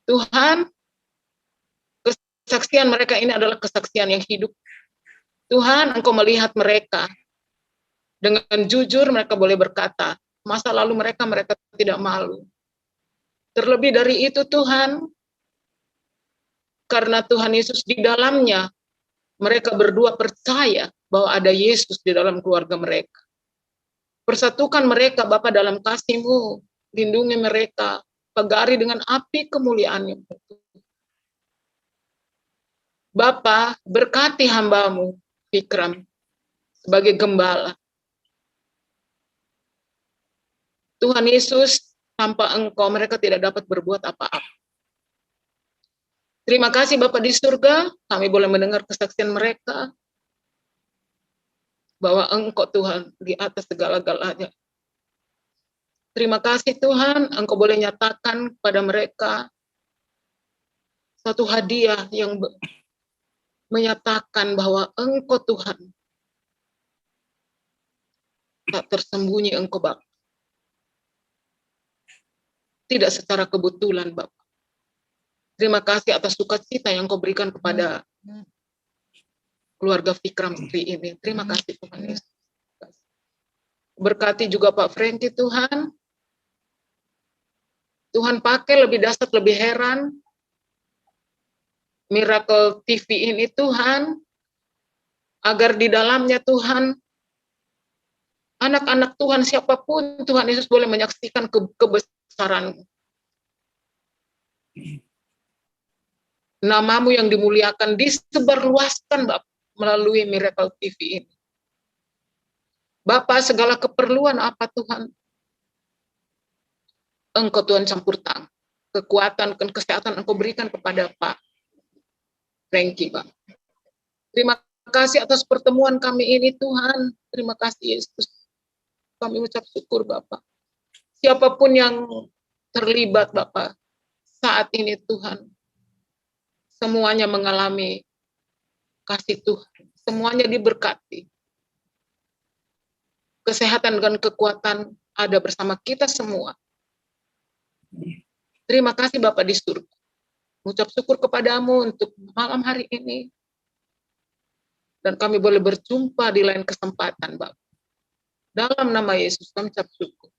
Tuhan, kesaksian mereka ini adalah kesaksian yang hidup. Tuhan, Engkau melihat mereka. Dengan jujur mereka boleh berkata, masa lalu mereka tidak malu. Terlebih dari itu Tuhan, karena Tuhan Yesus di dalamnya, mereka berdua percaya bahwa ada Yesus di dalam keluarga mereka. Persatukan mereka Bapa dalam kasih-Mu, lindungi mereka, pagari dengan api kemuliaan-Mu. Bapa, berkati hamba-Mu, Fikram, sebagai gembala. Tuhan Yesus, tanpa Engkau mereka tidak dapat berbuat apa-apa. Terima kasih Bapa di surga, kami boleh mendengar kesaksian mereka, bahwa Engkau Tuhan di atas segala-galanya. Terima kasih Tuhan, Engkau boleh nyatakan kepada mereka satu hadiah yang menyatakan bahwa Engkau Tuhan, tak tersembunyi Engkau Bapa. Tidak secara kebetulan Bapa. Terima kasih atas sukacita yang Kau berikan kepada keluarga Fikram Sri ini. Terima kasih Tuhan Yesus. Berkati juga Pak Frankie Tuhan. Tuhan pakai lebih dahsyat, lebih heran. Miracle TV ini Tuhan, agar di dalamnya Tuhan, anak-anak Tuhan siapapun Tuhan Yesus boleh menyaksikan kebesaran-Mu. Nama-Mu yang dimuliakan disebarluaskan Bapak melalui Miracle TV ini. Bapak, segala keperluan apa Tuhan, Engkau Tuhan campur tangan. Kekuatan dan kesehatan Engkau berikan kepada Pak Frankie, Pak. Terima kasih atas pertemuan kami ini Tuhan. Terima kasih Yesus. Kami ucap syukur Bapak. Siapapun yang terlibat Bapak saat ini Tuhan, semuanya mengalami kasih Tuhan. Semuanya diberkati. Kesehatan dan kekuatan ada bersama kita semua. Terima kasih Bapak di surga. Mengucap syukur kepadamu untuk malam hari ini. Dan kami boleh berjumpa di lain kesempatan Bapak. Dalam nama Yesus kami ucap syukur.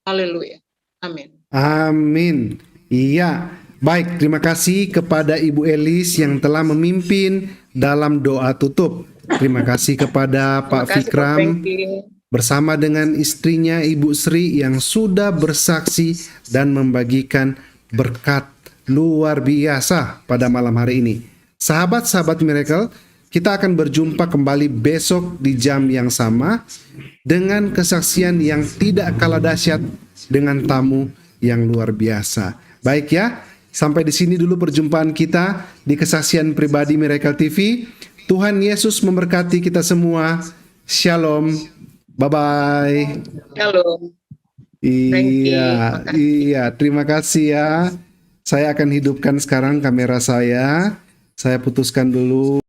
Haleluya. Amin. Amin. Iya. Baik, terima kasih kepada Ibu Elis yang telah memimpin dalam doa tutup. Terima kasih kepada Pak Fikram bersama dengan istrinya Ibu Sri yang sudah bersaksi dan membagikan berkat luar biasa pada malam hari ini. Sahabat-sahabat Miracle, kita akan berjumpa kembali besok di jam yang sama dengan kesaksian yang tidak kalah dahsyat dengan tamu yang luar biasa. Baik ya. Sampai di sini dulu perjumpaan kita di kesaksian pribadi Miracle TV. Tuhan Yesus memberkati kita semua. Shalom. Bye-bye. Shalom. Iya, terima kasih ya. Saya akan hidupkan sekarang kamera saya. Saya putuskan dulu.